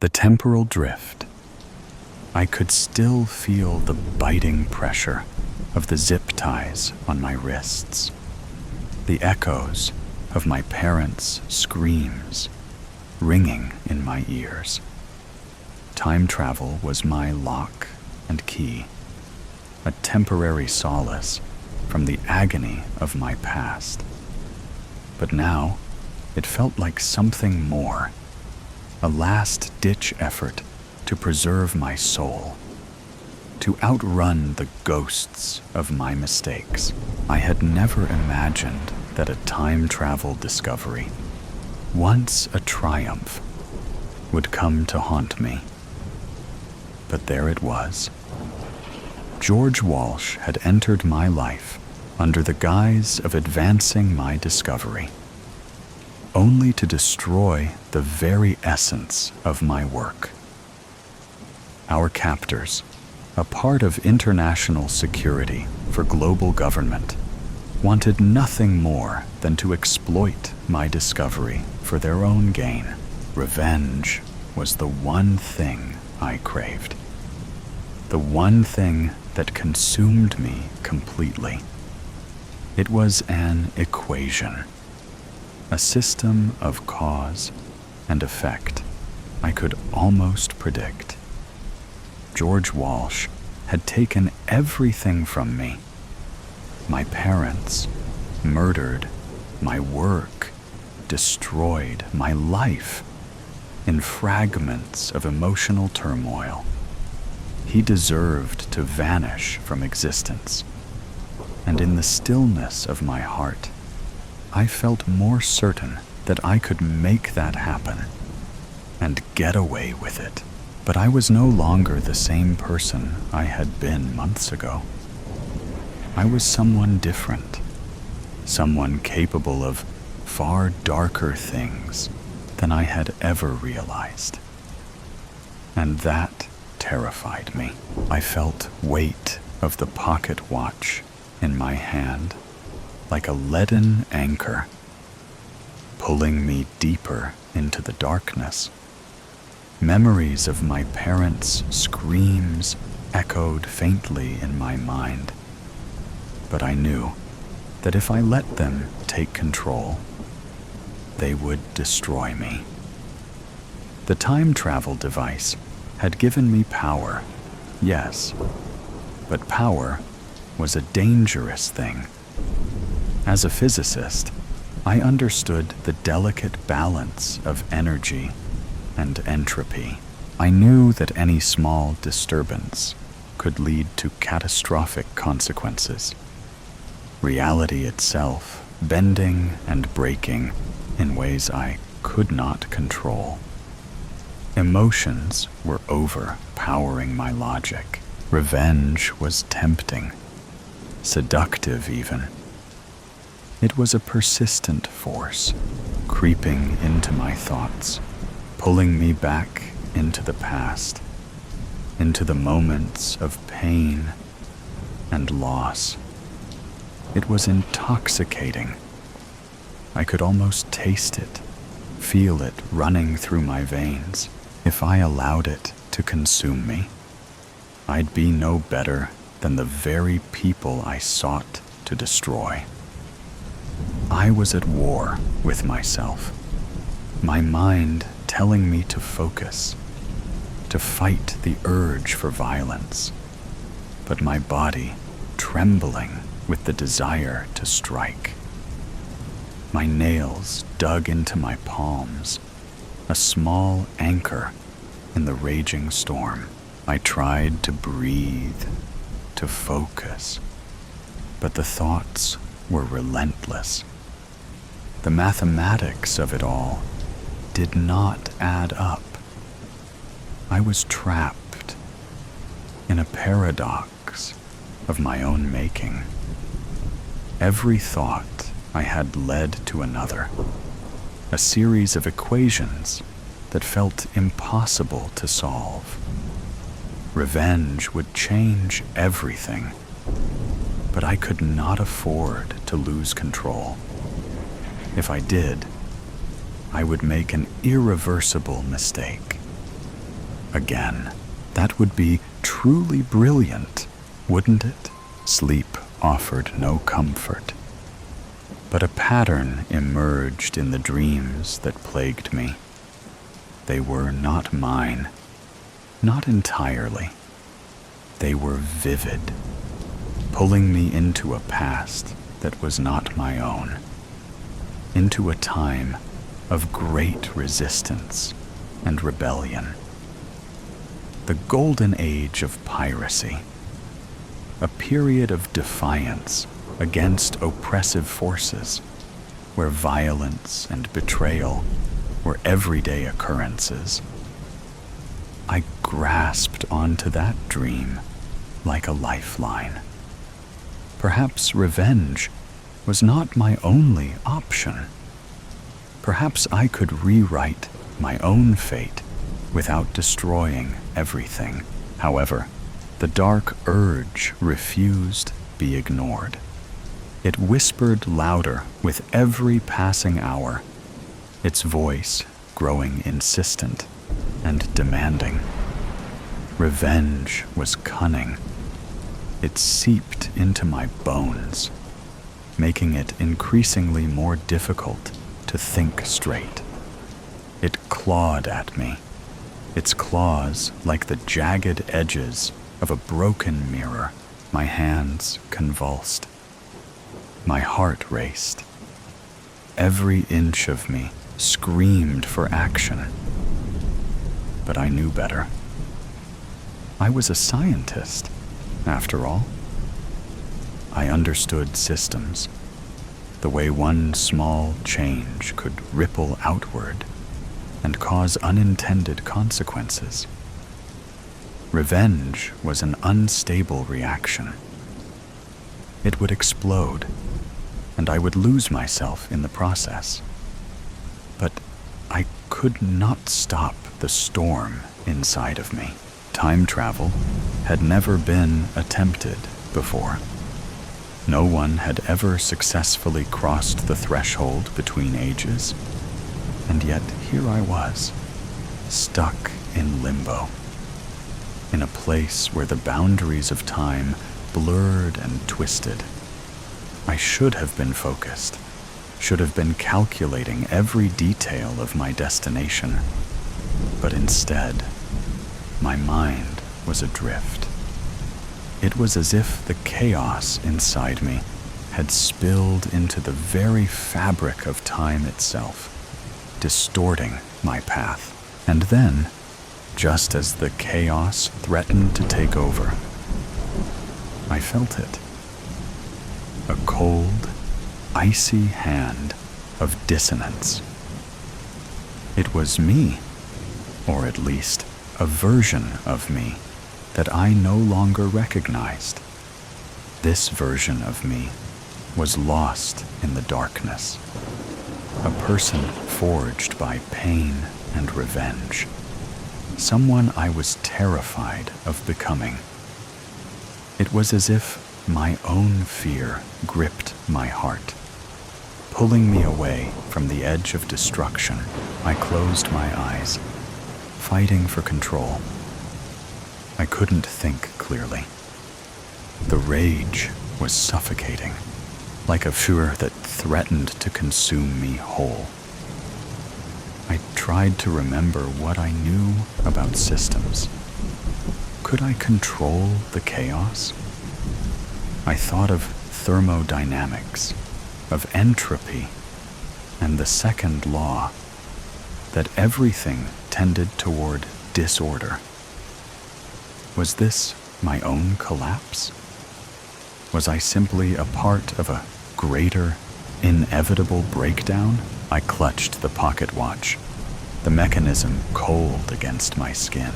The temporal drift. I could still feel the biting pressure of the zip ties on my wrists, the echoes of my parents' screams ringing in my ears. Time travel was my lock and key, a temporary solace from the agony of my past. But now, it felt like something more, a last-ditch effort to preserve my soul, to outrun the ghosts of my mistakes. I had never imagined that a time travel discovery, once a triumph, would come to haunt me. But there it was. George Walsh had entered my life under the guise of advancing my discovery, only to destroy the very essence of my work. Our captors, a part of international security for global government, wanted nothing more than to exploit my discovery for their own gain. Revenge was the one thing I craved, the one thing that consumed me completely. It was an equation, a system of cause and effect I could almost predict. George Walsh had taken everything from me. My parents, murdered my work, destroyed my life in fragments of emotional turmoil. He deserved to vanish from existence. And in the stillness of my heart, I felt more certain that I could make that happen and get away with it. But I was no longer the same person I had been months ago. I was someone different, someone capable of far darker things than I had ever realized. And that terrified me. I felt weight of the pocket watch in my hand like a leaden anchor, pulling me deeper into the darkness. Memories of my parents' screams echoed faintly in my mind, but I knew that if I let them take control, they would destroy me. The time travel device had given me power, yes, but power was a dangerous thing. As a physicist, I understood the delicate balance of energy and entropy. I knew that any small disturbance could lead to catastrophic consequences. Reality itself bending and breaking in ways I could not control. Emotions were overpowering my logic. Revenge was tempting, seductive even. It was a persistent force, creeping into my thoughts, pulling me back into the past, into the moments of pain and loss. It was intoxicating. I could almost taste it, feel it running through my veins. If I allowed it to consume me, I'd be no better than the very people I sought to destroy. I was at war with myself, my mind telling me to focus, to fight the urge for violence, but my body trembling with the desire to strike. My nails dug into my palms, a small anchor in the raging storm. I tried to breathe, to focus, but the thoughts were relentless. The mathematics of it all did not add up. I was trapped in a paradox of my own making. Every thought I had led to another, a series of equations that felt impossible to solve. Revenge would change everything, but I could not afford to lose control. If I did, I would make an irreversible mistake. again. That would be truly brilliant, wouldn't it? Sleep offered no comfort. But a pattern emerged in the dreams that plagued me. They were not mine, not entirely. They were vivid, pulling me into a past that was not my own, into a time of great resistance and rebellion. The golden age of piracy, a period of defiance against oppressive forces, where violence and betrayal were everyday occurrences. I grasped onto that dream like a lifeline. Perhaps revenge was not my only option. Perhaps I could rewrite my own fate without destroying everything. However, the dark urge refused be ignored. It whispered louder with every passing hour, its voice growing insistent and demanding. Revenge was cunning. It seeped into my bones, making it increasingly more difficult to think straight. It clawed at me, its claws like the jagged edges of a broken mirror. My hands convulsed. My heart raced. Every inch of me screamed for action. But I knew better. I was a scientist, after all. I understood systems, the way one small change could ripple outward and cause unintended consequences. Revenge was an unstable reaction. It would explode, and I would lose myself in the process. But I could not stop the storm inside of me. Time travel had never been attempted before. No one had ever successfully crossed the threshold between ages, and yet here I was, stuck in limbo, in a place where the boundaries of time blurred and twisted. I should have been focused, should have been calculating every detail of my destination, but instead, my mind was adrift. It was as if the chaos inside me had spilled into the very fabric of time itself, distorting my path. And then, just as the chaos threatened to take over, I felt it. A cold, icy hand of dissonance. It was me, or at least a version of me that I no longer recognized. This version of me was lost in the darkness, a person forged by pain and revenge, someone I was terrified of becoming. It was as if my own fear gripped my heart, pulling me away from the edge of destruction. I closed my eyes, fighting for control. I couldn't think clearly. The rage was suffocating, like a fear that threatened to consume me whole. I tried to remember what I knew about systems. Could I control the chaos? I thought of thermodynamics, of entropy, and the second law, that everything tended toward disorder. Was this my own collapse? Was I simply a part of a greater, inevitable breakdown? I clutched the pocket watch, the mechanism cold against my skin.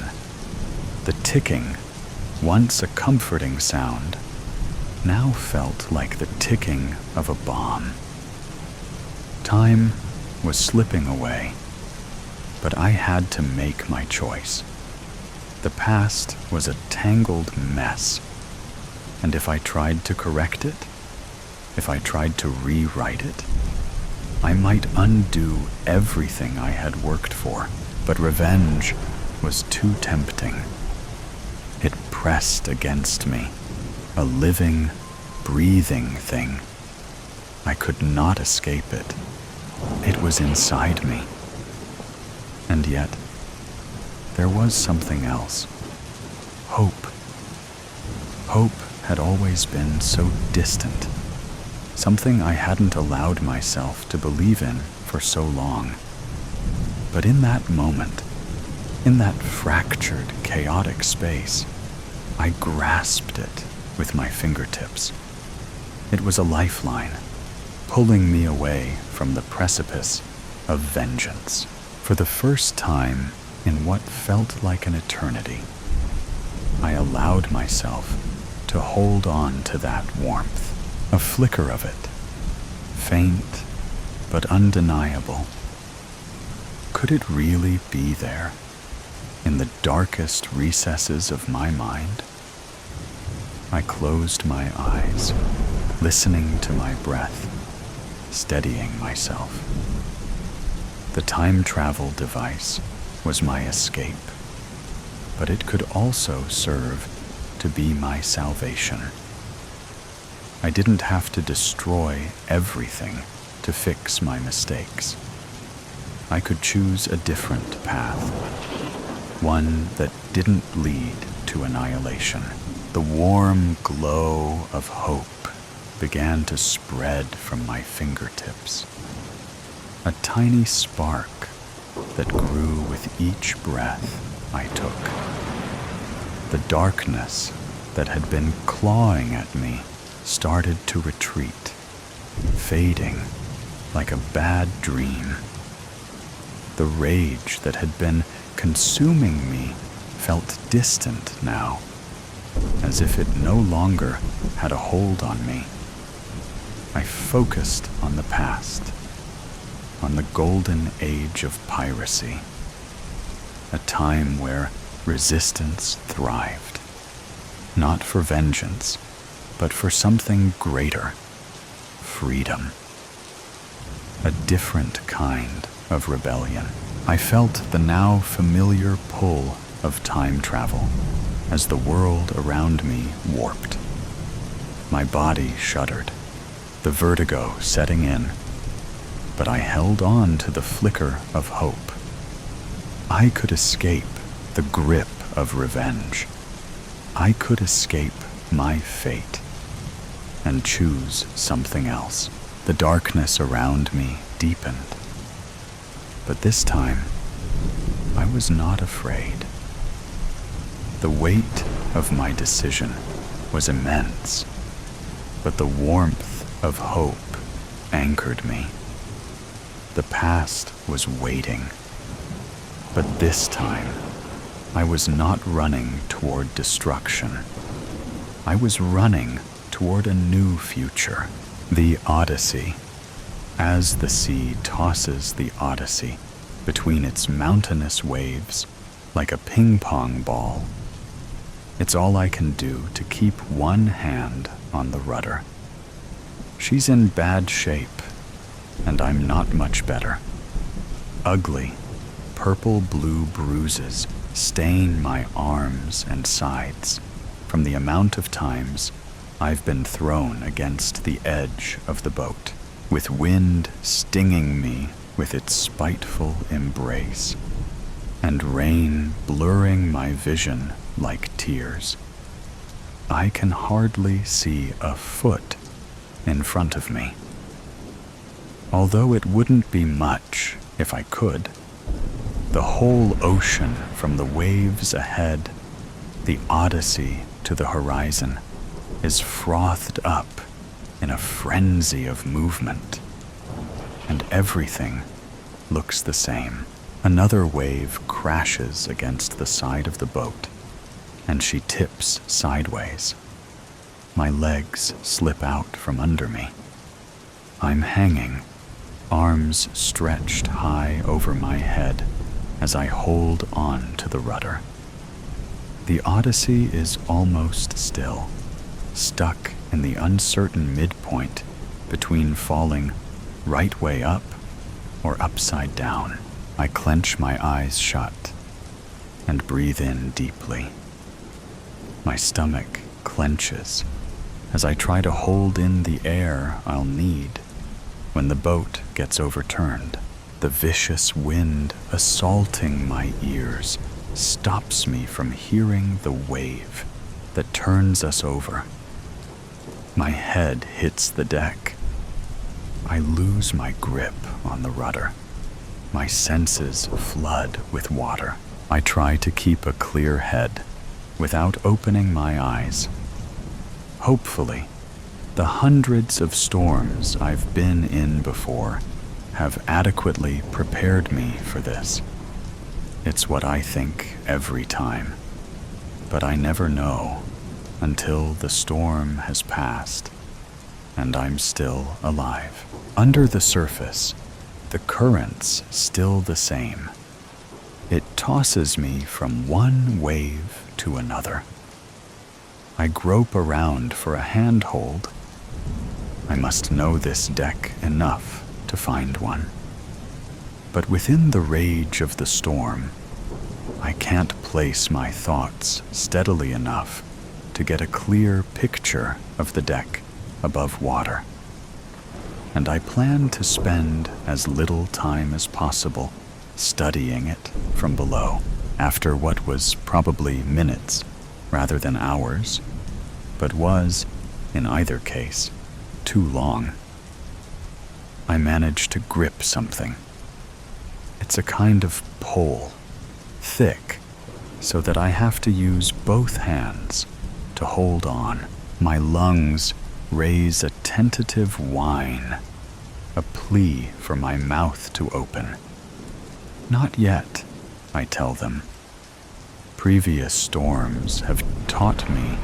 The ticking, once a comforting sound, now felt like the ticking of a bomb. Time was slipping away, but I had to make my choice. The past was a tangled mess, and if I tried to correct it, if I tried to rewrite it, I might undo everything I had worked for. But revenge was too tempting. It pressed against me, a living, breathing thing. I could not escape it. It was inside me. And yet, there was something else. Hope. Hope had always been so distant, something I hadn't allowed myself to believe in for so long. But in that moment, in that fractured, chaotic space, I grasped it with my fingertips. It was a lifeline, pulling me away from the precipice of vengeance. For the first time in what felt like an eternity, I allowed myself to hold on to that warmth, a flicker of it, faint but undeniable. Could it really be there, in the darkest recesses of my mind? I closed my eyes, listening to my breath, steadying myself. The time travel device was my escape, but it could also serve to be my salvation. I didn't have to destroy everything to fix my mistakes. I could choose a different path, one that didn't lead to annihilation. The warm glow of hope began to spread from my fingertips, a tiny spark that grew with each breath I took. The darkness that had been clawing at me started to retreat, fading like a bad dream. The rage that had been consuming me felt distant now, as if it no longer had a hold on me. I focused on the past, on the golden age of piracy, a time where resistance thrived, not for vengeance, but for something greater, freedom. A different kind of rebellion. I felt the now familiar pull of time travel as the world around me warped. My body shuddered, the vertigo setting in, but I held on to the flicker of hope. I could escape the grip of revenge. I could escape my fate and choose something else. The darkness around me deepened, but this time I was not afraid. The weight of my decision was immense, but the warmth of hope anchored me. The past was waiting, but this time I was not running toward destruction. I was running toward a new future, the Odyssey. As the sea tosses the Odyssey between its mountainous waves like a ping-pong ball, it's all I can do to keep one hand on the rudder. She's in bad shape, and I'm not much better. Ugly, purple-blue bruises stain my arms and sides from the amount of times I've been thrown against the edge of the boat, with wind stinging me with its spiteful embrace, and rain blurring my vision like tears. I can hardly see a foot in front of me. Although it wouldn't be much if I could, the whole ocean from the waves ahead, the Odyssey to the horizon, is frothed up in a frenzy of movement, and everything looks the same. Another wave crashes against the side of the boat, and she tips sideways. My legs slip out from under me. I'm hanging, arms stretched high over my head as I hold on to the rudder. The Odyssey is almost still, stuck in the uncertain midpoint between falling right way up or upside down. I clench my eyes shut, and breathe in deeply. My stomach clenches as I try to hold in the air I'll need when the boat gets overturned. The vicious wind assaulting my ears stops me from hearing the wave that turns us over. My head hits the deck. I lose my grip on the rudder. My senses flood with water. I try to keep a clear head without opening my eyes. Hopefully, the hundreds of storms I've been in before have adequately prepared me for this. It's what I think every time, but I never know until the storm has passed and I'm still alive. Under the surface, the current's still the same. It tosses me from one wave to another. I grope around for a handhold. I must know this deck enough to find one. But within the rage of the storm, I can't place my thoughts steadily enough to get a clear picture of the deck above water. And I plan to spend as little time as possible studying it from below. After what was probably minutes rather than hours, but was, in either case, too long, I managed to grip something. It's a kind of pole, thick, so that I have to use both hands to hold on. My lungs raise a tentative whine, a plea for my mouth to open. Not yet, I tell them. Previous storms have taught me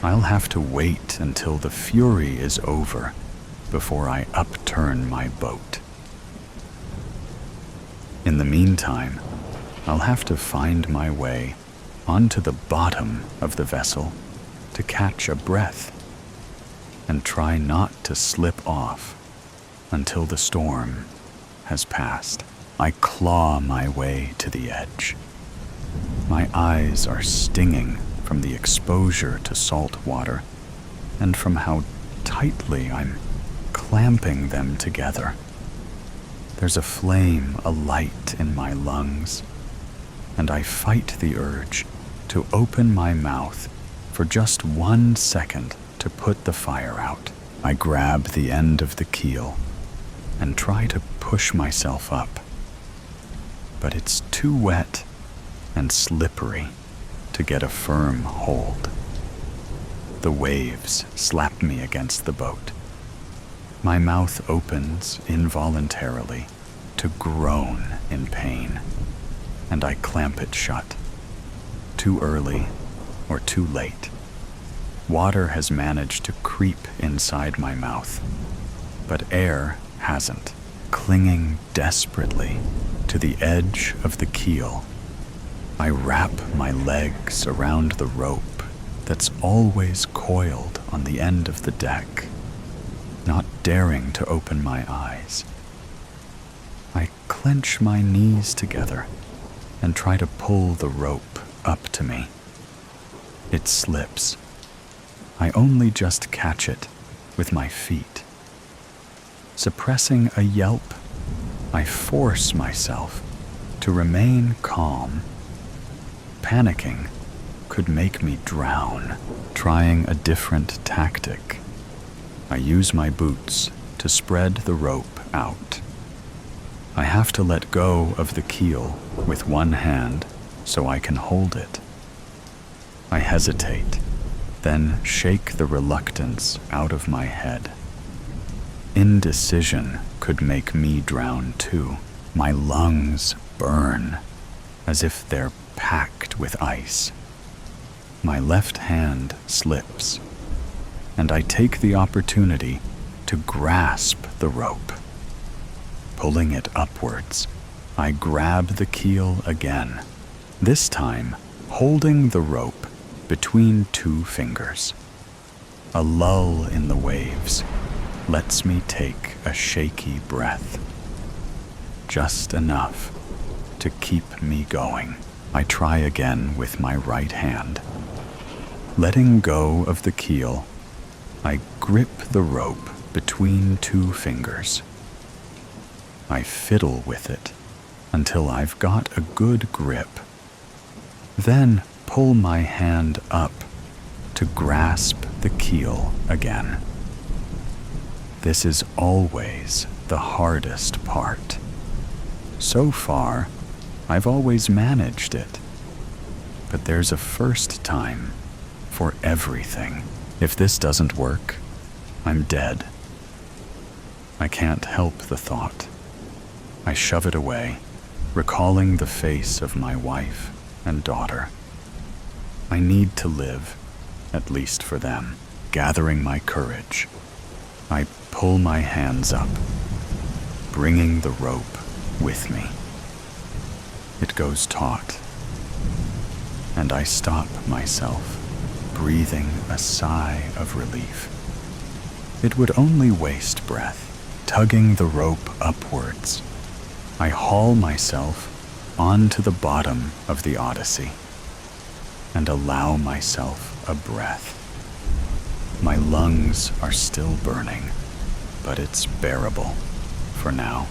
I'll have to wait until the fury is over before I upturn my boat. In the meantime, I'll have to find my way onto the bottom of the vessel to catch a breath and try not to slip off until the storm has passed. I claw my way to the edge. My eyes are stinging from the exposure to salt water and from how tightly I'm clamping them together. There's a flame alight in my lungs, and I fight the urge to open my mouth for just 1 second to put the fire out. I grab the end of the keel and try to push myself up, but it's too wet and slippery to get a firm hold. The waves slap me against the boat. My mouth opens involuntarily to groan in pain, and I clamp it shut. Too early or too late. Water has managed to creep inside my mouth, but air hasn't, clinging desperately to the edge of the keel. I wrap my legs around the rope that's always coiled on the end of the deck, not daring to open my eyes. I clench my knees together and try to pull the rope up to me. It slips. I only just catch it with my feet. Suppressing a yelp, I force myself to remain calm. Panicking could make me drown. Trying a different tactic, I use my boots to spread the rope out. I have to let go of the keel with one hand so I can hold it. I hesitate, then shake the reluctance out of my head. Indecision could make me drown too. My lungs burn as if they're packed with ice. My left hand slips, and I take the opportunity to grasp the rope. Pulling it upwards, I grab the keel again, this time holding the rope between 2 fingers. A lull in the waves lets me take a shaky breath, just enough to keep me going. I try again with my right hand. Letting go of the keel, I grip the rope between two fingers. I fiddle with it until I've got a good grip. Then pull my hand up to grasp the keel again. This is always the hardest part. So far, I've always managed it. But there's a first time for everything. If this doesn't work, I'm dead. I can't help the thought. I shove it away, recalling the face of my wife and daughter. I need to live, at least for them. Gathering my courage, I pull my hands up, bringing the rope with me. It goes taut, and I stop myself, breathing a sigh of relief. It would only waste breath. Tugging the rope upwards, I haul myself onto the bottom of the Odyssey and allow myself a breath. My lungs are still burning, but it's bearable for now.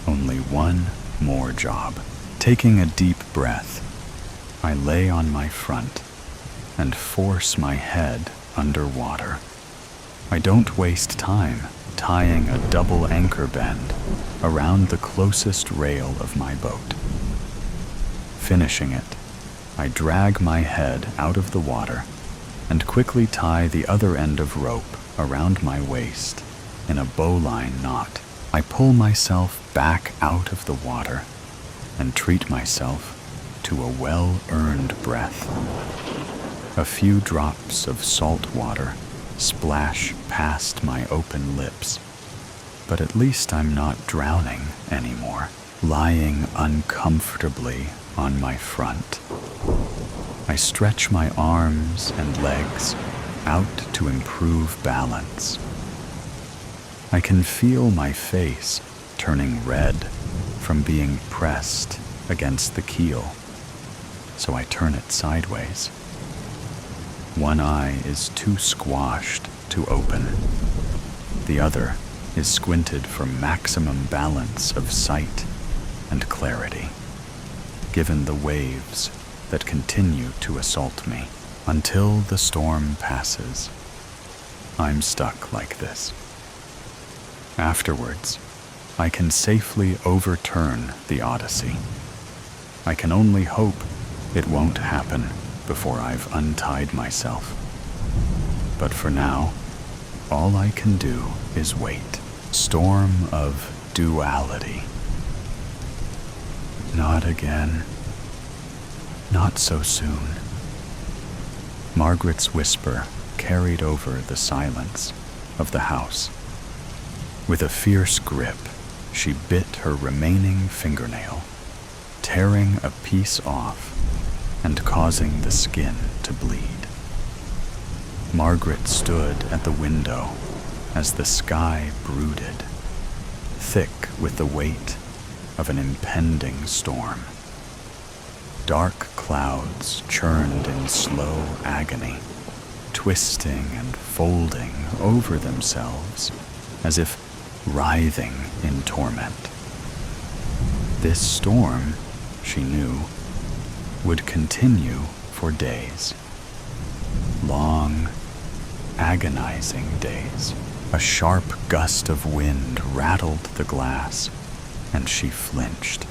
Only one more job. Taking a deep breath, I lay on my front and force my head underwater. I don't waste time tying a double anchor bend around the closest rail of my boat. Finishing it, I drag my head out of the water and quickly tie the other end of rope around my waist in a bowline knot. I pull myself back out of the water and treat myself to a well-earned breath. A few drops of salt water splash past my open lips, but at least I'm not drowning anymore, lying uncomfortably on my front. I stretch my arms and legs out to improve balance. I can feel my face turning red from being pressed against the keel, so I turn it sideways. One eye is too squashed to open. The other is squinted for maximum balance of sight and clarity, given the waves that continue to assault me until the storm passes. I'm stuck like this. Afterwards, I can safely overturn the Odyssey. I can only hope it won't happen before I've untied myself. But for now, all I can do is wait. Storm of duality. Not again. Not so soon. Margaret's whisper carried over the silence of the house. With a fierce grip, she bit her remaining fingernail, tearing a piece off and causing the skin to bleed. Margaret stood at the window as the sky brooded, thick with the weight of an impending storm. Dark clouds churned in slow agony, twisting and folding over themselves as if writhing in torment. This storm, she knew, would continue for days. Long, agonizing days. A sharp gust of wind rattled the glass, and she flinched.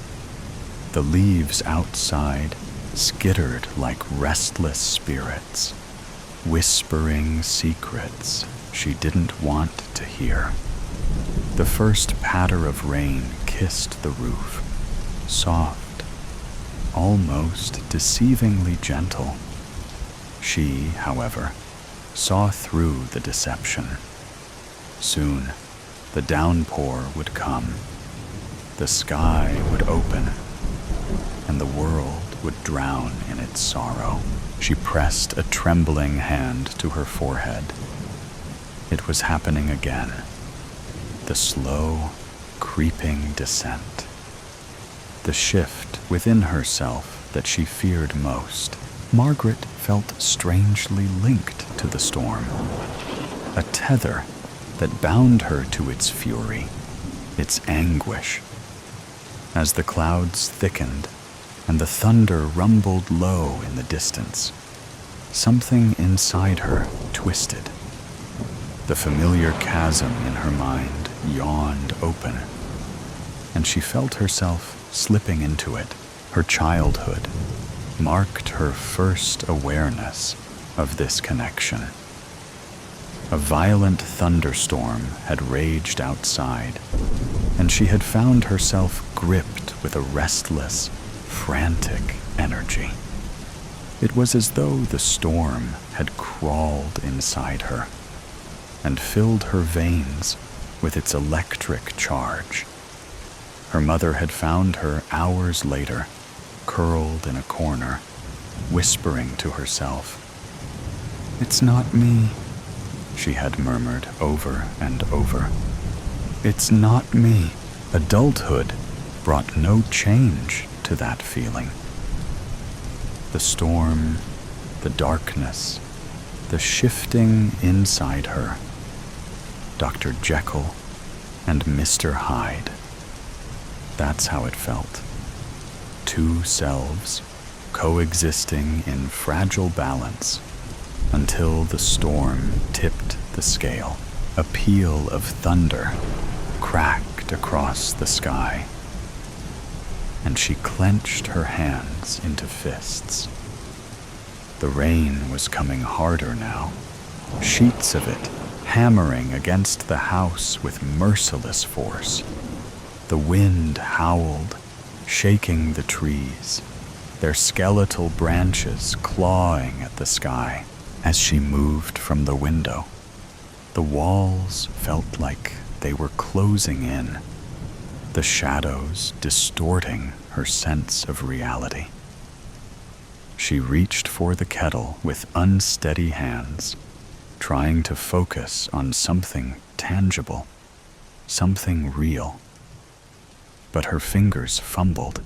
The leaves outside skittered like restless spirits, whispering secrets she didn't want to hear. The first patter of rain kissed the roof, soft, almost deceivingly gentle. She, however, saw through the deception. Soon, the downpour would come, the sky would open, and the world would drown in its sorrow. She pressed a trembling hand to her forehead. It was happening again. The slow, creeping descent. The shift within herself that she feared most, Margaret felt strangely linked to the storm. A tether that bound her to its fury, its anguish. As the clouds thickened and the thunder rumbled low in the distance, something inside her twisted. The familiar chasm in her mind yawned open, and she felt herself slipping into it. Her childhood marked her first awareness of this connection. A violent thunderstorm had raged outside, and she had found herself gripped with a restless, frantic energy. It was as though the storm had crawled inside her and filled her veins with its electric charge. Her mother had found her hours later, curled in a corner, whispering to herself. "It's not me," she had murmured over and over. "It's not me." Adulthood brought no change to that feeling. The storm, the darkness, the shifting inside her. Dr. Jekyll and Mr. Hyde. That's how it felt. Two selves coexisting in fragile balance until the storm tipped the scale. A peal of thunder cracked across the sky, and she clenched her hands into fists. The rain was coming harder now, sheets of it hammering against the house with merciless force. The wind howled, shaking the trees, their skeletal branches clawing at the sky. As she moved from the window, the walls felt like they were closing in, the shadows distorting her sense of reality. She reached for the kettle with unsteady hands, trying to focus on something tangible, something real. But her fingers fumbled,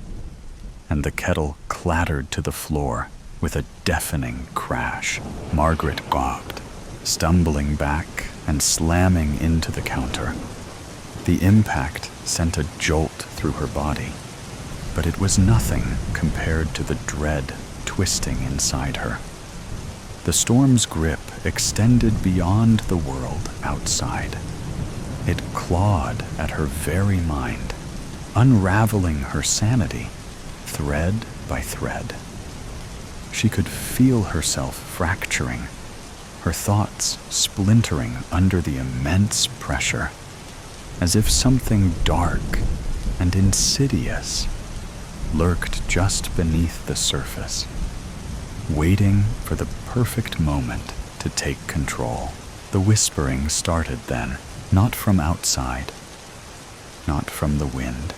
and the kettle clattered to the floor with a deafening crash. Margaret gawped, stumbling back and slamming into the counter. The impact sent a jolt through her body, but it was nothing compared to the dread twisting inside her. The storm's grip extended beyond the world outside. It clawed at her very mind, unraveling her sanity, thread by thread. She could feel herself fracturing, her thoughts splintering under the immense pressure, as if something dark and insidious lurked just beneath the surface, waiting for the perfect moment to take control. The whispering started then, not from outside, not from the wind,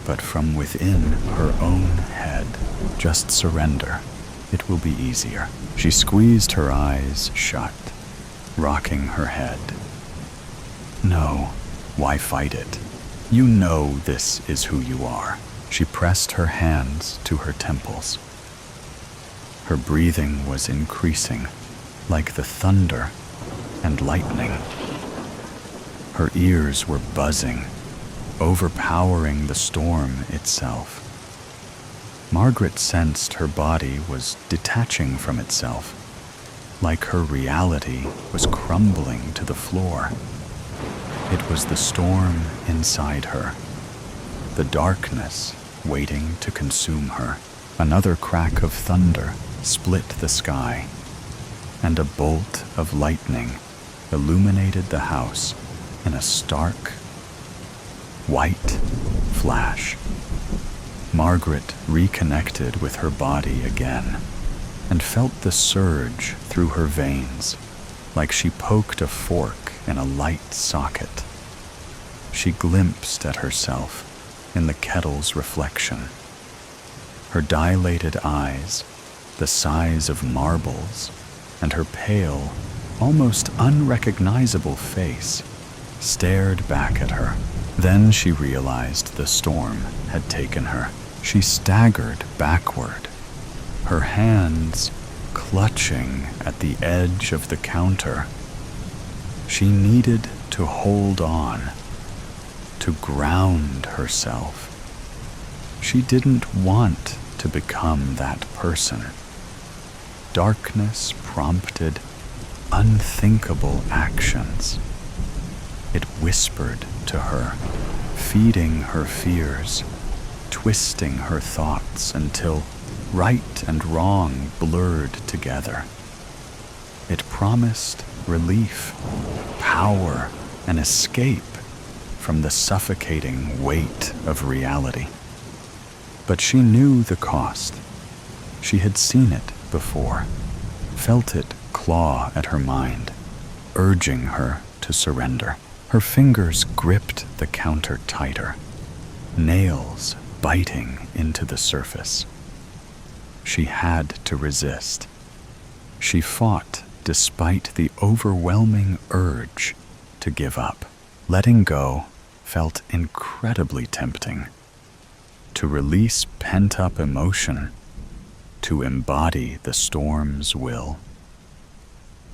but from within her own head. Just surrender. It will be easier. She squeezed her eyes shut, rocking her head. No, why fight it? You know this is who you are. She pressed her hands to her temples. Her breathing was increasing, like the thunder and lightning. Her ears were buzzing, overpowering the storm itself. Margaret sensed her body was detaching from itself, like her reality was crumbling to the floor. It was the storm inside her, the darkness waiting to consume her. Another crack of thunder split the sky, and a bolt of lightning illuminated the house in a stark, white flash. Margaret reconnected with her body again and felt the surge through her veins, like she poked a fork in a light socket. She glimpsed at herself in the kettle's reflection. Her dilated eyes, the size of marbles, and her pale, almost unrecognizable face stared back at her. Then she realized the storm had taken her. She staggered backward, her hands clutching at the edge of the counter. She needed to hold on, to ground herself. She didn't want to become that person. Darkness prompted unthinkable actions. It whispered to her, feeding her fears, twisting her thoughts until right and wrong blurred together. It promised relief, power, an escape from the suffocating weight of reality. But she knew the cost. She had seen it before, felt it claw at her mind, urging her to surrender. Her fingers gripped the counter tighter, nails biting into the surface. She had to resist. She fought despite the overwhelming urge to give up. Letting go felt incredibly tempting. To release pent-up emotion, to embody the storm's will.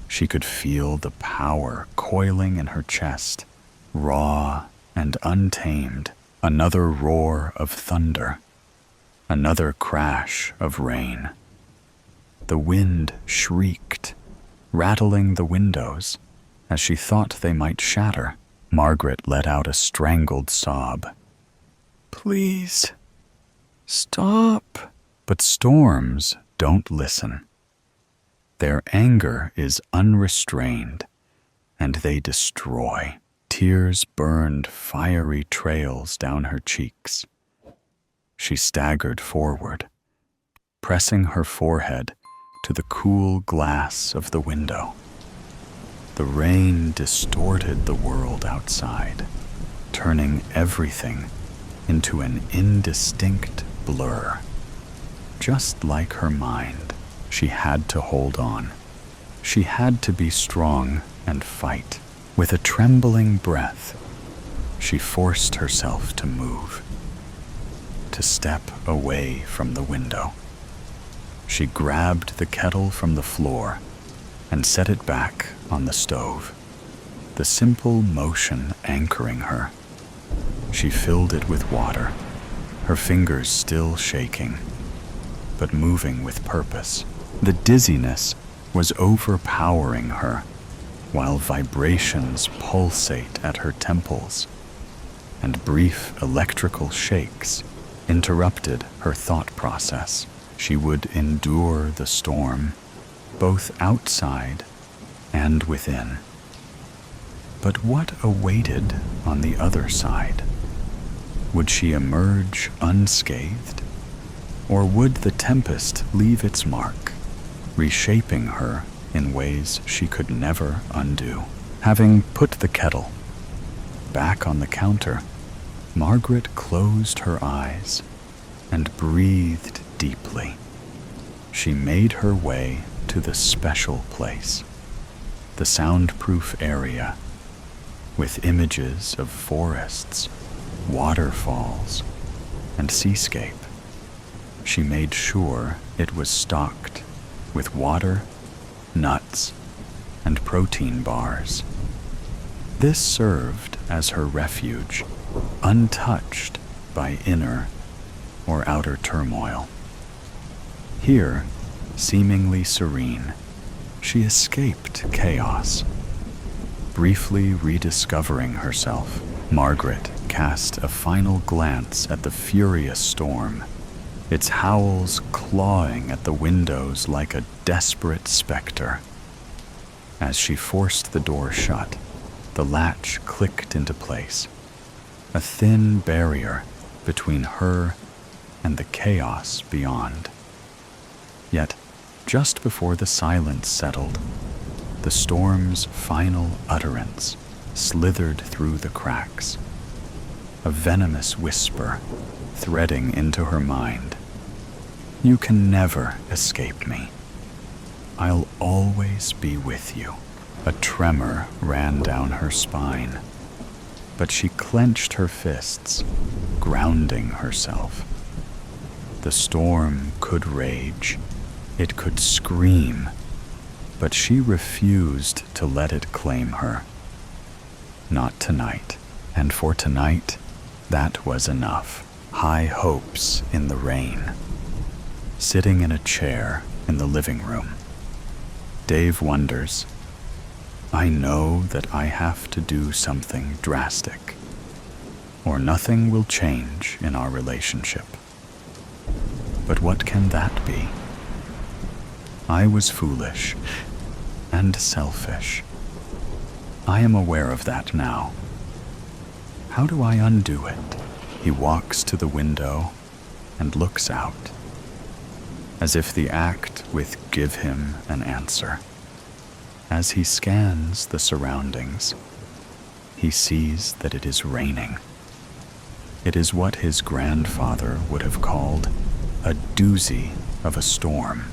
She could feel the power coiling in her chest, raw and untamed. Another roar of thunder, another crash of rain. The wind shrieked, rattling the windows as she thought they might shatter. Margaret let out a strangled sob. "Please, stop." But storms don't listen. Their anger is unrestrained, and they destroy. Tears burned fiery trails down her cheeks. She staggered forward, pressing her forehead to the cool glass of the window. The rain distorted the world outside, turning everything into an indistinct blur. Just like her mind, she had to hold on. She had to be strong and fight. With a trembling breath, she forced herself to move, to step away from the window. She grabbed the kettle from the floor and set it back on the stove, the simple motion anchoring her. She filled it with water, her fingers still shaking, but moving with purpose. The dizziness was overpowering her, while vibrations pulsate at her temples, and brief electrical shakes interrupted her thought process. She would endure the storm, both outside and within. But what awaited on the other side? Would she emerge unscathed? Or would the tempest leave its mark, reshaping her in ways she could never undo? Having put the kettle back on the counter, Margaret closed her eyes and breathed deeply. She made her way to the special place, the soundproof area, with images of forests, waterfalls, and seascape. She made sure it was stocked with water, nuts, and protein bars. This served as her refuge, untouched by inner or outer turmoil. Here, seemingly serene, she escaped chaos. Briefly rediscovering herself, Margaret cast a final glance at the furious storm, its howls clawing at the windows like a desperate specter. As she forced the door shut, the latch clicked into place, a thin barrier between her and the chaos beyond. Yet, just before the silence settled, the storm's final utterance slithered through the cracks, a venomous whisper threading into her mind. "You can never escape me. I'll always be with you." A tremor ran down her spine, but she clenched her fists, grounding herself. The storm could rage, it could scream, but she refused to let it claim her. Not tonight, and for tonight, that was enough. High hopes in the rain. Sitting in a chair in the living room, Dave wonders, I know that I have to do something drastic, or nothing will change in our relationship. But what can that be? I was foolish and selfish. I am aware of that now. How do I undo it? He walks to the window and looks out, as if the act would give him an answer. As he scans the surroundings, he sees that it is raining. It is what his grandfather would have called a doozy of a storm.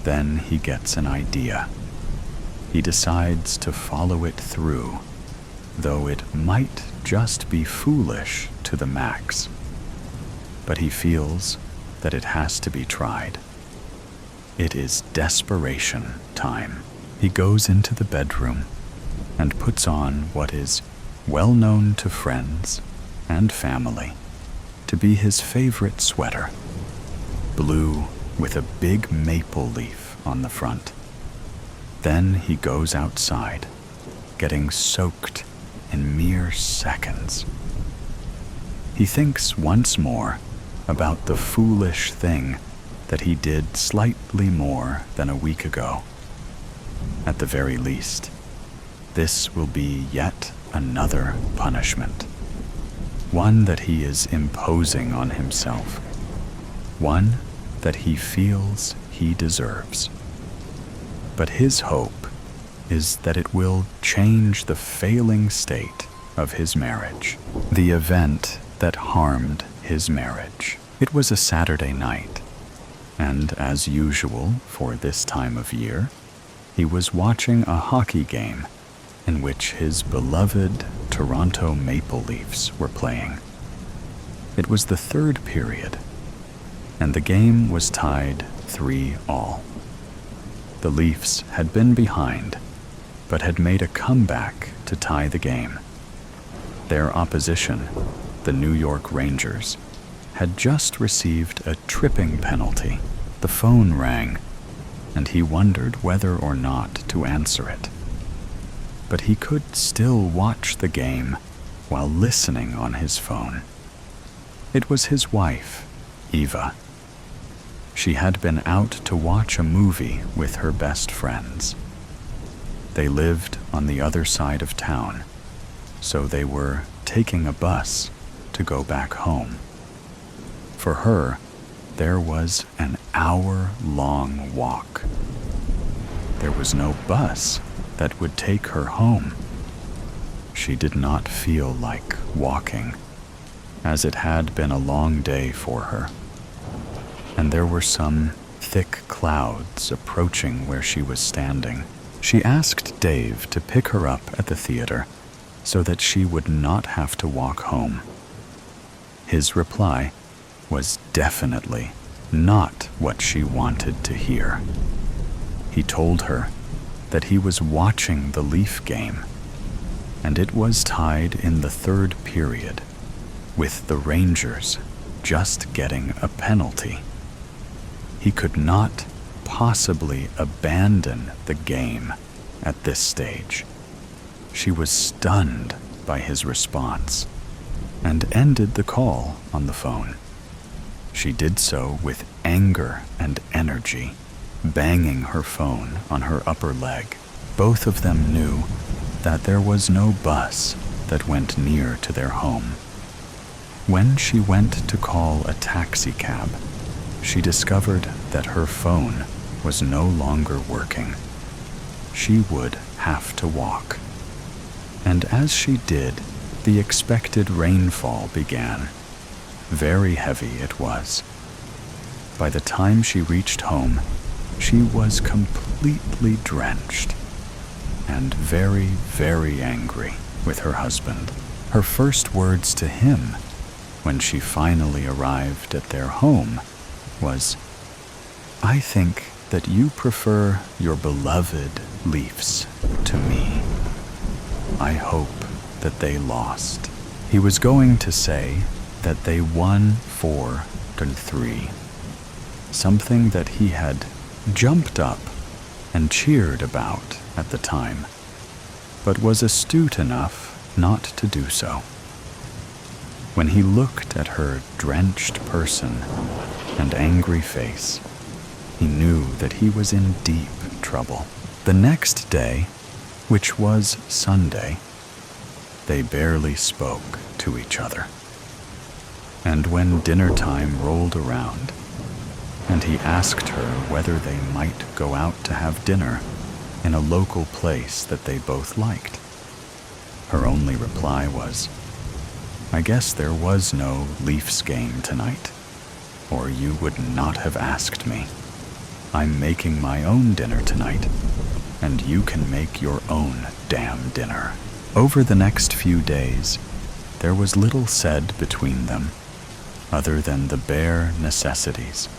Then he gets an idea. He decides to follow it through, though it might just be foolish to the max. But he feels that it has to be tried. It is desperation time. He goes into the bedroom and puts on what is well known to friends and family to be his favorite sweater, blue with a big maple leaf on the front. Then he goes outside, getting soaked in mere seconds. He thinks once more about the foolish thing that he did slightly more than a week ago. At the very least, this will be yet another punishment, one that he is imposing on himself, one that he feels he deserves. But his hope is that it will change the failing state of his marriage, the event that harmed his marriage. It was a Saturday night, and as usual for this time of year, he was watching a hockey game in which his beloved Toronto Maple Leafs were playing. It was the third period, and the game was tied 3-3. The Leafs had been behind, but had made a comeback to tie the game. Their opposition, the New York Rangers, had just received a tripping penalty. The phone rang, and he wondered whether or not to answer it. But he could still watch the game while listening on his phone. It was his wife, Eva. She had been out to watch a movie with her best friends. They lived on the other side of town, so they were taking a bus to go back home. For her, there was an hour-long walk. There was no bus that would take her home. She did not feel like walking, as it had been a long day for her, and there were some thick clouds approaching where she was standing. She asked Dave to pick her up at the theater so that she would not have to walk home. His reply was definitely not what she wanted to hear. He told her that he was watching the Leaf game, and it was tied in the third period, with the Rangers just getting a penalty. He could not possibly abandon the game at this stage. She was stunned by his response and ended the call on the phone. She did so with anger and energy, banging her phone on her upper leg. Both of them knew that there was no bus that went near to their home. When she went to call a taxi cab, she discovered that her phone was no longer working. She would have to walk. And as she did, the expected rainfall began. Very heavy it was. By the time she reached home, she was completely drenched and very, very angry with her husband. Her first words to him when she finally arrived at their home was, "I think that you prefer your beloved Leafs to me. I hope that they lost." He was going to say that they won 4-3, something that he had jumped up and cheered about at the time, but was astute enough not to do so. When he looked at her drenched person and angry face, he knew that he was in deep trouble. The next day, which was Sunday, they barely spoke to each other. And when dinner time rolled around, and he asked her whether they might go out to have dinner in a local place that they both liked, her only reply was, "I guess there was no Leafs game tonight, or you would not have asked me. I'm making my own dinner tonight, and you can make your own damn dinner." Over the next few days, there was little said between them, other than the bare necessities,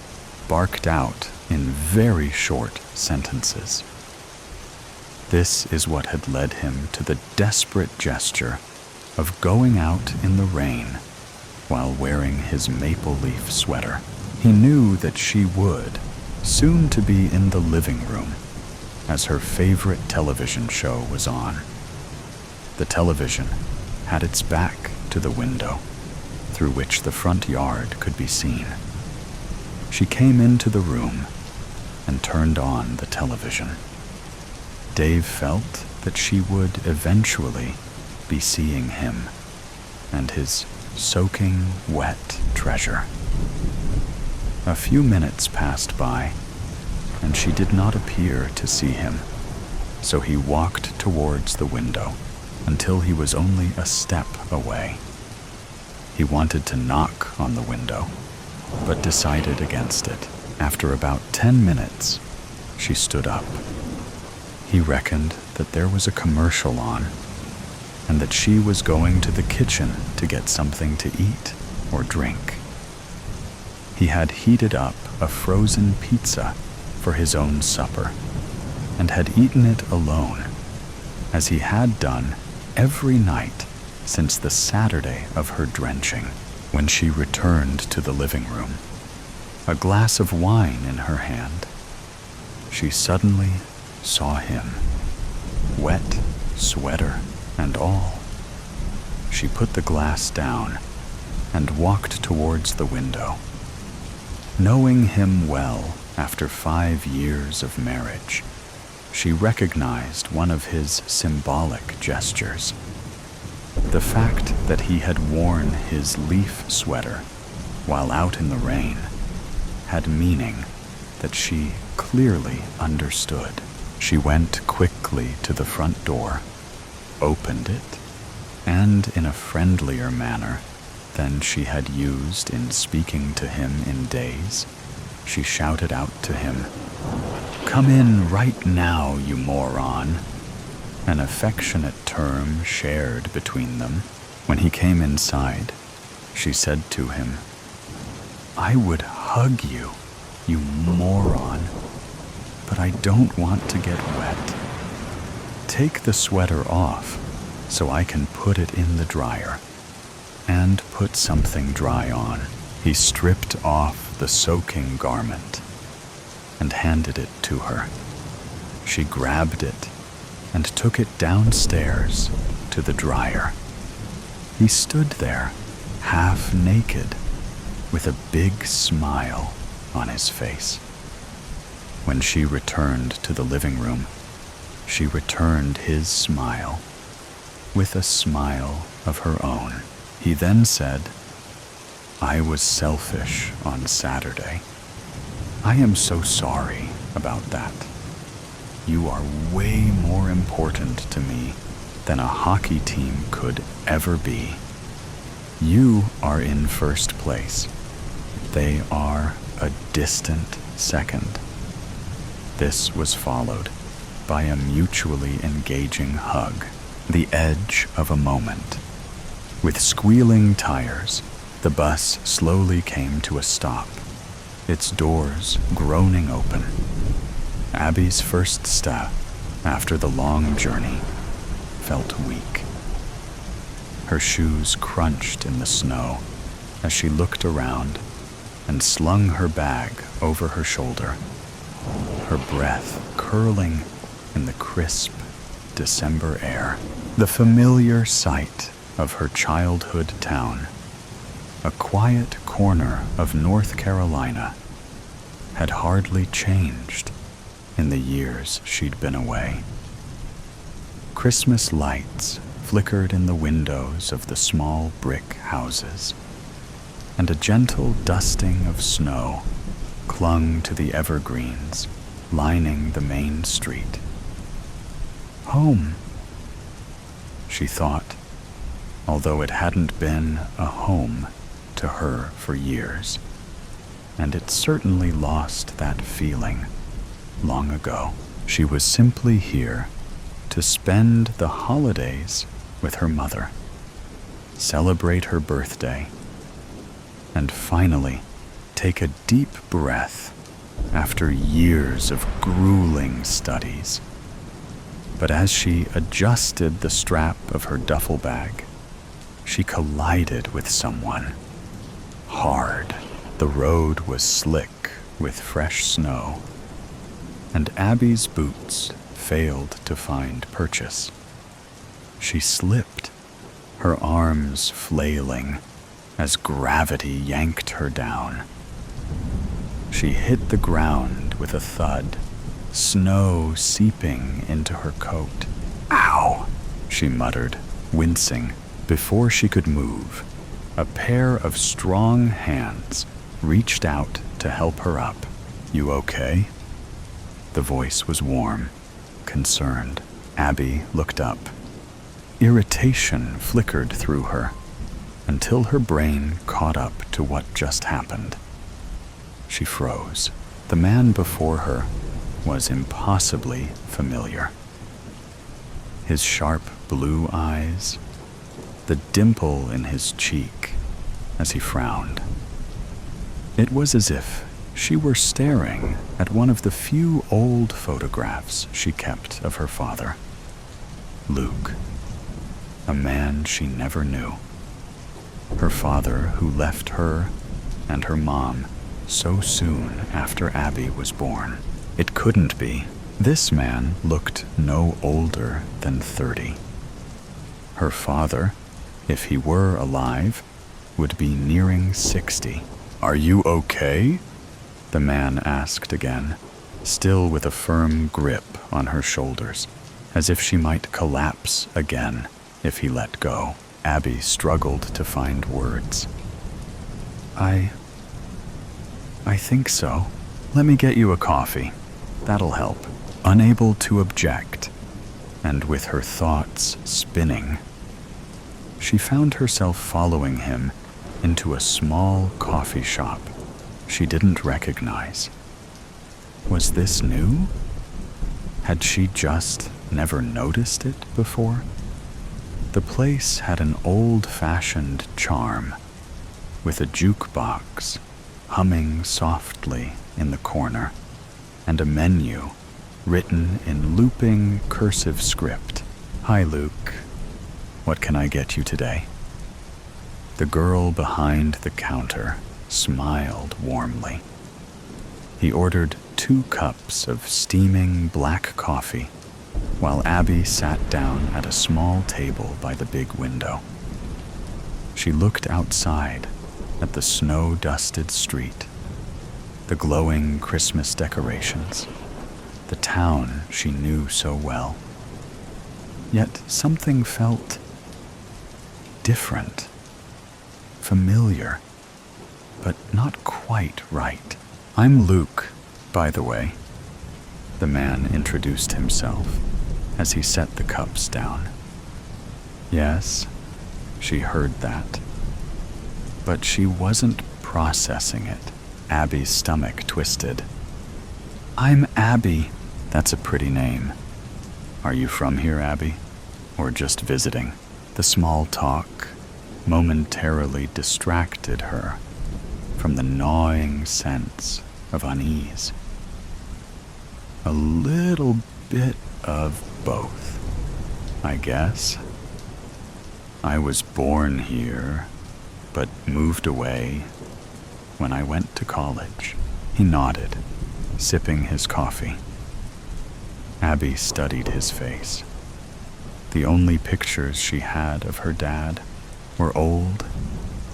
barked out in very short sentences. This is what had led him to the desperate gesture of going out in the rain while wearing his maple leaf sweater. He knew that she would soon to be in the living room, as her favorite television show was on. The television had its back to the window, through which the front yard could be seen. She came into the room and turned on the television. Dave felt that she would eventually be seeing him and his soaking wet treasure. A few minutes passed by, and she did not appear to see him, so he walked towards the window until he was only a step away. He wanted to knock on the window, but decided against it. After about 10 minutes, she stood up. He reckoned that there was a commercial on, and that she was going to the kitchen to get something to eat or drink. He had heated up a frozen pizza for his own supper, and had eaten it alone, as he had done every night since the Saturday of her drenching. When she returned to the living room, a glass of wine in her hand, she suddenly saw him, wet sweater and all. She put the glass down and walked towards the window. Knowing him well after 5 years of marriage, she recognized one of his symbolic gestures. The fact that he had worn his leaf sweater while out in the rain had meaning that she clearly understood. She went quickly to the front door, opened it, and in a friendlier manner than she had used in speaking to him in days, she shouted out to him, "Come in right now, you moron," an affectionate term shared between them. When he came inside, she said to him, "I would hug you, you moron, but I don't want to get wet. Take the sweater off so I can put it in the dryer, and put something dry on." He stripped off the soaking garment and handed it to her. She grabbed it and took it downstairs to the dryer. He stood there, half naked, with a big smile on his face. When she returned to the living room, she returned his smile with a smile of her own. He then said, "I was selfish on Saturday. I am so sorry about that. You are way more important to me than a hockey team could ever be. You are in first place. They are a distant second." This was followed by a mutually engaging hug, the edge of a moment. With squealing tires, The bus slowly came to a stop, its doors groaning open. Abby's first step after the long journey felt weak. Her shoes crunched in the snow as she looked around and slung her bag over her shoulder, her breath curling in the crisp December air. The familiar sight of her childhood town, a quiet corner of North Carolina, had hardly changed in the years she'd been away. Christmas lights flickered in the windows of the small brick houses, and a gentle dusting of snow clung to the evergreens lining the main street. Home, she thought, although it hadn't been a home to her for years, and it certainly lost that feeling long ago. She was simply here to spend the holidays with her mother, celebrate her birthday, and finally take a deep breath after years of grueling studies. But as she adjusted the strap of her duffel bag, she collided with someone. Hard. The road was slick with fresh snow, and Abby's boots failed to find purchase. She slipped, her arms flailing as gravity yanked her down. She hit the ground with a thud, snow seeping into her coat. "Ow!" she muttered, wincing. Before she could move, a pair of strong hands reached out to help her up. "You okay?" The voice was warm, concerned. Abby looked up. Irritation flickered through her until her brain caught up to what just happened. She froze. The man before her was impossibly familiar. His sharp blue eyes, the dimple in his cheek as he frowned. It was as if she were staring at one of the few old photographs she kept of her father. Luke, a man she never knew. Her father who left her and her mom so soon after Abby was born. It couldn't be. This man looked no older than 30. Her father, if he were alive, would be nearing 60. "Are you okay?" the man asked again, still with a firm grip on her shoulders, as if she might collapse again if he let go. Abby struggled to find words. I think so. Let me get you a coffee. That'll help." Unable to object, and with her thoughts spinning, she found herself following him into a small coffee shop she didn't recognize. Was this new? Had she just never noticed it before? The place had an old-fashioned charm, with a jukebox humming softly in the corner, and a menu written in looping cursive script. "Hi, Luke. What can I get you today?" The girl behind the counter smiled warmly. He ordered 2 cups of steaming black coffee, while Abby sat down at a small table by the big window. She looked outside at the snow-dusted street, the glowing Christmas decorations, the town she knew so well. Yet something felt different, familiar, but not quite right. "I'm Luke, by the way," the man introduced himself as he set the cups down. Yes, she heard that, but she wasn't processing it. Abby's stomach twisted. "I'm Abby." "That's a pretty name. Are you from here, Abby? Or just visiting?" The small talk, momentarily distracted her from the gnawing sense of unease. A little bit of both, I guess. I was born here, but moved away when I went to college. He nodded, sipping his coffee. Abby studied his face. The only pictures she had of her dad were old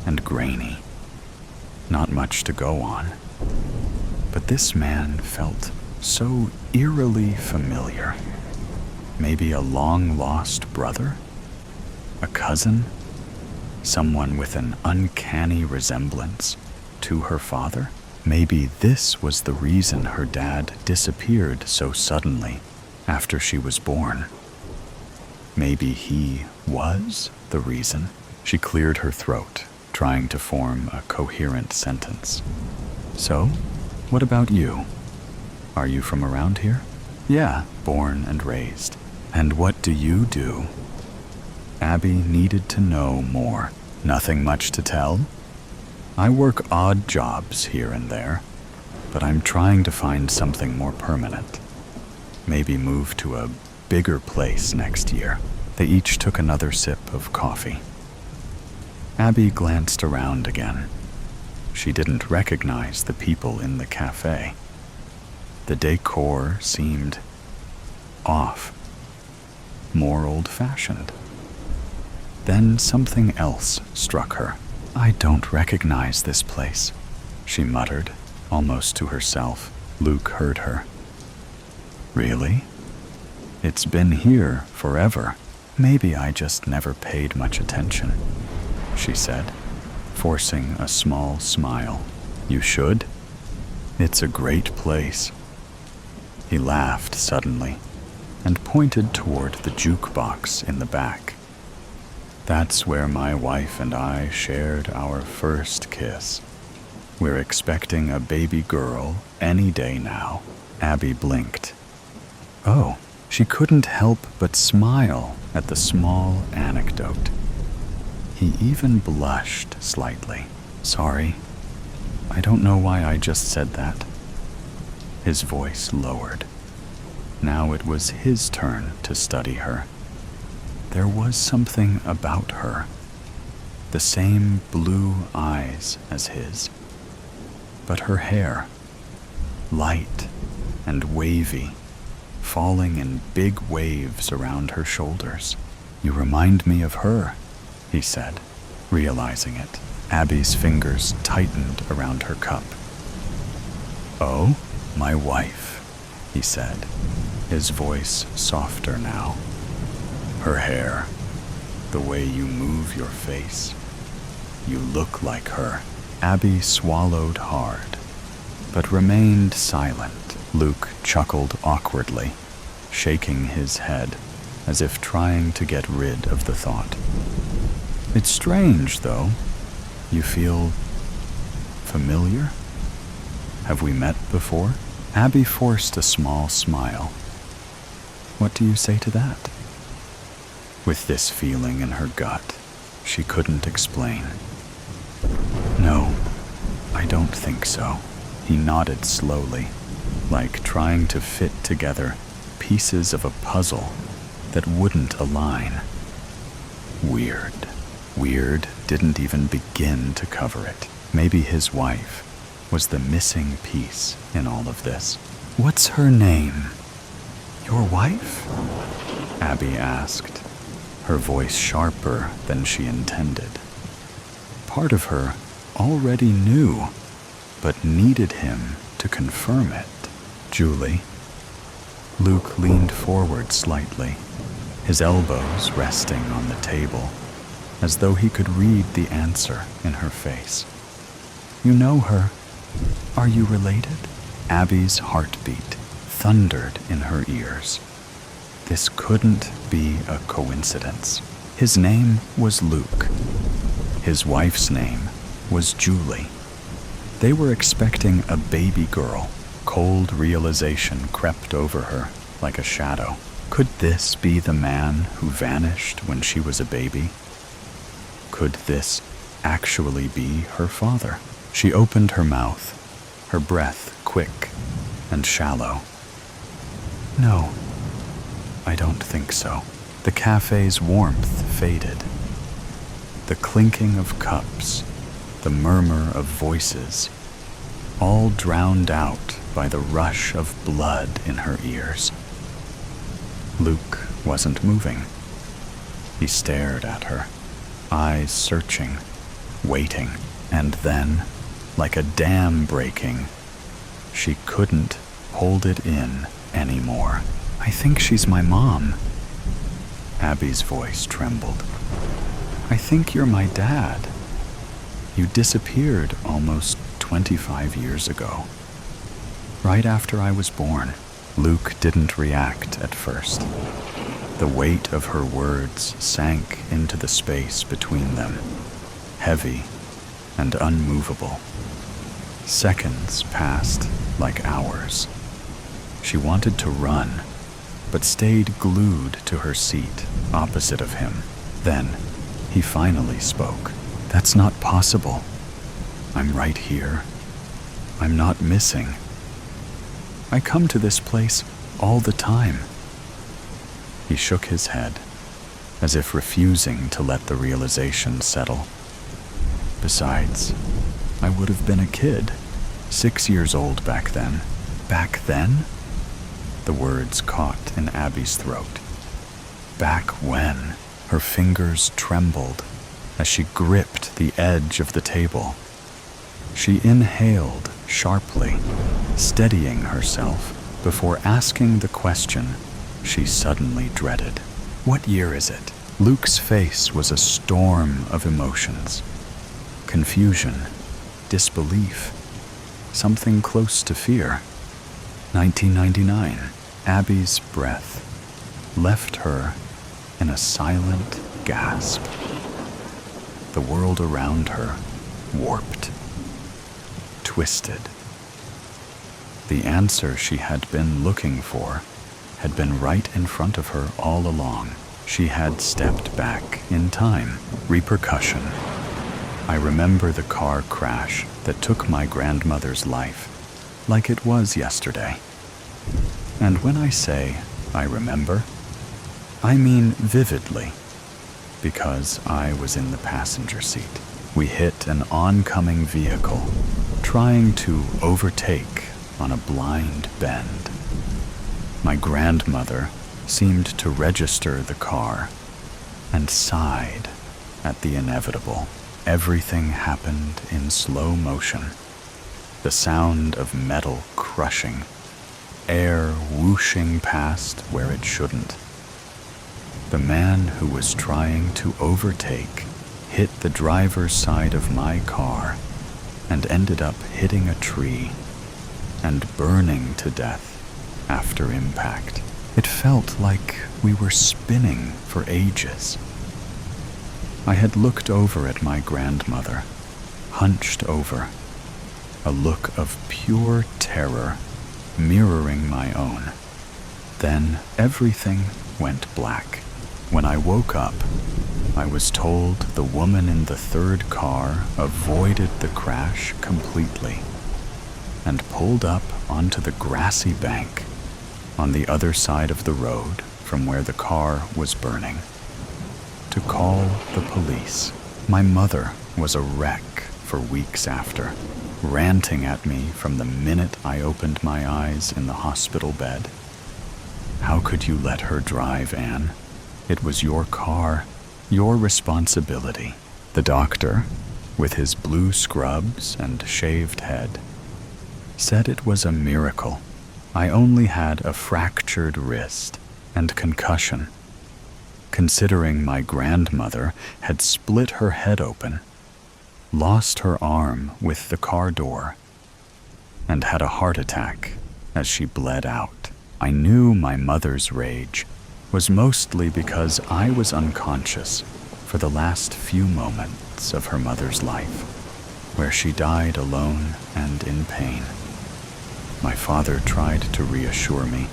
and grainy. Not much to go on. But this man felt so eerily familiar. Maybe a long-lost brother? A cousin? Someone with an uncanny resemblance to her father? Maybe this was the reason her dad disappeared so suddenly after she was born. Maybe he was the reason. She cleared her throat, trying to form a coherent sentence. So, what about you? Are you from around here? Yeah, born and raised. And what do you do? Abby needed to know more. Nothing much to tell? I work odd jobs here and there, but I'm trying to find something more permanent. Maybe move to a bigger place next year. They each took another sip of coffee. Abby glanced around again. She didn't recognize the people in the cafe. The decor seemed off, more old-fashioned. Then something else struck her. I don't recognize this place, she muttered, almost to herself. Luke heard her. Really? It's been here forever. Maybe I just never paid much attention, she said, forcing a small smile. You should. It's a great place. He laughed suddenly and pointed toward the jukebox in the back. That's where my wife and I shared our first kiss. We're expecting a baby girl any day now. Abby blinked. Oh, she couldn't help but smile at the small anecdote. He even blushed slightly. Sorry, I don't know why I just said that. His voice lowered. Now it was his turn to study her. There was something about her, the same blue eyes as his, but her hair, light and wavy, falling in big waves around her shoulders. You remind me of her, he said, realizing it. Abby's fingers tightened around her cup. Oh, my wife, he said, his voice softer now. Her hair, the way you move your face. You look like her. Abby swallowed hard, but remained silent. Luke chuckled awkwardly, shaking his head as if trying to get rid of the thought. It's strange, though. You feel familiar? Have we met before? Abby forced a small smile. What do you say to that? With this feeling in her gut, she couldn't explain. No, I don't think so. He nodded slowly, like trying to fit together pieces of a puzzle that wouldn't align. Weird. Weird didn't even begin to cover it. Maybe his wife was the missing piece in all of this. What's her name? Your wife? Abby asked, her voice sharper than she intended. Part of her already knew, but needed him to confirm it. Julie. Luke leaned forward slightly, his elbows resting on the table, as though he could read the answer in her face. You know her. Are you related? Abby's heartbeat thundered in her ears. This couldn't be a coincidence. His name was Luke. His wife's name was Julie. They were expecting a baby girl. Cold realization crept over her like a shadow. Could this be the man who vanished when she was a baby? Could this actually be her father? She opened her mouth, her breath quick and shallow. No, I don't think so. The cafe's warmth faded. The clinking of cups, the murmur of voices, all drowned out by the rush of blood in her ears. Luke wasn't moving. He stared at her, eyes searching, waiting, and then, like a dam breaking, she couldn't hold it in anymore. I think she's my mom. Abby's voice trembled. I think you're my dad. You disappeared almost 25 years ago. Right after I was born. Luke didn't react at first. The weight of her words sank into the space between them, heavy and unmovable. Seconds passed like hours. She wanted to run, but stayed glued to her seat opposite of him. Then, he finally spoke. That's not possible. I'm right here. I'm not missing. I come to this place all the time. He shook his head, as if refusing to let the realization settle. Besides, I would have been a kid, 6 years old back then. Back then? The words caught in Abby's throat. Back when? Her fingers trembled as she gripped the edge of the table. She inhaled sharply, steadying herself before asking the question she suddenly dreaded. What year is it? Luke's face was a storm of emotions. Confusion, disbelief, something close to fear. 1999. Abby's breath left her in a silent gasp. The world around her warped, twisted. The answer she had been looking for had been right in front of her all along. She had stepped back in time. Repercussion. I remember the car crash that took my grandmother's life, like it was yesterday. And when I say I remember, I mean vividly, because I was in the passenger seat. We hit an oncoming vehicle, trying to overtake on a blind bend. My grandmother seemed to register the car and sighed at the inevitable. Everything happened in slow motion. The sound of metal crushing, air whooshing past where it shouldn't. The man who was trying to overtake hit the driver's side of my car and ended up hitting a tree and burning to death after impact. It felt like we were spinning for ages. I had looked over at my grandmother, hunched over, a look of pure terror mirroring my own. Then everything went black. When I woke up, I was told the woman in the third car avoided the crash completely and pulled up onto the grassy bank on the other side of the road from where the car was burning to call the police. My mother was a wreck for weeks after, ranting at me from the minute I opened my eyes in the hospital bed. How could you let her drive, Anne? It was your car, your responsibility. The doctor, with his blue scrubs and shaved head, said it was a miracle. I only had a fractured wrist and concussion, considering my grandmother had split her head open, lost her arm with the car door, and had a heart attack as she bled out. I knew my mother's rage was mostly because I was unconscious for the last few moments of her mother's life, where she died alone and in pain. My father tried to reassure me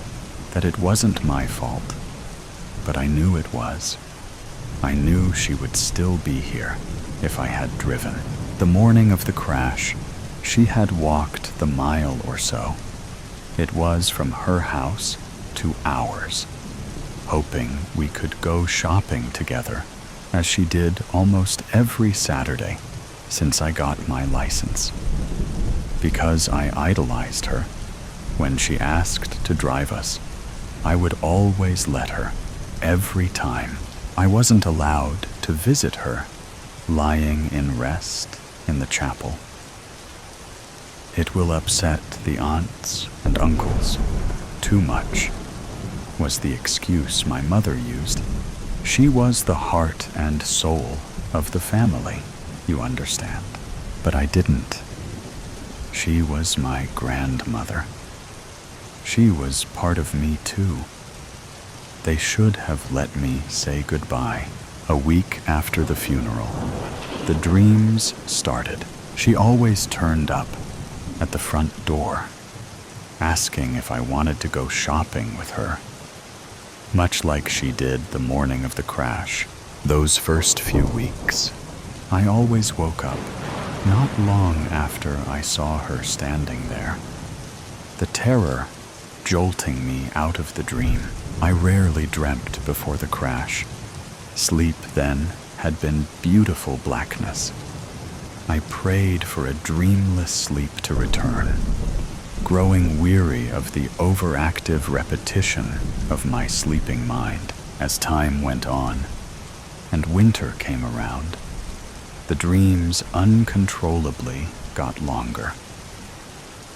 that it wasn't my fault, but I knew it was. I knew she would still be here, if I had driven. The morning of the crash, she had walked the mile or so. It was from her house to ours, hoping we could go shopping together, as she did almost every Saturday since I got my license. Because I idolized her, when she asked to drive us, I would always let her, every time. I wasn't allowed to visit her, lying in rest in the chapel. It will upset the aunts and uncles too much, was the excuse my mother used. She was the heart and soul of the family, you understand. But I didn't. She was my grandmother. She was part of me too. They should have let me say goodbye. A week after the funeral, the dreams started. She always turned up at the front door, asking if I wanted to go shopping with her, much like she did the morning of the crash. Those first few weeks, I always woke up not long after I saw her standing there, the terror jolting me out of the dream. I rarely dreamt before the crash. Sleep then had been beautiful blackness. I prayed for a dreamless sleep to return, growing weary of the overactive repetition of my sleeping mind. As time went on and winter came around, the dreams uncontrollably got longer.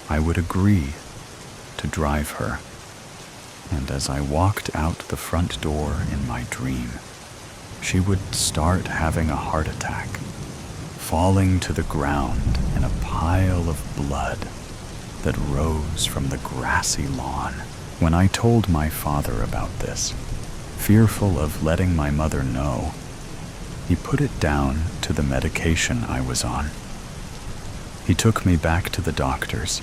I would agree to drive her, and as I walked out the front door in my dream, she would start having a heart attack, falling to the ground in a pile of blood that rose from the grassy lawn. When I told my father about this, fearful of letting my mother know, he put it down to the medication I was on. He took me back to the doctors,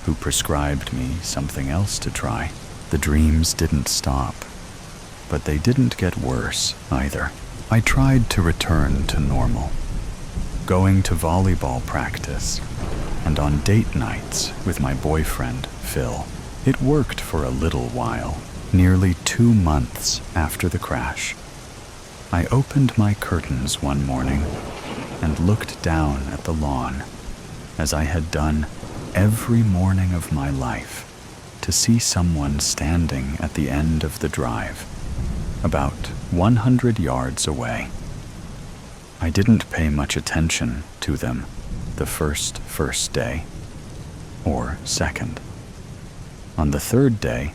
who prescribed me something else to try. The dreams didn't stop, but they didn't get worse either. I tried to return to normal, going to volleyball practice and on date nights with my boyfriend, Phil. It worked for a little while. Nearly 2 months after the crash, I opened my curtains one morning and looked down at the lawn, as I had done every morning of my life, to see someone standing at the end of the drive, about 100 yards away. I didn't pay much attention to them the first day, or second. On the third day,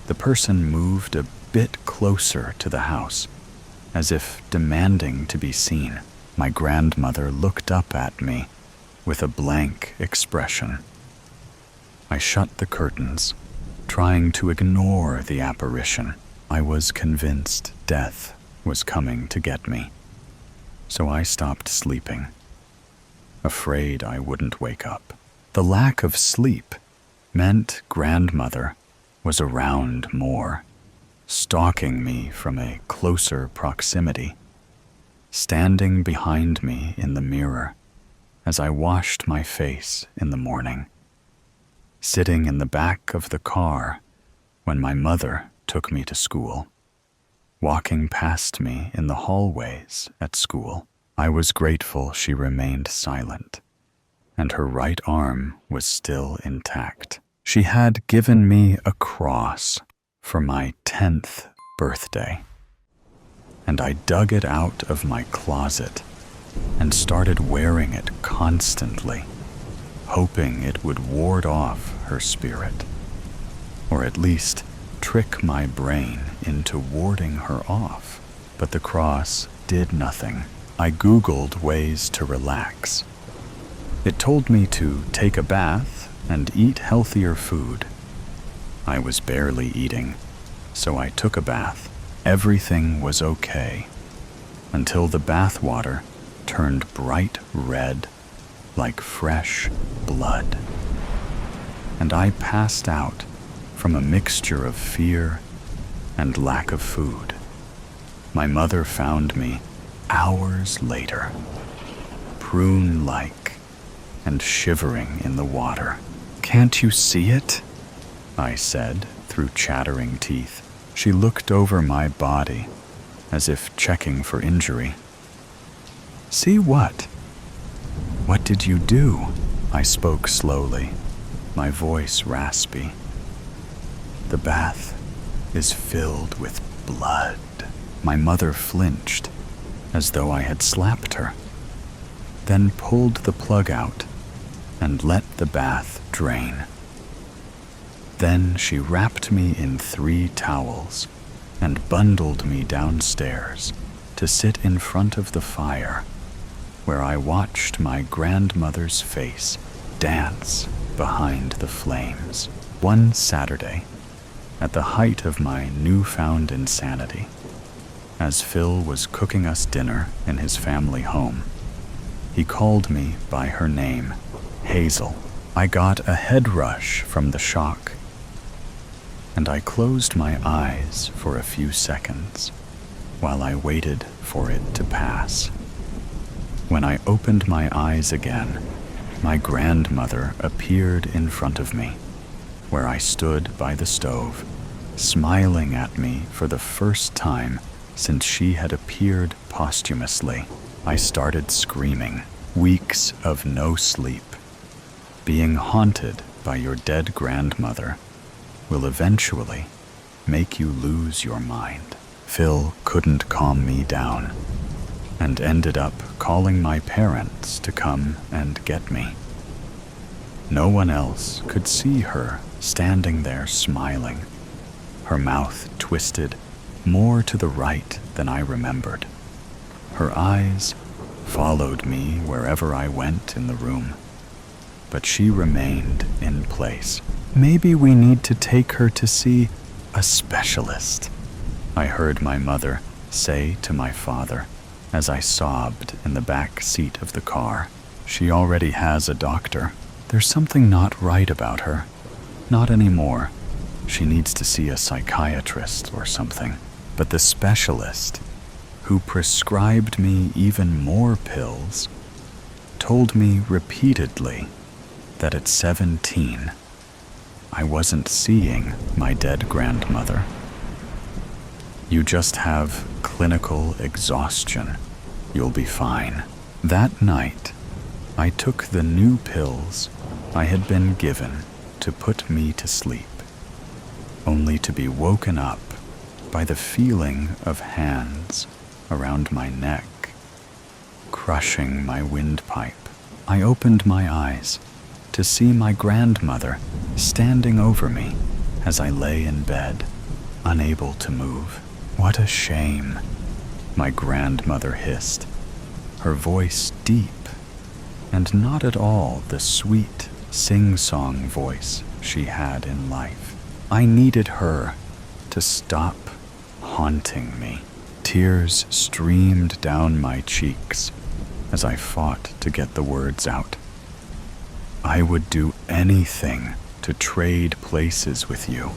the person moved a bit closer to the house, as if demanding to be seen. My grandmother looked up at me with a blank expression. I shut the curtains, trying to ignore the apparition. I was convinced death was coming to get me, so I stopped sleeping, afraid I wouldn't wake up. The lack of sleep meant grandmother was around more, stalking me from a closer proximity, standing behind me in the mirror as I washed my face in the morning, sitting in the back of the car when my mother took me to school, walking past me in the hallways at school. I was grateful she remained silent, and her right arm was still intact. She had given me a cross for my 10th birthday, and I dug it out of my closet and started wearing it constantly, hoping it would ward off her spirit, or at least trick my brain into warding her off. But the cross did nothing. I Googled ways to relax. It told me to take a bath and eat healthier food. I was barely eating, so I took a bath. Everything was okay, until the bath water turned bright red like fresh blood, and I passed out from a mixture of fear and lack of food. My mother found me hours later, prune-like and shivering in the water. "Can't you see it?" I said through chattering teeth. She looked over my body as if checking for injury. "See what?" "What did you do?" I spoke slowly, my voice raspy. "The bath is filled with blood." My mother flinched, as though I had slapped her, then pulled the plug out and let the bath drain. Then she wrapped me in 3 towels and bundled me downstairs to sit in front of the fire, where I watched my grandmother's face dance behind the flames. One Saturday, at the height of my newfound insanity, as Phil was cooking us dinner in his family home, he called me by her name, Hazel. I got a head rush from the shock, and I closed my eyes for a few seconds while I waited for it to pass. When I opened my eyes again, my grandmother appeared in front of me, where I stood by the stove, smiling at me for the first time since she had appeared posthumously. I started screaming. Weeks of no sleep. Being haunted by your dead grandmother will eventually make you lose your mind. Phil couldn't calm me down and ended up calling my parents to come and get me. No one else could see her standing there smiling, her mouth twisted more to the right than I remembered. Her eyes followed me wherever I went in the room, but she remained in place. "Maybe we need to take her to see a specialist," I heard my mother say to my father as I sobbed in the back seat of the car. "She already has a doctor. There's something not right about her. Not anymore. She needs to see a psychiatrist or something." But the specialist, who prescribed me even more pills, told me repeatedly that at 17, I wasn't seeing my dead grandmother. "You just have clinical exhaustion. You'll be fine." That night, I took the new pills I had been given to put me to sleep, only to be woken up by the feeling of hands around my neck, crushing my windpipe. I opened my eyes to see my grandmother standing over me as I lay in bed, unable to move. "What a shame," my grandmother hissed, her voice deep and not at all the sweet, sing-song voice she had in life. I needed her to stop haunting me. Tears streamed down my cheeks as I fought to get the words out. "I would do anything to trade places with you.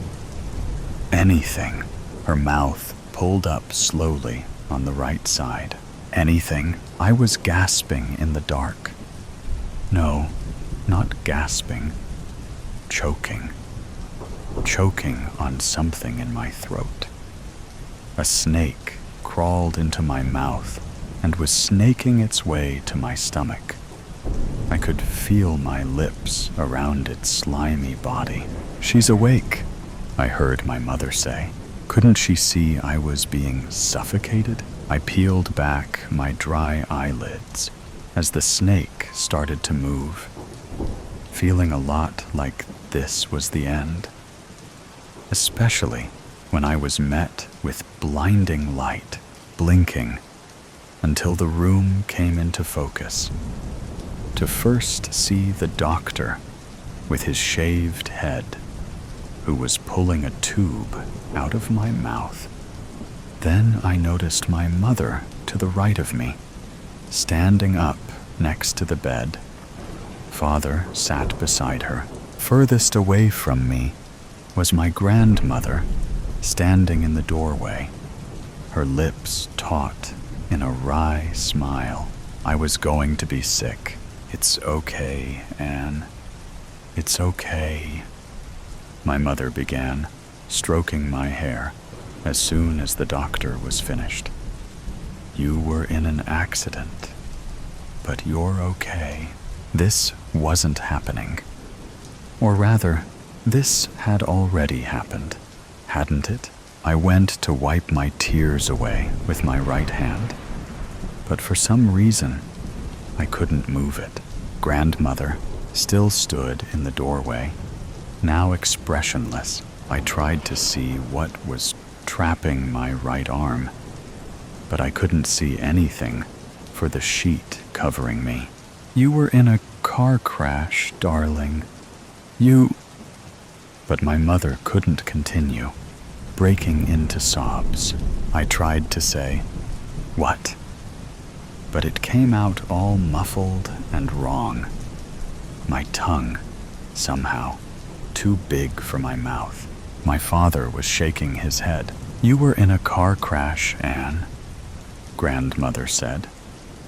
Anything." Her mouth pulled up slowly on the right side. "Anything?" I was gasping in the dark. No, not gasping. Choking. Choking on something in my throat. A snake crawled into my mouth and was snaking its way to my stomach. I could feel my lips around its slimy body. "She's awake," I heard my mother say. Couldn't she see I was being suffocated? I peeled back my dry eyelids as the snake started to move, feeling a lot like this was the end. Especially when I was met with blinding light, blinking until the room came into focus. To first see the doctor with his shaved head, who was pulling a tube out of my mouth. Then I noticed my mother to the right of me, standing up next to the bed. Father sat beside her. Furthest away from me was my grandmother, standing in the doorway, her lips taut in a wry smile. I was going to be sick. It's okay, Anne. It's okay. My mother began, stroking my hair as soon as the doctor was finished. You were in an accident, but you're okay. This wasn't happening. Or rather, this had already happened, hadn't it? I went to wipe my tears away with my right hand, but for some reason, I couldn't move it. Grandmother still stood in the doorway, now expressionless. I tried to see what was trapping my right arm, but I couldn't see anything for the sheet covering me. You were in a car crash, darling. But my mother couldn't continue, breaking into sobs. I tried to say, "What?" But it came out all muffled and wrong. My tongue, somehow, too big for my mouth. My father was shaking his head. You were in a car crash, Anne, Grandmother said.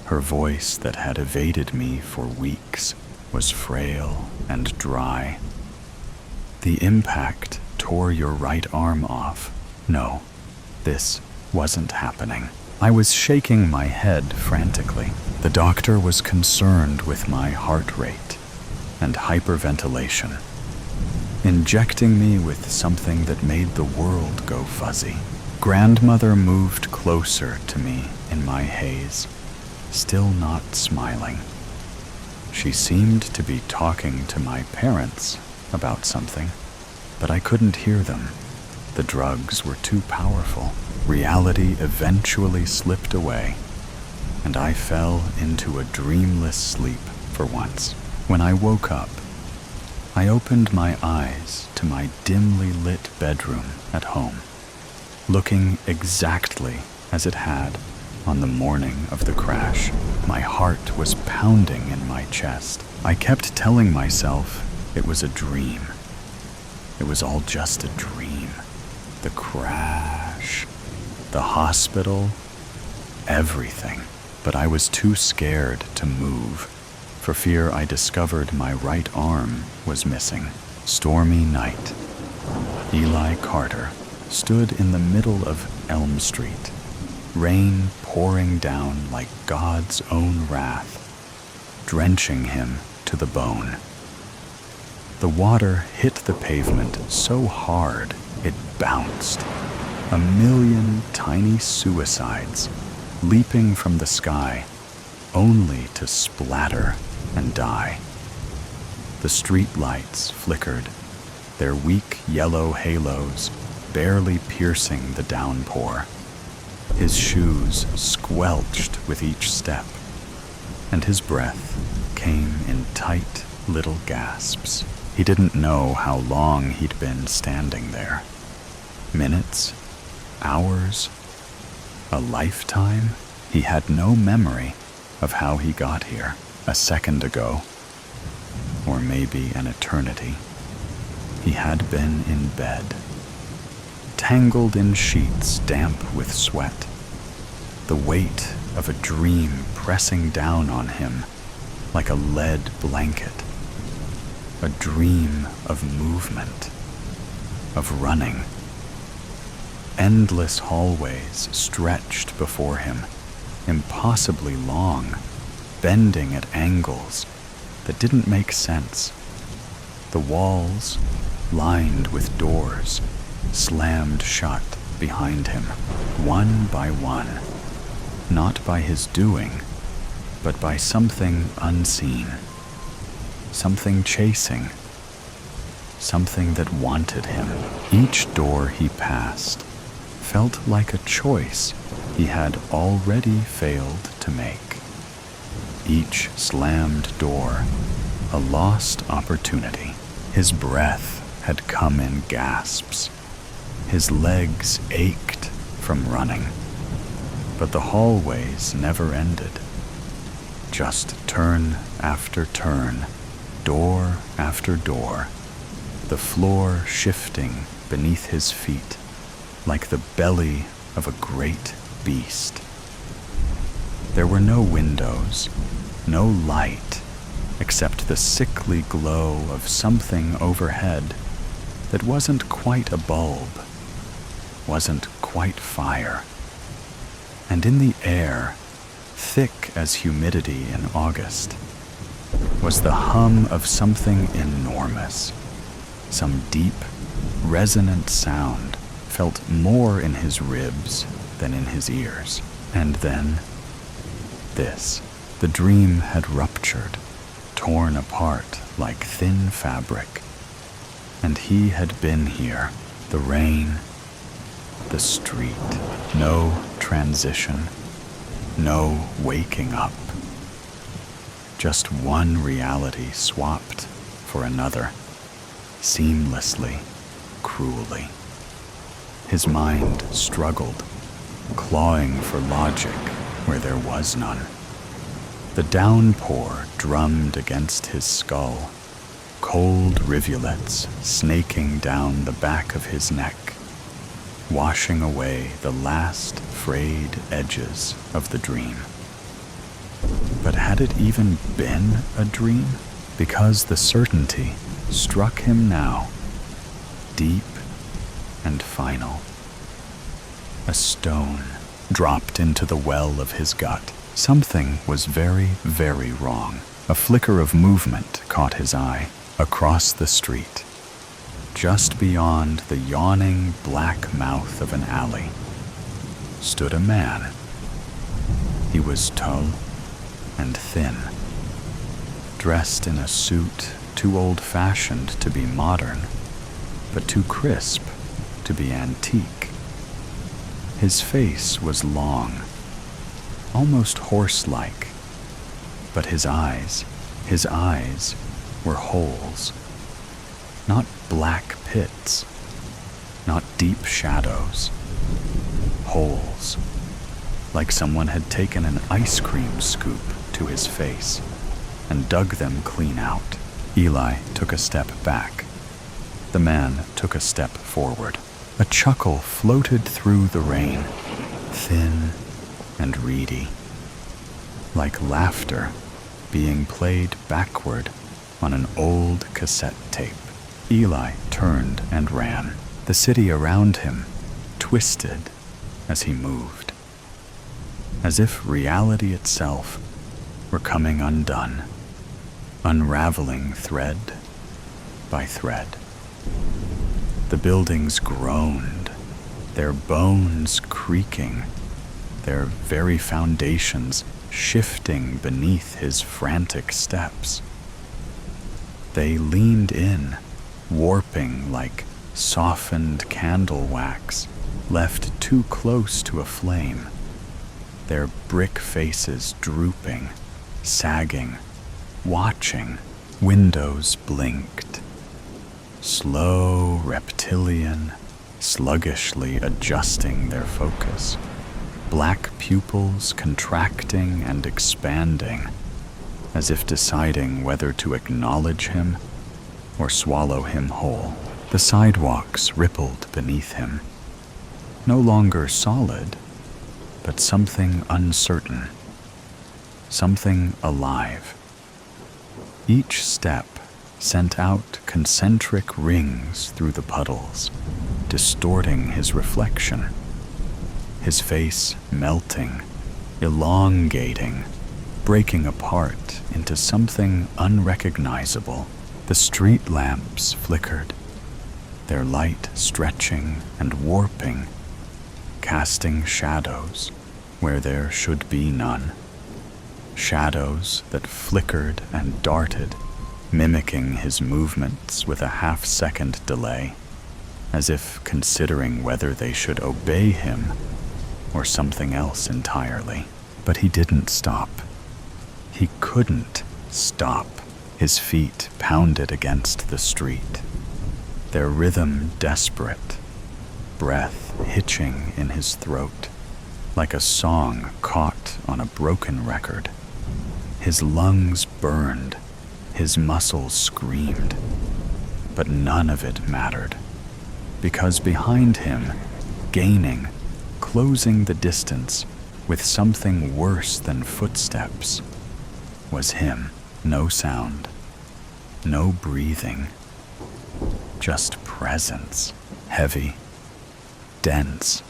Her voice that had evaded me for weeks was frail and dry. The impact tore your right arm off. No, this wasn't happening. I was shaking my head frantically. The doctor was concerned with my heart rate and hyperventilation, injecting me with something that made the world go fuzzy. Grandmother moved closer to me in my haze, still not smiling. She seemed to be talking to my parents about something, but I couldn't hear them. The drugs were too powerful. Reality eventually slipped away, and I fell into a dreamless sleep for once. When I woke up, I opened my eyes to my dimly lit bedroom at home, looking exactly as it had on the morning of the crash. My heart was pounding in my chest. I kept telling myself it was a dream. It was all just a dream. The crash, the hospital, everything. But I was too scared to move, for fear I discovered my right arm was missing. Stormy night. Eli Carter stood in the middle of Elm Street, rain pouring down like God's own wrath, drenching him to the bone. The water hit the pavement so hard it bounced. A million tiny suicides leaping from the sky, only to splatter and die. The street lights flickered, their weak yellow halos barely piercing the downpour. His shoes squelched with each step, and his breath came in tight little gasps. He didn't know how long he'd been standing there. Minutes? Hours? A lifetime? He had no memory of how he got here. A second ago, or maybe an eternity, he had been in bed, tangled in sheets damp with sweat, the weight of a dream pressing down on him like a lead blanket, a dream of movement, of running. Endless hallways stretched before him, impossibly long, bending at angles that didn't make sense. The walls, lined with doors, slammed shut behind him, one by one, not by his doing, but by something unseen, something chasing, something that wanted him. Each door he passed felt like a choice he had already failed to make. Each slammed door, a lost opportunity. His breath had come in gasps. His legs ached from running. But the hallways never ended. Just turn after turn, door after door, the floor shifting beneath his feet like the belly of a great beast. There were no windows, no light, except the sickly glow of something overhead that wasn't quite a bulb, wasn't quite fire. And in the air, thick as humidity in August, was the hum of something enormous, some deep, resonant sound felt more in his ribs than in his ears. And then, this. The dream had ruptured, torn apart like thin fabric. And he had been here, the rain, the street. No transition, no waking up. Just one reality swapped for another, seamlessly, cruelly. His mind struggled, clawing for logic where there was none. The downpour drummed against his skull, cold rivulets snaking down the back of his neck, washing away the last frayed edges of the dream. But had it even been a dream? Because the certainty struck him now, deep and final. A stone dropped into the well of his gut. Something was very, very wrong. A flicker of movement caught his eye. Across the street, just beyond the yawning black mouth of an alley, stood a man. He was tall and thin, dressed in a suit too old-fashioned to be modern, but too crisp to be antique. His face was long, almost horse-like, but his eyes were holes, not black pits, not deep shadows, holes, like someone had taken an ice cream scoop to his face and dug them clean out. Eli took a step back. The man took a step forward. A chuckle floated through the rain, thin and reedy, like laughter being played backward on an old cassette tape. Eli turned and ran. The city around him twisted as he moved, as if reality itself were coming undone, unraveling thread by thread. The buildings groaned, their bones creaking, their very foundations shifting beneath his frantic steps. They leaned in, warping like softened candle wax left too close to a flame, their brick faces drooping, sagging, watching. Windows blinked, slow, reptilian, sluggishly adjusting their focus. Black pupils contracting and expanding, as if deciding whether to acknowledge him or swallow him whole. The sidewalks rippled beneath him, no longer solid, but something uncertain, something alive. Each step sent out concentric rings through the puddles, distorting his reflection. His face melting, elongating, breaking apart into something unrecognizable. The street lamps flickered, their light stretching and warping, casting shadows where there should be none. Shadows that flickered and darted, mimicking his movements with a half-second delay, as if considering whether they should obey him or something else entirely. But he didn't stop. He couldn't stop. His feet pounded against the street, their rhythm desperate, breath hitching in his throat, like a song caught on a broken record. His lungs burned, his muscles screamed, but none of it mattered, because behind him, gaining, closing the distance, with something worse than footsteps, was him. No sound, no breathing, just presence, heavy, dense,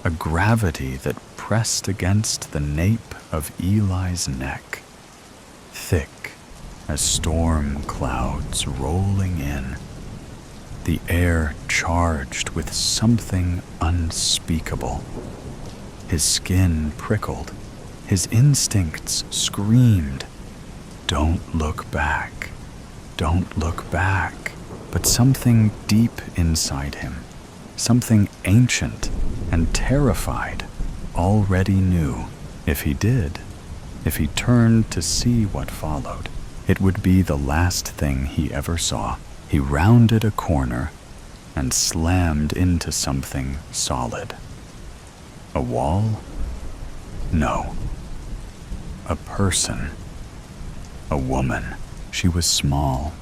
a gravity that pressed against the nape of Eli's neck, thick as storm clouds rolling in, the air charged with something unspeakable. His skin prickled, his instincts screamed, "Don't look back, don't look back." But something deep inside him, something ancient and terrified, already knew if he turned to see what followed, it would be the last thing he ever saw. He rounded a corner and slammed into something solid. A wall? No. A person. A woman. She was small,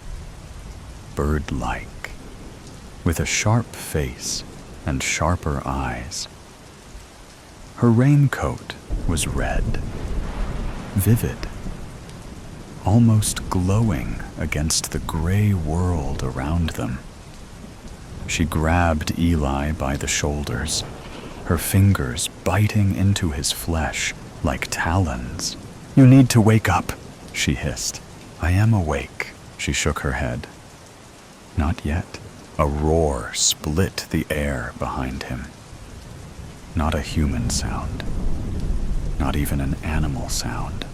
bird-like, with a sharp face and sharper eyes. Her raincoat was red, vivid, almost glowing against the gray world around them. She grabbed Eli by the shoulders, her fingers biting into his flesh like talons. "You need to wake up," she hissed. "I am awake." She shook her head. Not yet. A roar split the air behind him. Not a human sound. Not even an animal sound.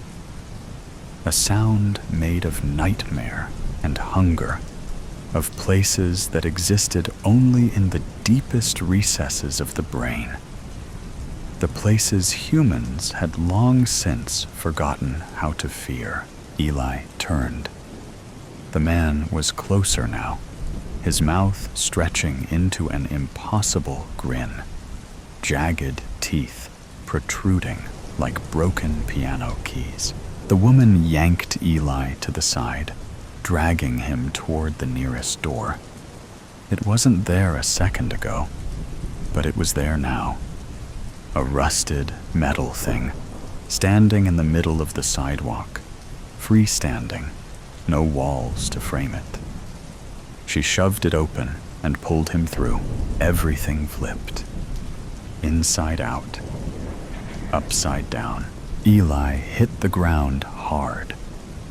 A sound made of nightmare and hunger, of places that existed only in the deepest recesses of the brain. The places humans had long since forgotten how to fear. Eli turned. The man was closer now, his mouth stretching into an impossible grin, jagged teeth protruding like broken piano keys. The woman yanked Eli to the side, dragging him toward the nearest door. It wasn't there a second ago, but it was there now. A rusted metal thing, standing in the middle of the sidewalk, freestanding, no walls to frame it. She shoved it open and pulled him through. Everything flipped. Inside out. Upside down. Eli hit the ground hard,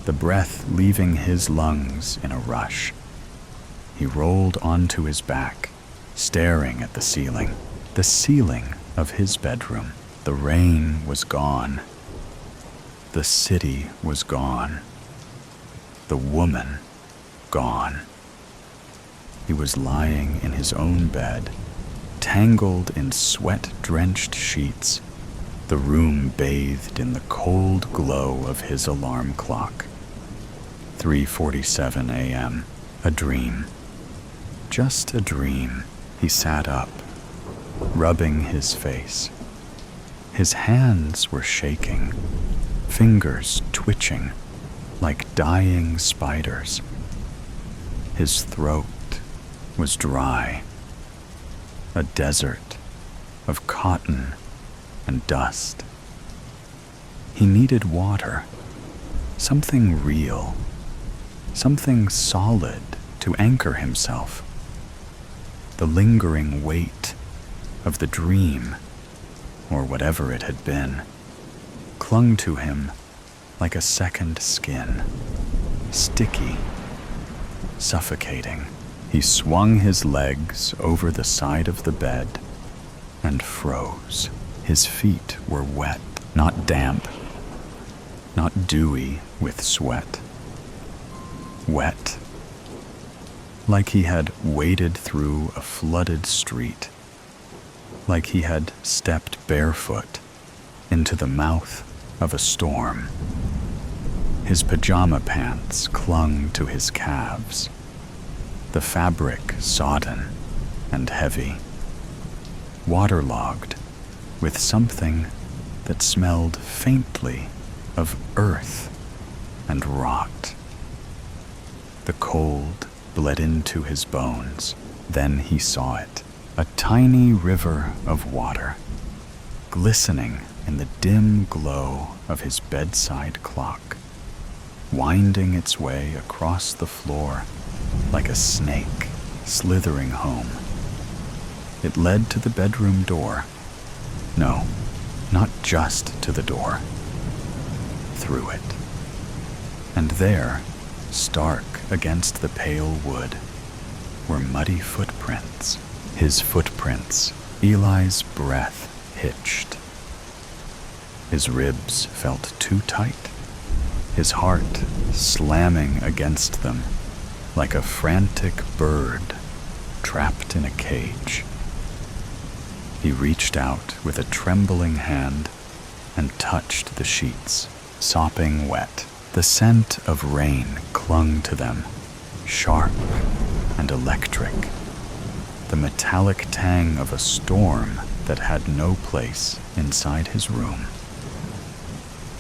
the breath leaving his lungs in a rush. He rolled onto his back, staring at the ceiling of his bedroom. The rain was gone. The city was gone. The woman gone. He was lying in his own bed, tangled in sweat-drenched sheets, the room bathed in the cold glow of his alarm clock. 3:47 a.m. A dream. Just a dream. He sat up, rubbing his face. His hands were shaking, fingers twitching like dying spiders. His throat was dry, a desert of cotton and dust. He needed water, something real, something solid to anchor himself. The lingering weight of the dream, or whatever it had been, clung to him like a second skin, sticky, suffocating. He swung his legs over the side of the bed and froze. His feet were wet, not damp, not dewy with sweat. Wet, like he had waded through a flooded street, like he had stepped barefoot into the mouth of a storm. His pajama pants clung to his calves, the fabric sodden and heavy, waterlogged with something that smelled faintly of earth and rot. The cold bled into his bones. Then he saw it, a tiny river of water, glistening in the dim glow of his bedside clock, winding its way across the floor like a snake slithering home. It led to the bedroom door. No, not just to the door. Through it. And there, stark against the pale wood, were muddy footprints. His footprints, Eli's breath hitched. His ribs felt too tight, his heart slamming against them like a frantic bird trapped in a cage. He reached out with a trembling hand and touched the sheets, sopping wet. The scent of rain clung to them, sharp and electric. The metallic tang of a storm that had no place inside his room.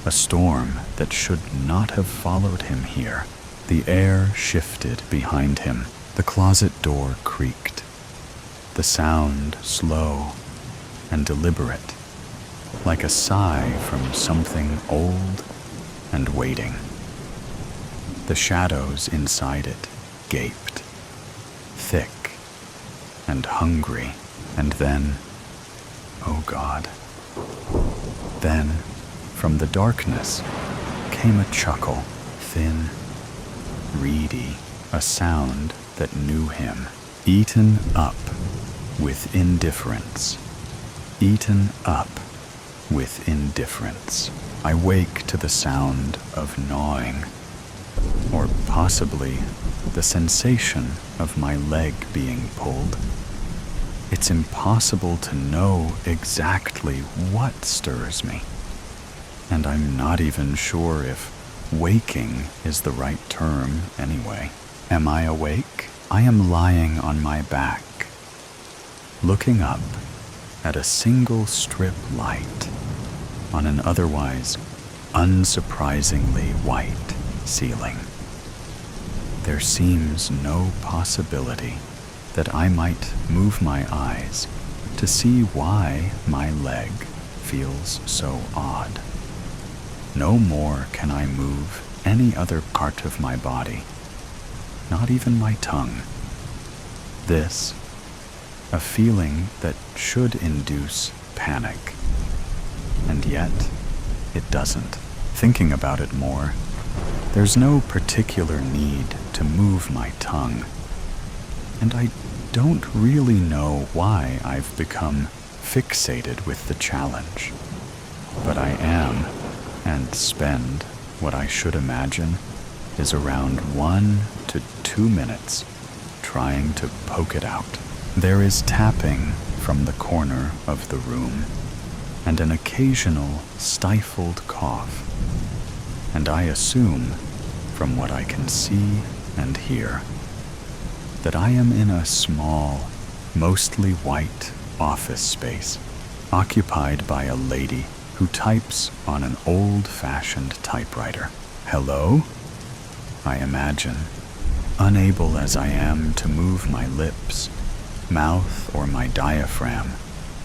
A storm that should not have followed him here. The air shifted behind him. The closet door creaked. The sound slow and deliberate, like a sigh from something old and waiting. The shadows inside it gaped, thick and hungry, and then, oh God, then from the darkness came a chuckle, thin, reedy, a sound that knew him, eaten up with indifference, eaten up with indifference. I wake to the sound of gnawing, or possibly the sensation of my leg being pulled. It's impossible to know exactly what stirs me, and I'm not even sure if waking is the right term anyway. Am I awake? I am lying on my back, looking up at a single strip light on an otherwise unsurprisingly white ceiling. There seems no possibility that I might move my eyes to see why my leg feels so odd. No more can I move any other part of my body, not even my tongue. This, a feeling that should induce panic, and yet it doesn't. Thinking about it more, there's no particular need to move my tongue, and I don't really know why I've become fixated with the challenge. But I am, and spend what I should imagine is around 1 to 2 minutes trying to poke it out. There is tapping from the corner of the room, and an occasional stifled cough, and I assume, from what I can see and hear, that I am in a small, mostly white office space, occupied by a lady who types on an old-fashioned typewriter. Hello? I imagine, unable as I am to move my lips, mouth, or my diaphragm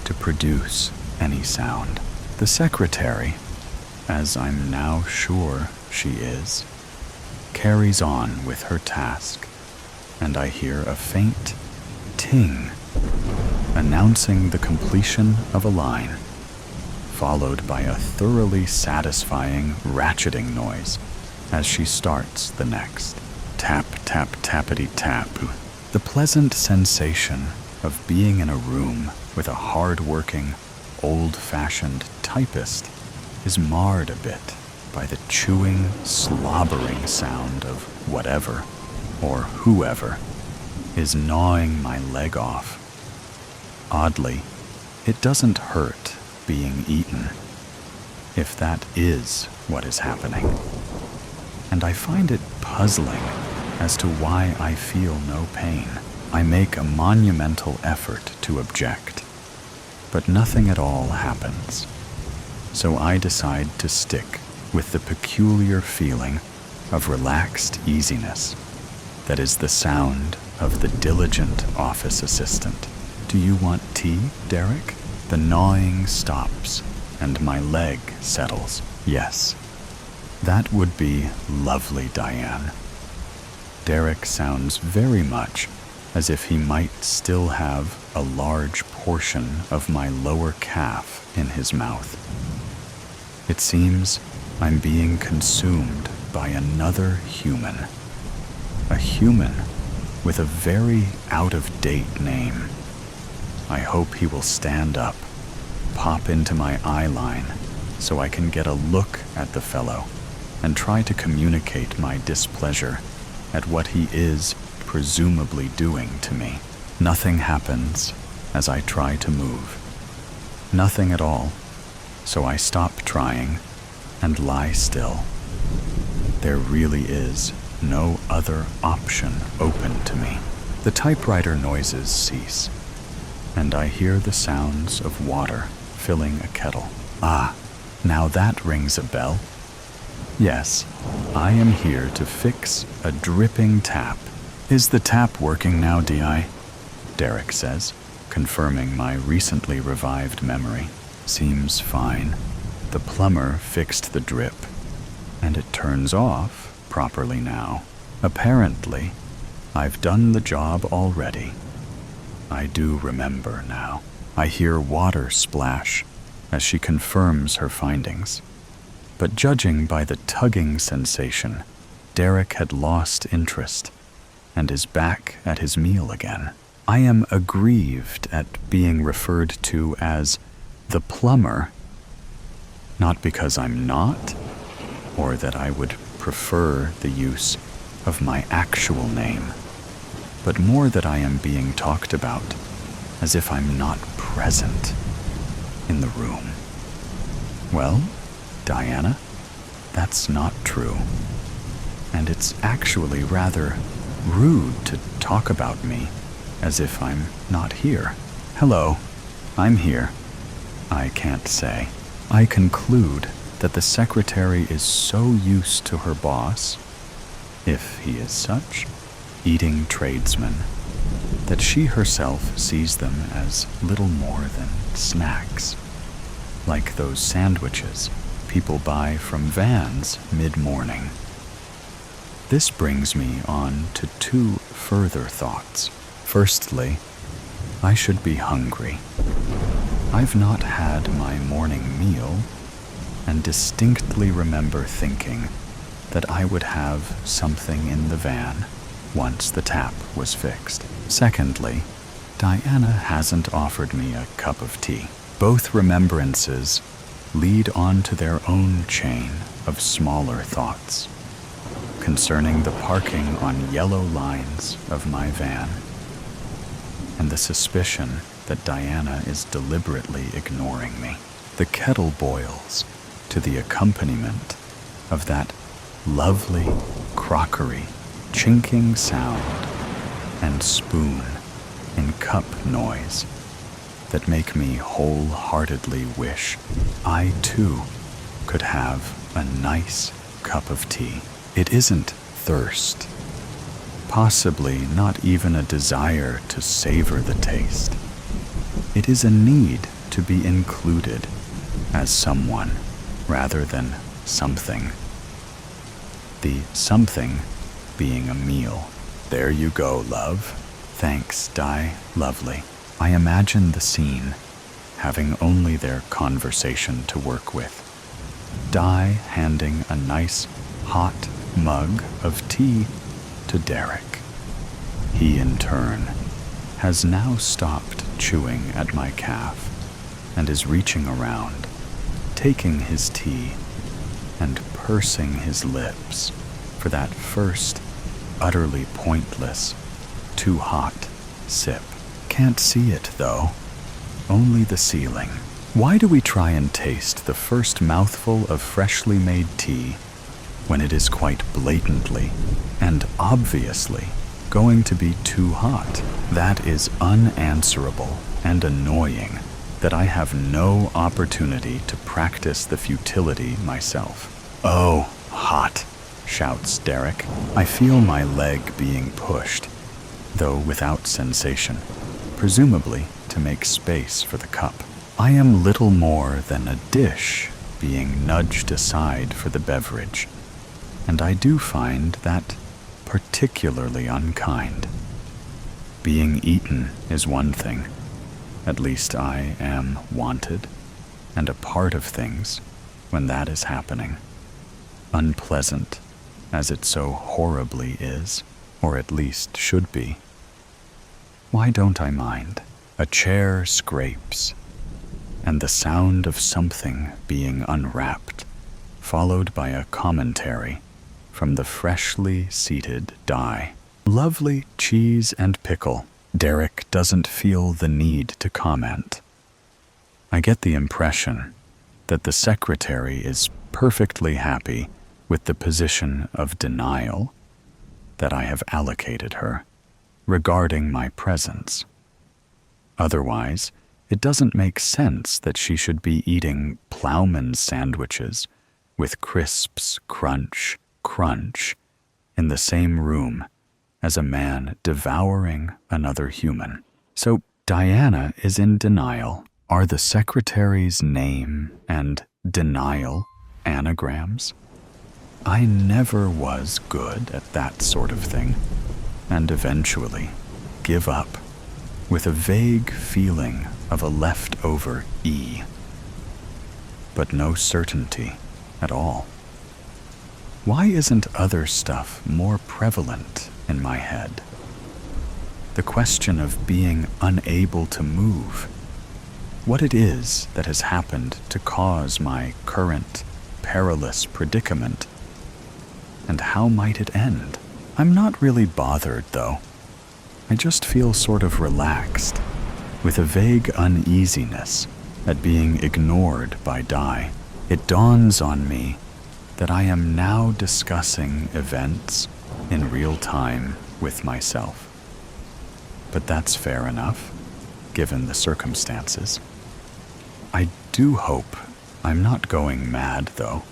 to produce any sound. The secretary, as I'm now sure she is, carries on with her task, and I hear a faint ting announcing the completion of a line, followed by a thoroughly satisfying ratcheting noise as she starts the next. Tap, tap, tappity tap. The pleasant sensation of being in a room with a hard-working, old-fashioned typist is marred a bit by the chewing, slobbering sound of whatever, or whoever, is gnawing my leg off. Oddly, it doesn't hurt being eaten, if that is what is happening. And I find it puzzling as to why I feel no pain. I make a monumental effort to object, but nothing at all happens. So I decide to stick with the peculiar feeling of relaxed easiness that is the sound of the diligent office assistant. Do you want tea, Derek? The gnawing stops, and my leg settles. Yes, that would be lovely, Diane. Derek sounds very much as if he might still have a large portion of my lower calf in his mouth. It seems I'm being consumed by another human. A human with a very out-of-date name. I hope he will stand up, pop into my eye line, so I can get a look at the fellow and try to communicate my displeasure at what he is presumably doing to me. Nothing happens as I try to move. Nothing at all, so I stop trying and lie still. There really is no other option open to me. The typewriter noises cease, and I hear the sounds of water filling a kettle. Ah, now that rings a bell. Yes, I am here to fix a dripping tap. Is the tap working now, Di? Derek says, confirming my recently revived memory. Seems fine. The plumber fixed the drip, and it turns off properly now. Apparently, I've done the job already. I do remember now. I hear water splash as she confirms her findings. But judging by the tugging sensation, Derek had lost interest and is back at his meal again. I am aggrieved at being referred to as the plumber, not because I'm not, or that I would prefer the use of my actual name, but more that I am being talked about as if I'm not present in the room. Well, Diana, that's not true. And it's actually rather rude to talk about me as if I'm not here. Hello, I'm here. I can't say. I conclude that the secretary is so used to her boss, if he is such, eating tradesmen, that she herself sees them as little more than snacks, like those sandwiches people buy from vans mid-morning. This brings me on to two further thoughts. Firstly, I should be hungry. I've not had my morning meal, and distinctly remember thinking that I would have something in the van once the tap was fixed. Secondly, Diana hasn't offered me a cup of tea. Both remembrances lead on to their own chain of smaller thoughts concerning the parking on yellow lines of my van, and the suspicion that Diana is deliberately ignoring me. The kettle boils to the accompaniment of that lovely crockery chinking sound and spoon in cup noise that make me wholeheartedly wish I too could have a nice cup of tea. It isn't thirst, possibly not even a desire to savor the taste. It is a need to be included as someone rather than something. The something being a meal. There you go, love. Thanks, Di. Lovely. I imagine the scene, having only their conversation to work with. Di handing a nice, hot mug of tea to Derek. He, in turn, has now stopped chewing at my calf and is reaching around, taking his tea and pursing his lips for that first, utterly pointless, too hot sip. Can't see it, though. Only the ceiling. Why do we try and taste the first mouthful of freshly made tea when it is quite blatantly and obviously going to be too hot? That is unanswerable and annoying that I have no opportunity to practice the futility myself. Oh, hot, shouts Derek. I feel my leg being pushed, though without sensation, presumably to make space for the cup. I am little more than a dish being nudged aside for the beverage, and I do find that particularly unkind. Being eaten is one thing. At least I am wanted and a part of things when that is happening. Unpleasant as it so horribly is, or at least should be. Why don't I mind? A chair scrapes, and the sound of something being unwrapped, followed by a commentary from the freshly seated Di. Lovely cheese and pickle. Derek doesn't feel the need to comment. I get the impression that the secretary is perfectly happy with the position of denial that I have allocated her regarding my presence. Otherwise, it doesn't make sense that she should be eating plowman sandwiches with crisps crunch, crunch in the same room as a man devouring another human. So Diana is in denial. Are the secretary's name and denial anagrams? I never was good at that sort of thing, and eventually give up with a vague feeling of a leftover E, but no certainty at all. Why isn't other stuff more prevalent in my head? The question of being unable to move, what it is that has happened to cause my current perilous predicament, and how might it end? I'm not really bothered, though. I just feel sort of relaxed, with a vague uneasiness at being ignored by Di. It dawns on me that I am now discussing events in real time with myself. But that's fair enough, given the circumstances. I do hope I'm not going mad, though.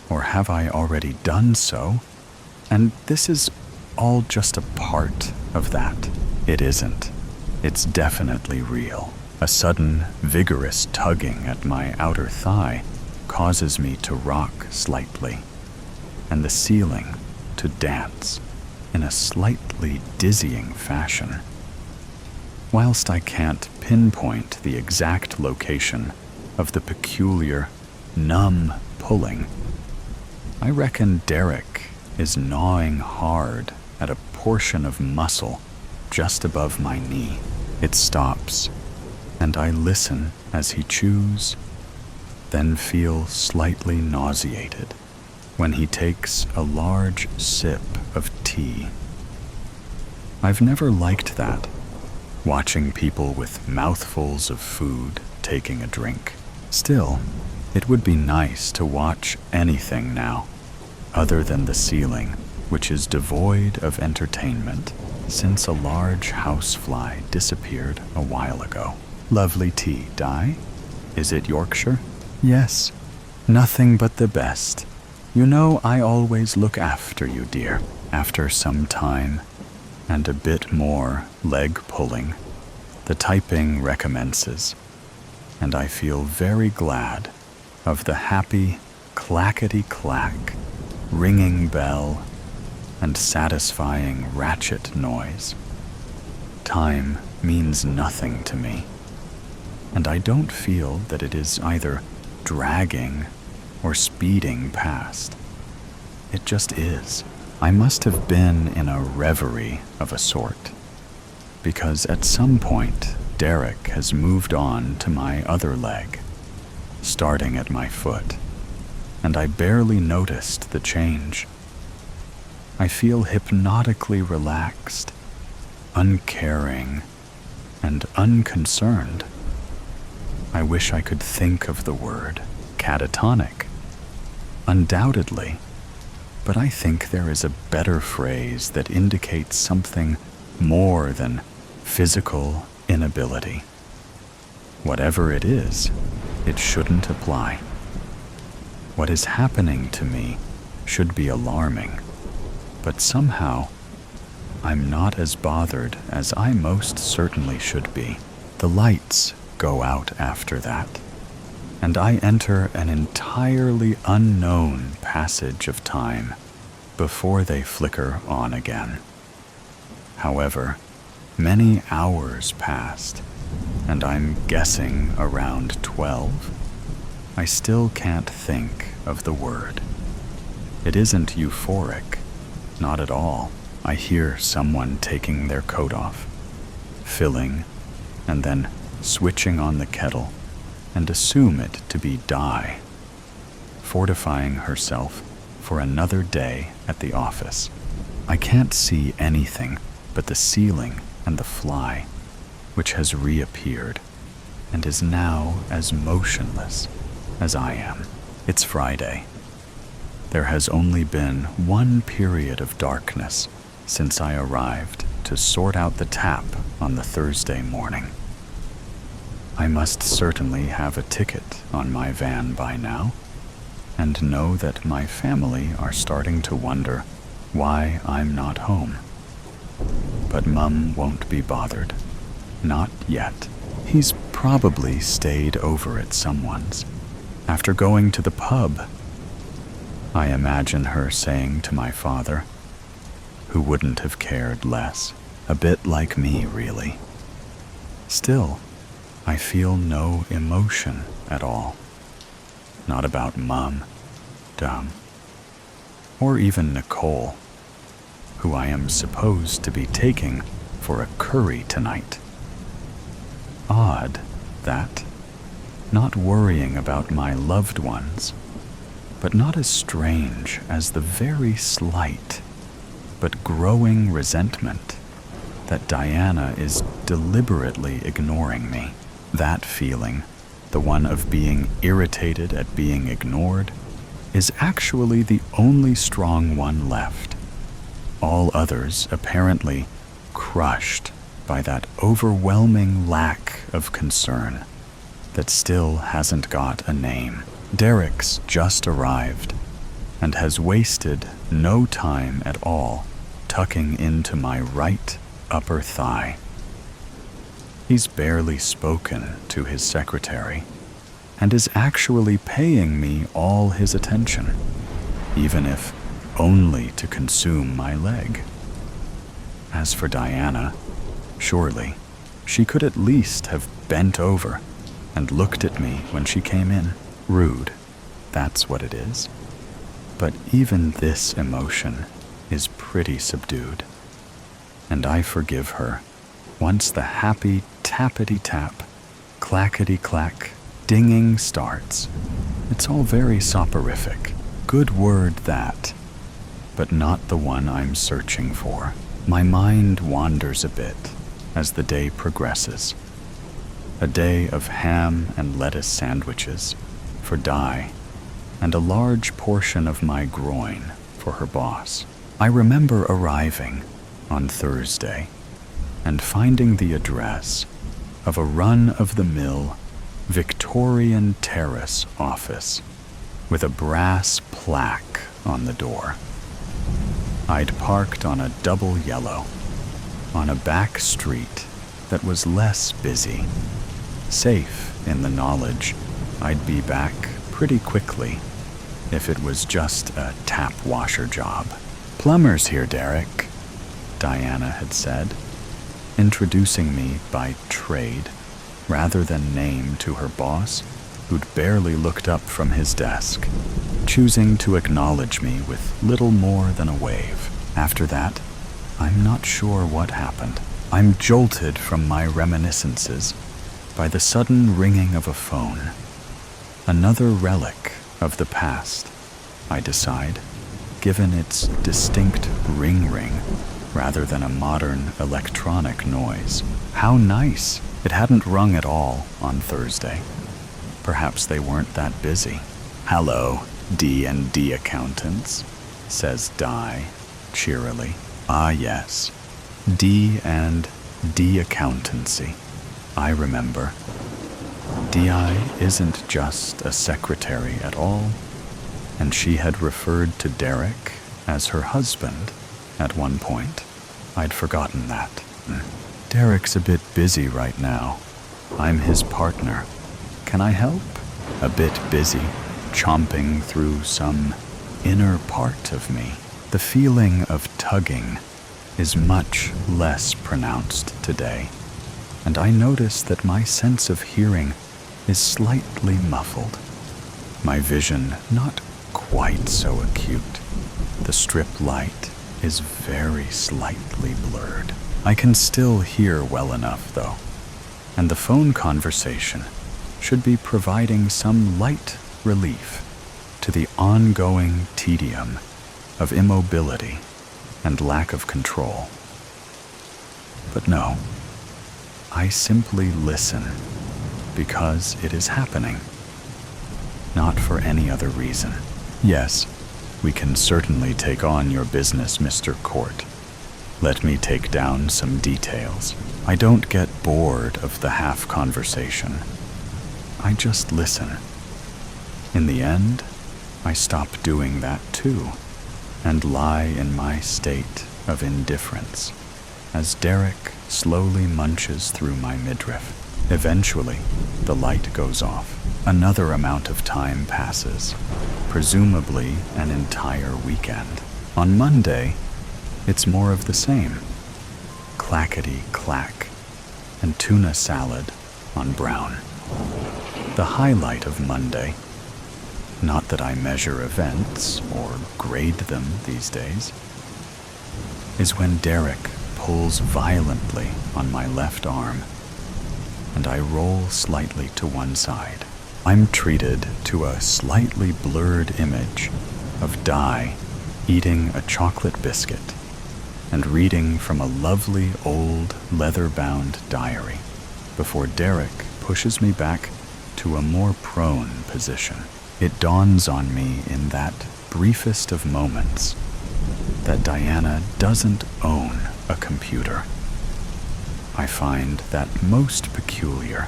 Or have I already done so? And this is all just a part of that. It isn't. It's definitely real. A sudden, vigorous tugging at my outer thigh causes me to rock slightly, and the ceiling to dance in a slightly dizzying fashion. Whilst I can't pinpoint the exact location of the peculiar, numb pulling, I reckon Derek is gnawing hard at a portion of muscle just above my knee. It stops, and I listen as he chews, then feel slightly nauseated when he takes a large sip of tea. I've never liked that, watching people with mouthfuls of food taking a drink. Still, it would be nice to watch anything now, other than the ceiling, which is devoid of entertainment since a large housefly disappeared a while ago. Lovely tea, Di. Is it Yorkshire? Yes. Nothing but the best. You know I always look after you, dear. After some time, and a bit more leg pulling, the typing recommences, and I feel very glad of the happy clackety-clack, ringing bell, and satisfying ratchet noise. Time means nothing to me, and I don't feel that it is either dragging or speeding past. It just is. I must have been in a reverie of a sort, because at some point Derek has moved on to my other leg, starting at my foot, and I barely noticed the change. I feel hypnotically relaxed, uncaring, and unconcerned. I wish I could think of the word catatonic. Undoubtedly, but I think there is a better phrase that indicates something more than physical inability. Whatever it is, it shouldn't apply. What is happening to me should be alarming, but somehow I'm not as bothered as I most certainly should be. The lights go out after that, and I enter an entirely unknown passage of time before they flicker on again. However, many hours passed, and I'm guessing around 12. I still can't think of the word. It isn't euphoric, not at all. I hear someone taking their coat off, filling, and then switching on the kettle, and assume it to be Di, fortifying herself for another day at the office. I can't see anything but the ceiling and the fly, which has reappeared and is now as motionless as I am. It's Friday. There has only been one period of darkness since I arrived to sort out the tap on the Thursday morning. I must certainly have a ticket on my van by now, and know that my family are starting to wonder why I'm not home. But Mum won't be bothered. Not yet. He's probably stayed over at someone's after going to the pub. I imagine her saying to my father, who wouldn't have cared less, a bit like me, really. Still, I feel no emotion at all. Not about Mum, dumb, or even Nicole, who I am supposed to be taking for a curry tonight. Odd, that. Not worrying about my loved ones, but not as strange as the very slight but growing resentment that Diana is deliberately ignoring me. That feeling, the one of being irritated at being ignored, is actually the only strong one left. All others apparently crushed by that overwhelming lack of concern that still hasn't got a name. Derek's just arrived and has wasted no time at all tucking into my right upper thigh. He's barely spoken to his secretary and is actually paying me all his attention, even if only to consume my leg. As for Diana, surely she could at least have bent over and looked at me when she came in. Rude, that's what it is. But even this emotion is pretty subdued, and I forgive her once the happy tappity-tap, clackety-clack, dinging starts. It's all very soporific. Good word, that, but not the one I'm searching for. My mind wanders a bit as the day progresses. A day of ham and lettuce sandwiches for Di, and a large portion of my groin for her boss. I remember arriving on Thursday and finding the address of a run-of-the-mill Victorian terrace office with a brass plaque on the door. I'd parked on a double yellow on a back street that was less busy, safe in the knowledge I'd be back pretty quickly if it was just a tap washer job. "Plumber's here, Derek," Diana had said, introducing me by trade rather than name to her boss, who'd barely looked up from his desk, choosing to acknowledge me with little more than a wave. After that, I'm not sure what happened. I'm jolted from my reminiscences by the sudden ringing of a phone. Another relic of the past, I decide, given its distinct ring rather than a modern electronic noise. How nice! It hadn't rung at all on Thursday. Perhaps they weren't that busy. "Hello, D&D accountants," says Di cheerily. Ah yes, D&D accountancy. I remember. Di isn't just a secretary at all, and she had referred to Derek as her husband at one point. I'd forgotten that. Derek's a bit busy right now, I'm his partner. Can I help? A bit busy, chomping through some inner part of me. The feeling of tugging is much less pronounced today, and I notice that my sense of hearing is slightly muffled. My vision not quite so acute. The strip light is very slightly blurred. I can still hear well enough, though, and the phone conversation should be providing some light relief to the ongoing tedium of immobility and lack of control. But no, I simply listen because it is happening, not for any other reason. Yes, we can certainly take on your business, Mr. Court. Let me take down some details. I don't get bored of the half conversation. I just listen. In the end, I stop doing that too, and lie in my state of indifference as Derek slowly munches through my midriff. Eventually, the light goes off. Another amount of time passes, presumably an entire weekend. On Monday, it's more of the same. Clackety-clack and tuna salad on brown. The highlight of Monday, not that I measure events or grade them these days, is when Derek pulls violently on my left arm and I roll slightly to one side. I'm treated to a slightly blurred image of Di eating a chocolate biscuit and reading from a lovely old leather-bound diary before Derek pushes me back to a more prone position. It dawns on me in that briefest of moments that Diana doesn't own a computer. I find that most peculiar,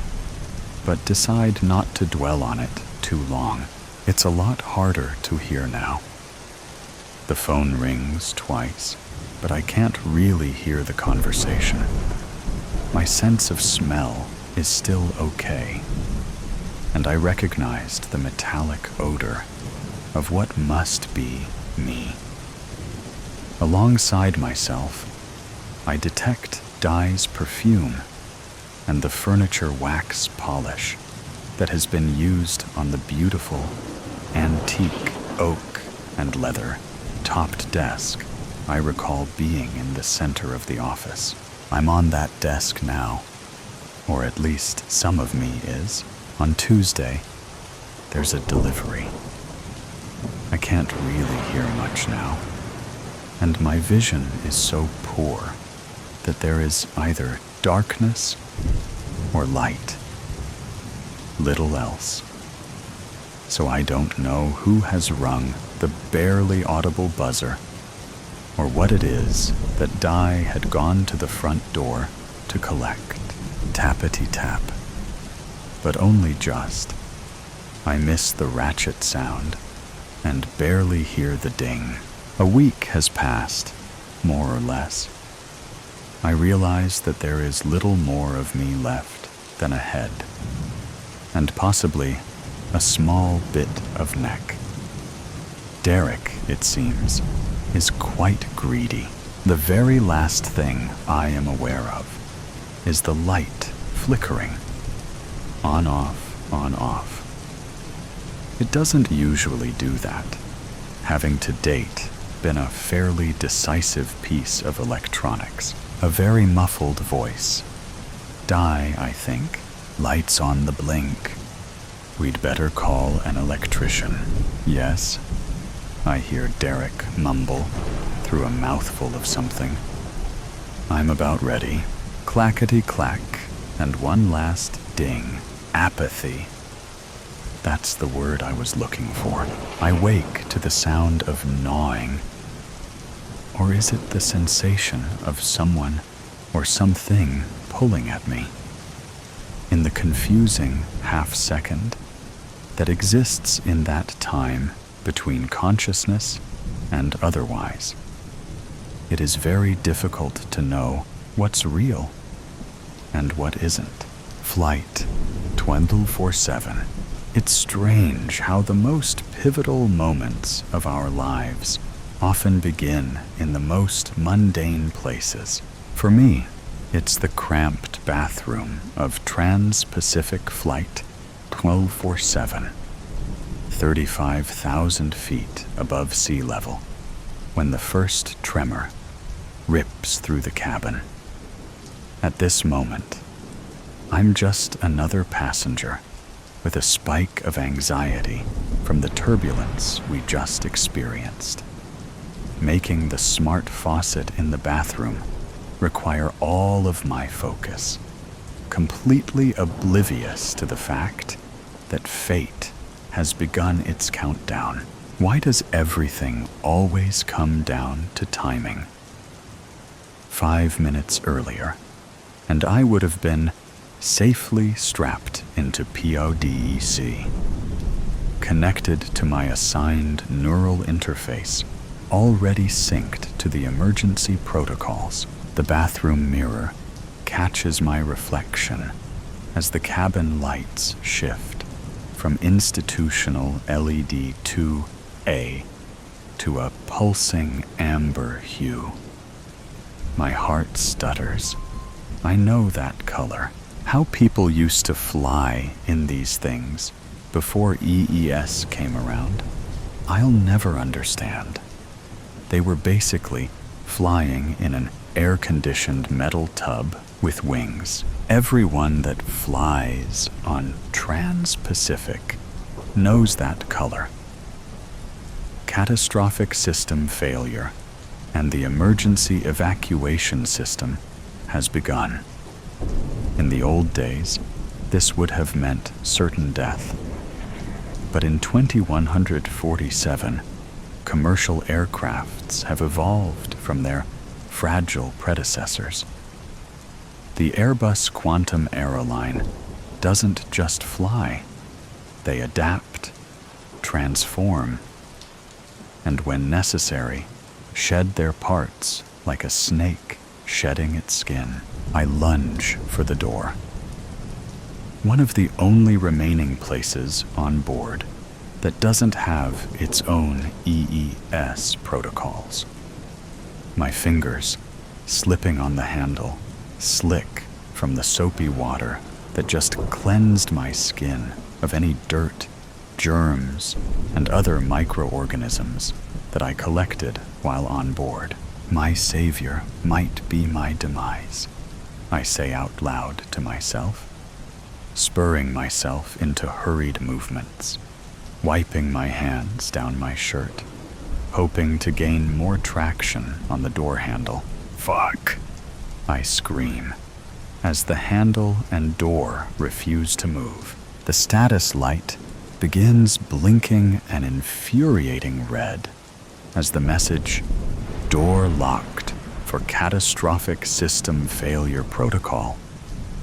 but decide not to dwell on it too long. It's a lot harder to hear now. The phone rings twice, but I can't really hear the conversation. My sense of smell is still okay, and I recognized the metallic odor of what must be me. Alongside myself, I detect Di's perfume and the furniture wax polish that has been used on the beautiful antique oak and leather topped desk I recall being in the center of the office. I'm on that desk now, or at least some of me is. On Tuesday, there's a delivery. I can't really hear much now, and my vision is so poor that there is either darkness or light, little else. So I don't know who has rung the barely audible buzzer or what it is that Di had gone to the front door to collect. Tappity-tap, but only just. I miss the ratchet sound and barely hear the ding. A week has passed, more or less. I realize that there is little more of me left than a head, and possibly a small bit of neck. Derek, it seems, is quite greedy. The very last thing I am aware of is the light flickering. On, off, on, off. It doesn't usually do that, having to date been a fairly decisive piece of electronics. A very muffled voice. Di, I think. Lights on the blink. We'd better call an electrician. Yes, I hear Derek mumble through a mouthful of something. I'm about ready. Clackety-clack, and one last ding. Apathy. That's the word I was looking for. I wake to the sound of gnawing. Or is it the sensation of someone or something pulling at me? In the confusing half-second that exists in that time between consciousness and otherwise, it is very difficult to know what's real and what isn't. Flight 24/7. It's strange how the most pivotal moments of our lives often begin in the most mundane places. For me, it's the cramped bathroom of Trans-Pacific Flight 1247, 35,000 feet above sea level, when the first tremor rips through the cabin. At this moment, I'm just another passenger with a spike of anxiety from the turbulence we just experienced, making the smart faucet in the bathroom require all of my focus, completely oblivious to the fact that fate has begun its countdown. Why does everything always come down to timing? 5 minutes earlier, and I would have been safely strapped into PODEC, connected to my assigned neural interface, already synced to the emergency protocols. The bathroom mirror catches my reflection as the cabin lights shift from institutional LED 2A to a pulsing amber hue. My heart stutters. I know that color. How people used to fly in these things before EES came around, I'll never understand. They were basically flying in an air-conditioned metal tub with wings. Everyone that flies on Trans-Pacific knows that color. Catastrophic system failure and the emergency evacuation system has begun. In the old days, this would have meant certain death. But in 2147, commercial aircrafts have evolved from their fragile predecessors. The Airbus Quantum Aeroline doesn't just fly. They adapt, transform, and when necessary, shed their parts like a snake shedding its skin. I lunge for the door. One of the only remaining places on board that doesn't have its own EES protocols. My fingers slipping on the handle, slick from the soapy water that just cleansed my skin of any dirt, germs, and other microorganisms that I collected while on board. My savior might be my demise, I say out loud to myself, spurring myself into hurried movements, wiping my hands down my shirt, hoping to gain more traction on the door handle. Fuck! I scream as the handle and door refuse to move. The status light begins blinking an infuriating red as the message, "Door locked for catastrophic system failure protocol,"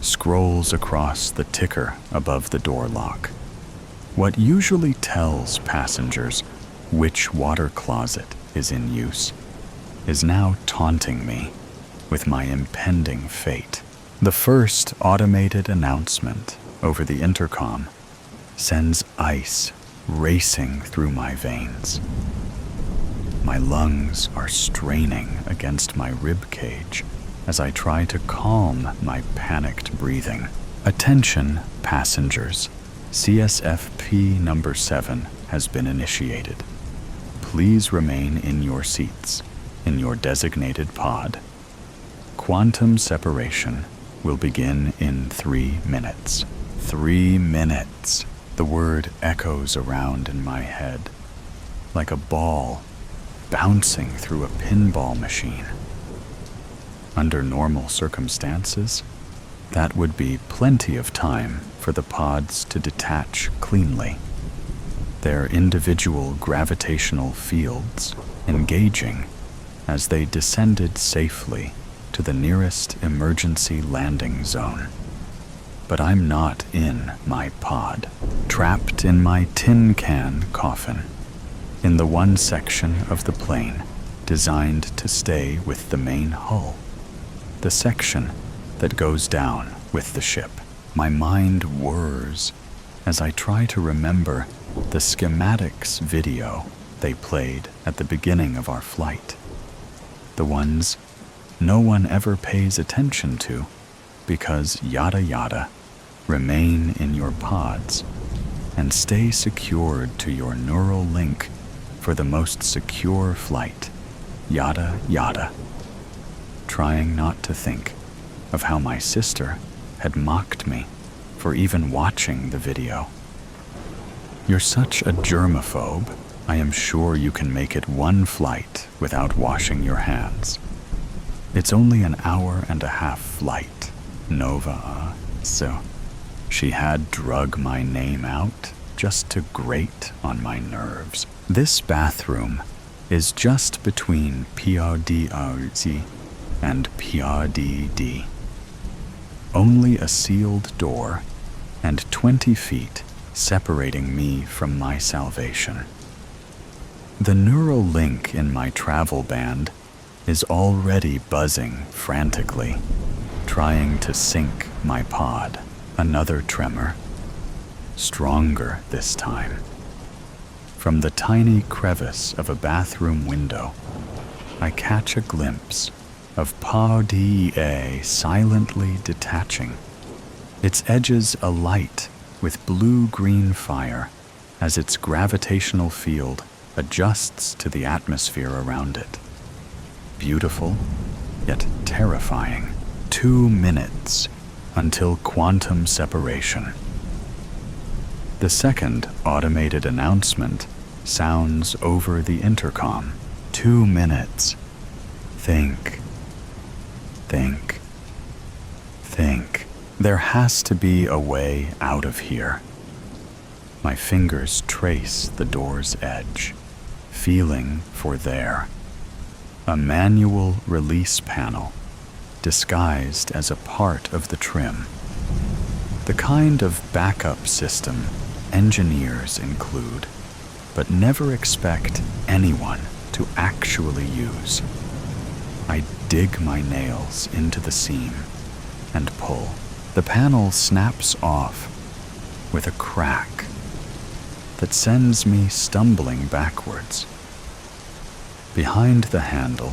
scrolls across the ticker above the door lock. What usually tells passengers which water closet is in use is now taunting me with my impending fate. The first automated announcement over the intercom sends ice racing through my veins. My lungs are straining against my rib cage as I try to calm my panicked breathing. Attention, passengers. CSFP number 7 has been initiated. Please remain in your seats, in your designated pod. Quantum separation will begin in 3 minutes. 3 minutes. The word echoes around in my head, like a ball bouncing through a pinball machine. Under normal circumstances, that would be plenty of time for the pods to detach cleanly, their individual gravitational fields engaging as they descended safely to the nearest emergency landing zone. But I'm not in my pod, trapped in my tin can coffin, in the one section of the plane designed to stay with the main hull, the section that goes down with the ship. My mind whirs as I try to remember the schematics video they played at the beginning of our flight. The ones no one ever pays attention to because yada yada, remain in your pods and stay secured to your neural link for the most secure flight, yada yada. Trying not to think of how my sister had mocked me for even watching the video. You're such a germaphobe, I am sure you can make it one flight without washing your hands. It's only an hour-and-a-half flight, Nova, so she had drug my name out just to grate on my nerves. This bathroom is just between PRDRZ and PRDD. Only a sealed door and 20 feet separating me from my salvation. The neural link in my travel band is already buzzing frantically, trying to sync my pod. Another tremor, stronger this time. From the tiny crevice of a bathroom window, I catch a glimpse of PRDA silently detaching, its edges alight with blue-green fire as its gravitational field adjusts to the atmosphere around it. Beautiful, yet terrifying. 2 minutes until quantum separation. The second automated announcement sounds over the intercom. 2 minutes. Think. Think. Think. There has to be a way out of here. My fingers trace the door's edge, feeling for there. A manual release panel, disguised as a part of the trim. The kind of backup system engineers include, but never expect anyone to actually use. I dig my nails into the seam and pull. The panel snaps off with a crack that sends me stumbling backwards. Behind the handle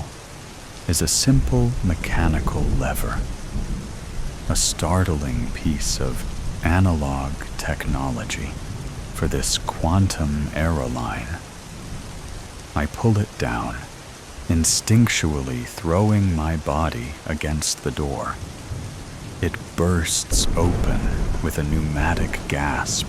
is a simple mechanical lever, a startling piece of analog technology for this quantum aeroline. I pull it down, instinctually throwing my body against the door. It bursts open with a pneumatic gasp,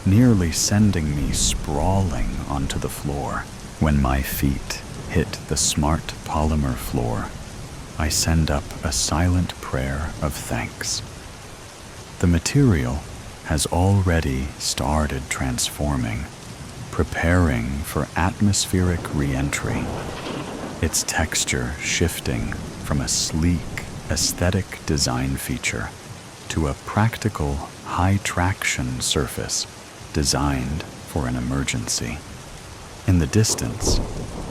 nearly sending me sprawling onto the floor. When my feet hit the smart polymer floor, I send up a silent prayer of thanks. The material has already started transforming, preparing for atmospheric re-entry, its texture shifting from a sleek, aesthetic design feature to a practical, high-traction surface designed for an emergency. In the distance,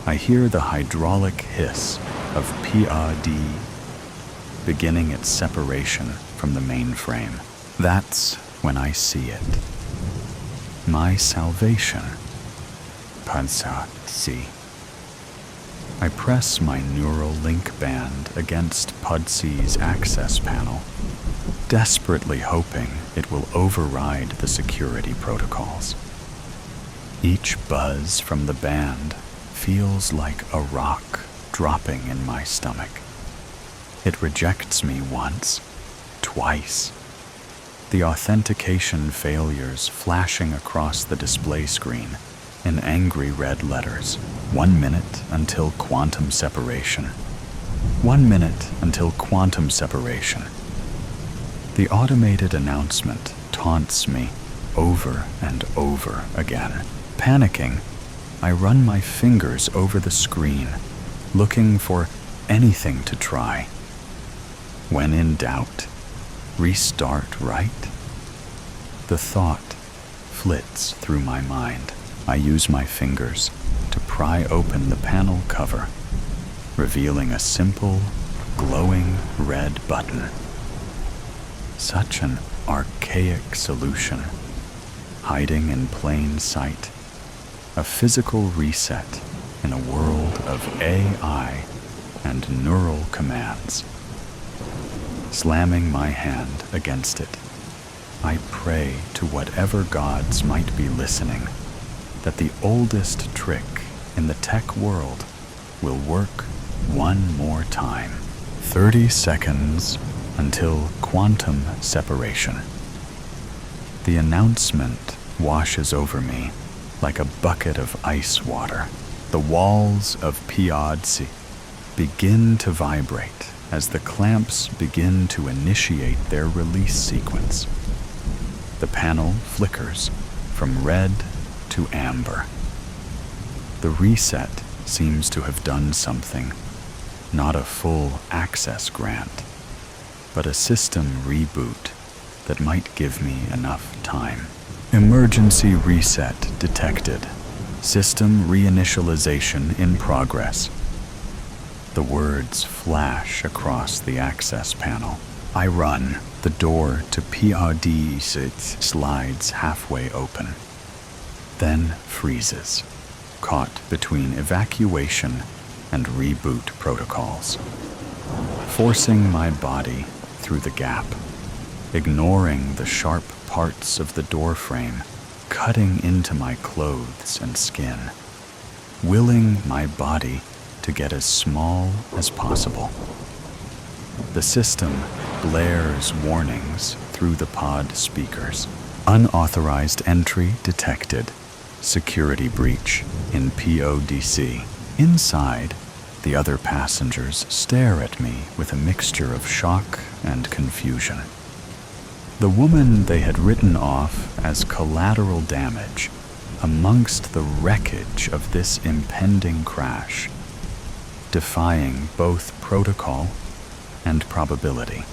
I hear the hydraulic hiss of PRD beginning its separation from the mainframe. That's when I see it. My salvation. Pudsey. I press my neural link band against Pudsey's access panel, desperately hoping it will override the security protocols. Each buzz from the band feels like a rock dropping in my stomach. It rejects me once, twice. The authentication failures flashing across the display screen in angry red letters. 1 minute until quantum separation. 1 minute until quantum separation. The automated announcement taunts me over and over again. Panicking, I run my fingers over the screen, looking for anything to try. When in doubt, restart right? The thought flits through my mind. I use my fingers to pry open the panel cover, revealing a simple, glowing red button. Such an archaic solution, hiding in plain sight, a physical reset in a world of AI and neural commands. Slamming my hand against it, I pray to whatever gods might be listening that the oldest trick in the tech world will work one more time. 30 seconds until quantum separation. The announcement washes over me like a bucket of ice water. The walls of POD begin to vibrate as the clamps begin to initiate their release sequence. The panel flickers from red to amber. The reset seems to have done something, not a full access grant, but a system reboot that might give me enough time. Emergency reset detected. System reinitialization in progress. The words flash across the access panel. I run. The door to POD slides halfway open, then freezes, caught between evacuation and reboot protocols, forcing my body through the gap, ignoring the sharp parts of the doorframe cutting into my clothes and skin, willing my body to get as small as possible. The system blares warnings through the pod speakers. Unauthorized entry detected. Security breach in PODC. Inside, the other passengers stare at me with a mixture of shock and confusion. The woman they had written off as collateral damage amongst the wreckage of this impending crash, defying both protocol and probability.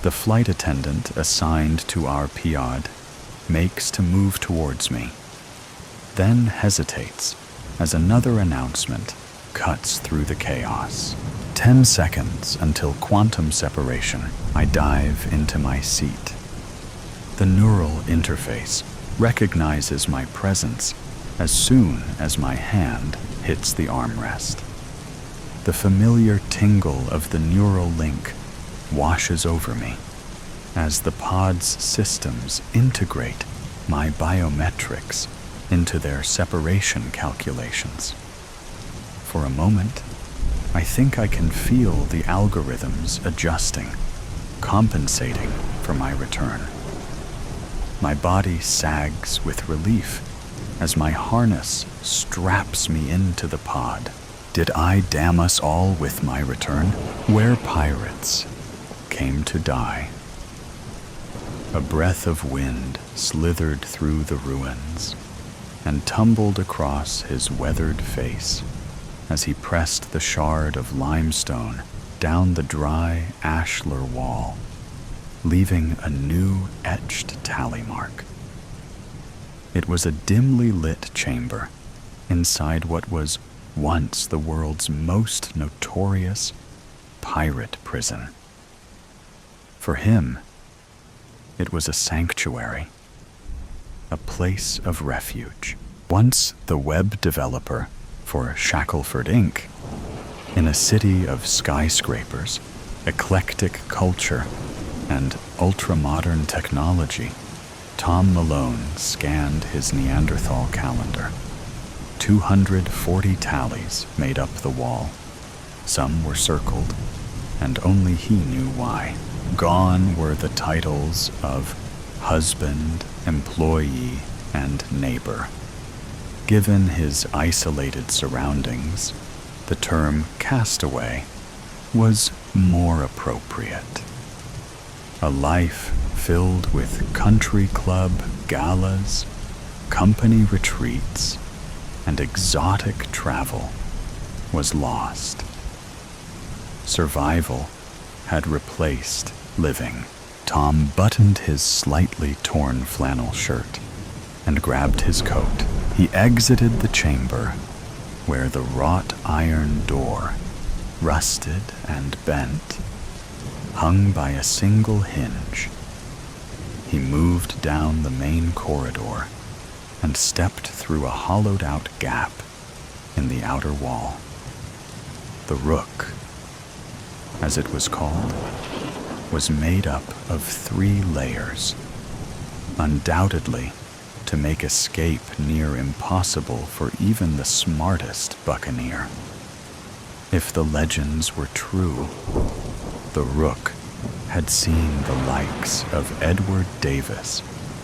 The flight attendant assigned to our POD makes to move towards me, then hesitates as another announcement cuts through the chaos. 10 seconds until quantum separation. I dive into my seat. The neural interface recognizes my presence as soon as my hand hits the armrest. The familiar tingle of the neural link washes over me as the pod's systems integrate my biometrics into their separation calculations. For a moment, I think I can feel the algorithms adjusting, compensating for my return. My body sags with relief as my harness straps me into the pod. Did I damn us all with my return? Where pirates came to die. A breath of wind slithered through the ruins and tumbled across his weathered face as he pressed the shard of limestone down the dry ashlar wall, leaving a new etched tally mark. It was a dimly lit chamber inside what was once the world's most notorious pirate prison. For him, it was a sanctuary, a place of refuge. Once the web developer for Shackleford Inc., in a city of skyscrapers, eclectic culture, and ultra-modern technology, Tom Malone scanned his Neanderthal calendar. 240 tallies made up the wall. Some were circled, and only he knew why. Gone were the titles of husband, employee, and neighbor. Given his isolated surroundings, the term castaway was more appropriate. A life filled with country club galas, company retreats, and exotic travel was lost. Survival had replaced living. Tom buttoned his slightly torn flannel shirt and grabbed his coat. He exited the chamber where the wrought iron door, rusted and bent, hung by a single hinge he moved down the main corridor and stepped through a hollowed-out gap in the outer wall. The Rook, as it was called, was made up of 3 layers, undoubtedly to make escape near impossible for even the smartest buccaneer. If the legends were true, the Rook had seen the likes of Edward Davis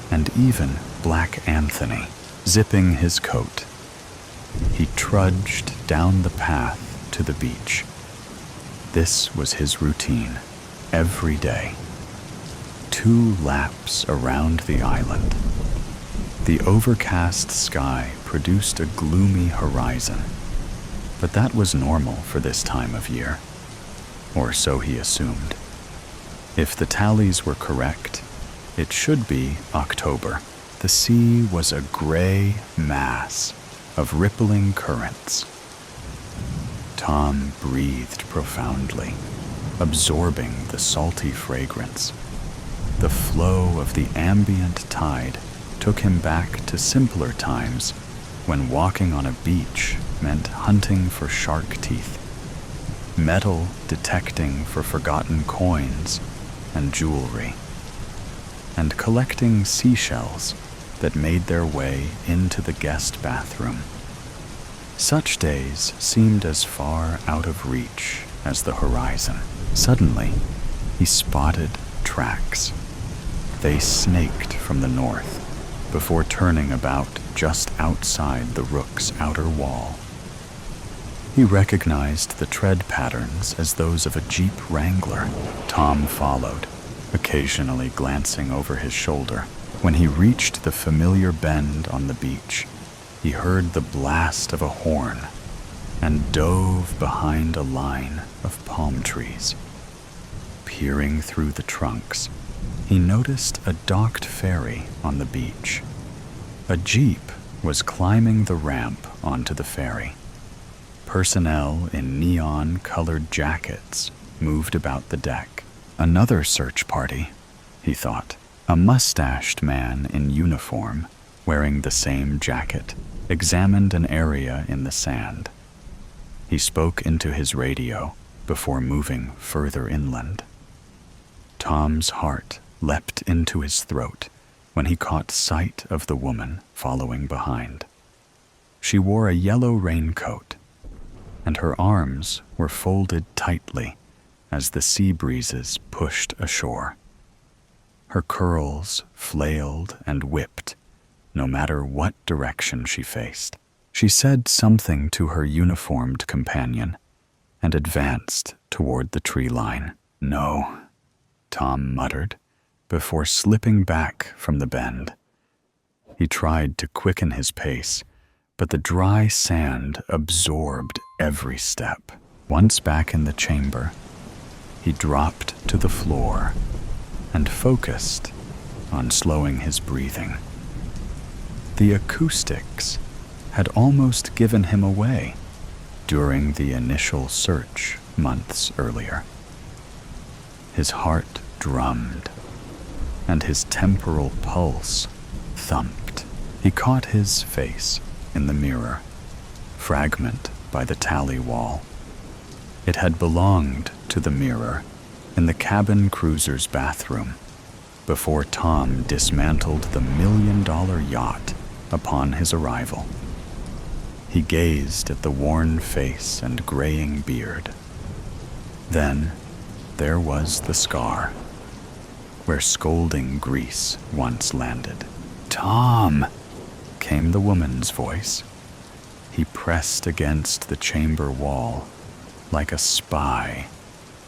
and even Black Anthony zipping his coat. He trudged down the path to the beach. This was his routine every day. 2 laps around the island. The overcast sky produced a gloomy horizon, but that was normal for this time of year, or so he assumed. If the tallies were correct, it should be October. The sea was a gray mass of rippling currents. Tom breathed profoundly, absorbing the salty fragrance. The flow of the ambient tide took him back to simpler times when walking on a beach meant hunting for shark teeth, metal detecting for forgotten coins and jewelry, and collecting seashells that made their way into the guest bathroom. Such days seemed as far out of reach as the horizon. Suddenly, he spotted tracks. They snaked from the north before turning about just outside the Rook's outer wall. He recognized the tread patterns as those of a Jeep Wrangler. Tom followed, occasionally glancing over his shoulder. When he reached the familiar bend on the beach, he heard the blast of a horn and dove behind a line of palm trees. Peering through the trunks, he noticed a docked ferry on the beach. A Jeep was climbing the ramp onto the ferry. Personnel in neon-colored jackets moved about the deck. Another search party, he thought. A mustached man in uniform, wearing the same jacket, examined an area in the sand. He spoke into his radio before moving further inland. Tom's heart leapt into his throat when he caught sight of the woman following behind. She wore a yellow raincoat, and her arms were folded tightly as the sea breezes pushed ashore. Her curls flailed and whipped, no matter what direction she faced. She said something to her uniformed companion and advanced toward the tree line. "No," Tom muttered, before slipping back from the bend. He tried to quicken his pace, but the dry sand absorbed every step. Once back in the chamber, he dropped to the floor and focused on slowing his breathing. The acoustics had almost given him away during the initial search months earlier. His heart drummed, and his temporal pulse thumped. He caught his face in the mirror, fragment by the tally wall. It had belonged to the mirror in the cabin cruiser's bathroom before Tom dismantled the $1 million yacht upon his arrival. He gazed at the worn face and graying beard. Then there was the scar, where scalding grease once landed. "Tom!" came the woman's voice. He pressed against the chamber wall like a spy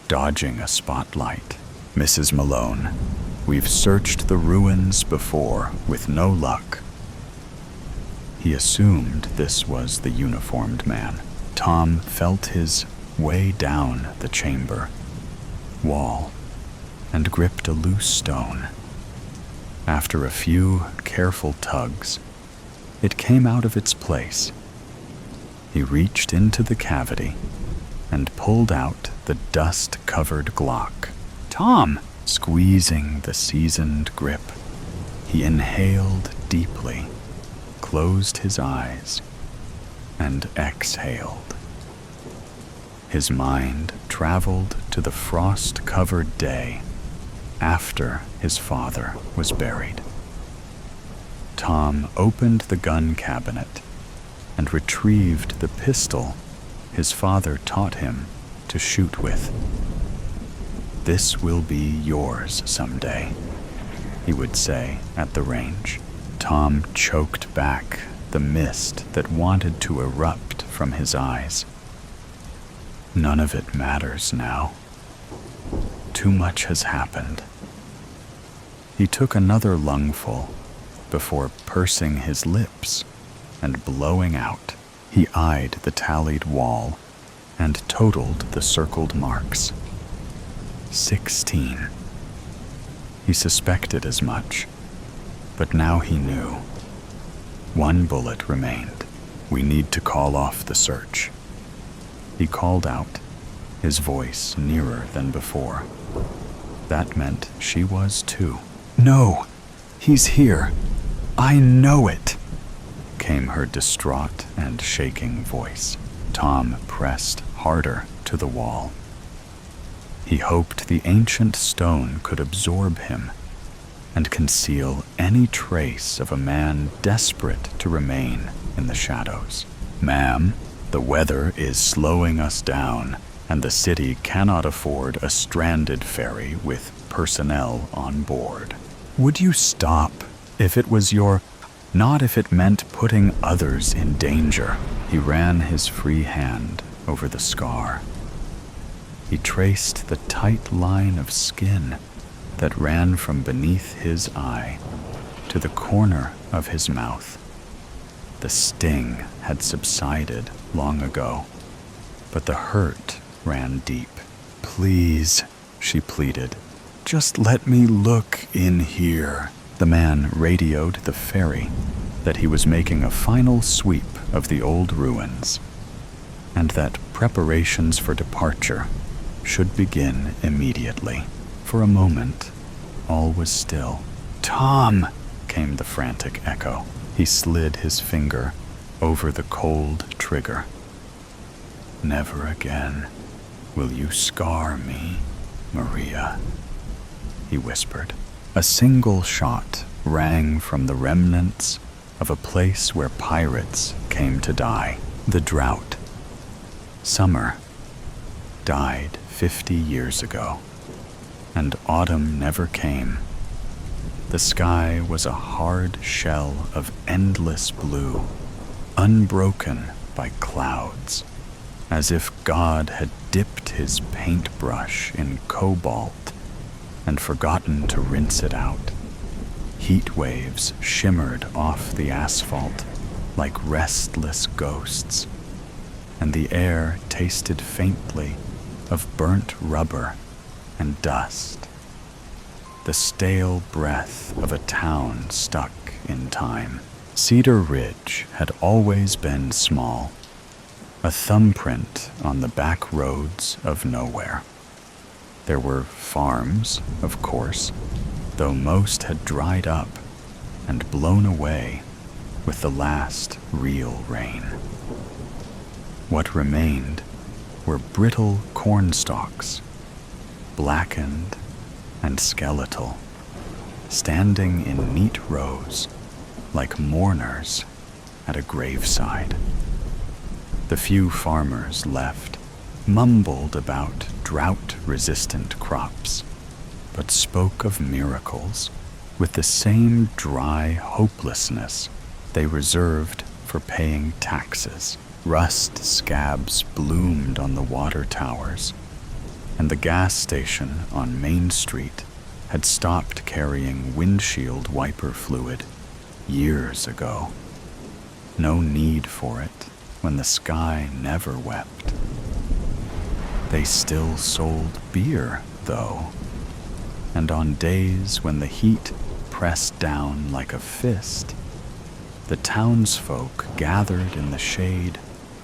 dodging a spotlight. "Mrs. Malone, we've searched the ruins before with no luck." He assumed this was the uniformed man. Tom felt his way down the chamber wall and gripped a loose stone. After a few careful tugs, it came out of its place. He reached into the cavity and pulled out the dust-covered Glock. "Tom!" Squeezing the seasoned grip He inhaled deeply, closed his eyes, and exhaled. His mind traveled to the frost-covered day after his father was buried. Tom opened the gun cabinet and retrieved the pistol his father taught him to shoot with. "This will be yours someday," he would say at the range. Tom choked back the mist that wanted to erupt from his eyes. None of it matters now. Too much has happened. He took another lungful before pursing his lips and blowing out. He eyed the tallied wall and totaled the circled marks. 16. He suspected as much, but now he knew. One bullet remained. "We need to call off the search," he called out, his voice nearer than before. That meant she was too. "No, he's here. I know it," came her distraught and shaking voice. Tom pressed harder to the wall. He hoped the ancient stone could absorb him and conceal any trace of a man desperate to remain in the shadows. "Ma'am, the weather is slowing us down, and the city cannot afford a stranded ferry with personnel on board. Would you stop if it was your... not if it meant putting others in danger." He ran his free hand over the scar. He traced the tight line of skin that ran from beneath his eye to the corner of his mouth. The sting had subsided long ago, but the hurt ran deep. "Please," she pleaded, "just let me look in here." The man radioed the ferry that he was making a final sweep of the old ruins, and that preparations for departure should begin immediately. For a moment, all was still. "Tom!" came the frantic echo. He slid his finger over the cold trigger. "Never again will you scar me, Maria," he whispered. A single shot rang from the remnants of a place where pirates came to die. The drought. Summer died 50 years ago, and autumn never came. The sky was a hard shell of endless blue, unbroken by clouds, as if God had dipped his paintbrush in cobalt and forgotten to rinse it out. Heat waves shimmered off the asphalt like restless ghosts, and the air tasted faintly of burnt rubber and dust, the stale breath of a town stuck in time. Cedar Ridge had always been small, a thumbprint on the back roads of nowhere. There were farms, of course, though most had dried up and blown away with the last real rain. What remained were brittle corn stalks, blackened and skeletal, standing in neat rows like mourners at a graveside. The few farmers left mumbled about drought-resistant crops, but spoke of miracles with the same dry hopelessness they reserved for paying taxes. Rust scabs bloomed on the water towers, and the gas station on Main Street had stopped carrying windshield wiper fluid years ago. No need for it when the sky never wept. They still sold beer, though, and on days when the heat pressed down like a fist, the townsfolk gathered in the shade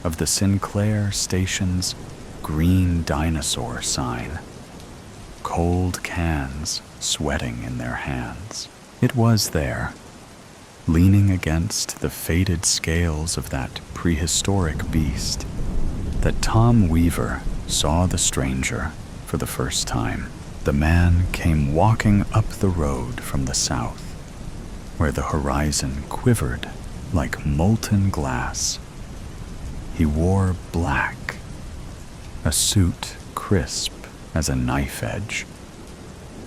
of the Sinclair station's green dinosaur sign, cold cans sweating in their hands. It was there, leaning against the faded scales of that prehistoric beast, that Tom Weaver saw the stranger for the first time. The man came walking up the road from the south, where the horizon quivered like molten glass. He wore black, a suit crisp as a knife edge,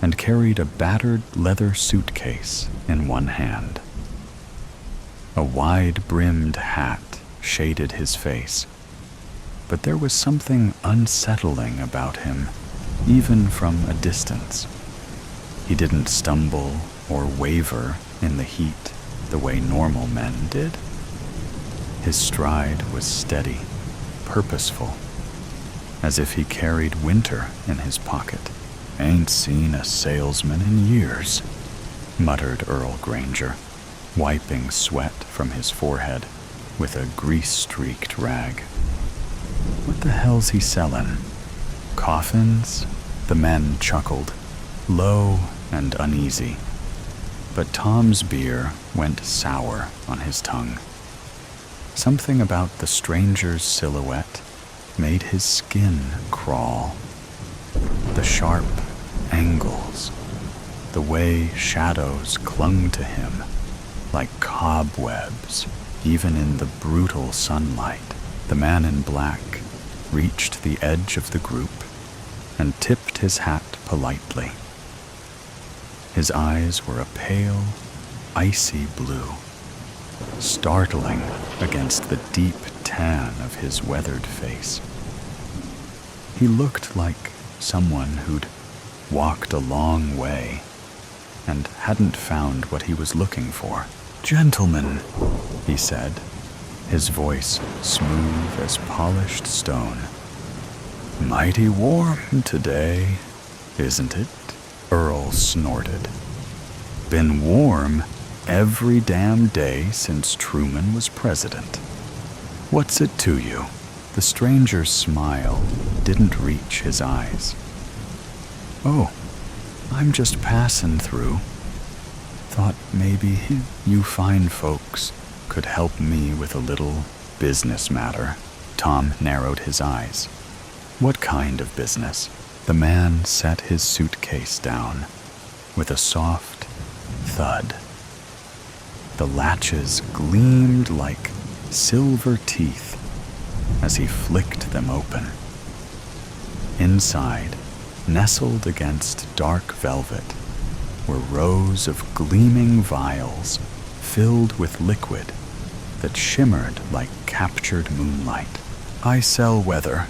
and carried a battered leather suitcase in one hand. A wide-brimmed hat shaded his face, but there was something unsettling about him, even from a distance. He didn't stumble or waver in the heat the way normal men did. His stride was steady, purposeful, as if he carried winter in his pocket. "Ain't seen a salesman in years," muttered Earl Granger, wiping sweat from his forehead with a grease-streaked rag. "What the hell's he sellin'? Coffins?" The men chuckled, low and uneasy, but Tom's beer went sour on his tongue. Something about the stranger's silhouette made his skin crawl. The sharp angles, the way shadows clung to him like cobwebs, even in the brutal sunlight. The man in black reached the edge of the group and tipped his hat politely. His eyes were a pale, icy blue, startling against the deep tan of his weathered face. He looked like someone who'd walked a long way and hadn't found what he was looking for. "Gentlemen," he said, his voice smooth as polished stone. "Mighty warm today, isn't it?" Earl snorted. "Been warm every damn day since Truman was president. What's it to you?" The stranger's smile didn't reach his eyes. "Oh, I'm just passing through. Thought maybe you fine folks could help me with a little business matter." Tom narrowed his eyes. "What kind of business?" The man set his suitcase down with a soft thud. The latches gleamed like silver teeth as he flicked them open. Inside, nestled against dark velvet, were rows of gleaming vials filled with liquid that shimmered like captured moonlight. "I sell weather,"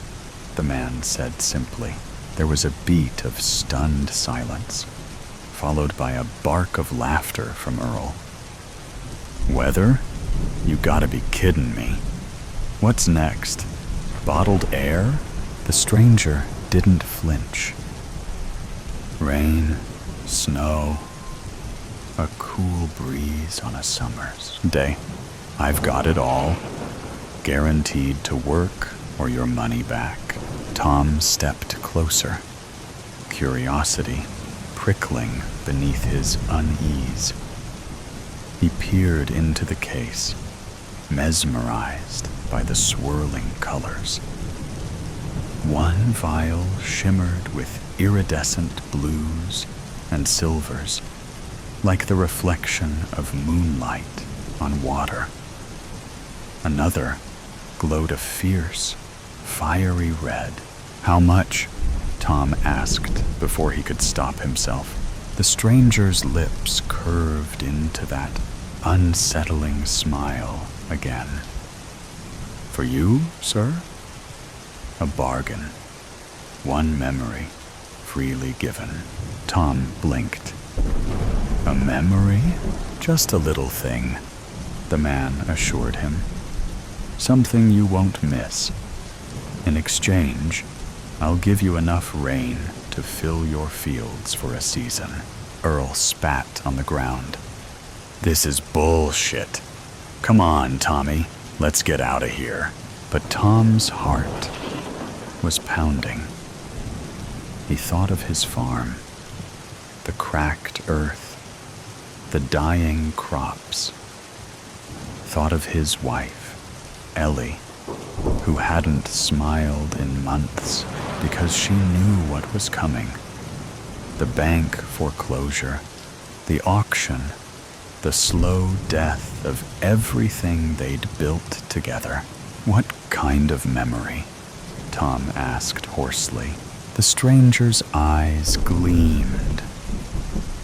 the man said simply. There was a beat of stunned silence, followed by a bark of laughter from Earl. "Weather? You gotta be kidding me. What's next? Bottled air?" The stranger didn't flinch. "Rain, snow, a cool breeze on a summer's day. I've got it all. Guaranteed to work or your money back." Tom stepped closer, curiosity prickling beneath his unease. He peered into the case, mesmerized by the swirling colors. One vial shimmered with iridescent blues and silvers, like the reflection of moonlight on water. Another glowed a fierce, fiery red. "How much?" Tom asked before he could stop himself. The stranger's lips curved into that unsettling smile again. "For you, sir? A bargain. One memory, freely given." Tom blinked. "A memory? Just a little thing," the man assured him. "Something you won't miss. In exchange, I'll give you enough rain to fill your fields for a season." Earl spat on the ground. "This is bullshit. Come on, Tommy, let's get out of here." But Tom's heart was pounding. He thought of his farm, the cracked earth, the dying crops. Thought of his wife, Ellie, who hadn't smiled in months because she knew what was coming. The bank foreclosure, the auction, the slow death of everything they'd built together. "What kind of memory?" Tom asked hoarsely. The stranger's eyes gleamed.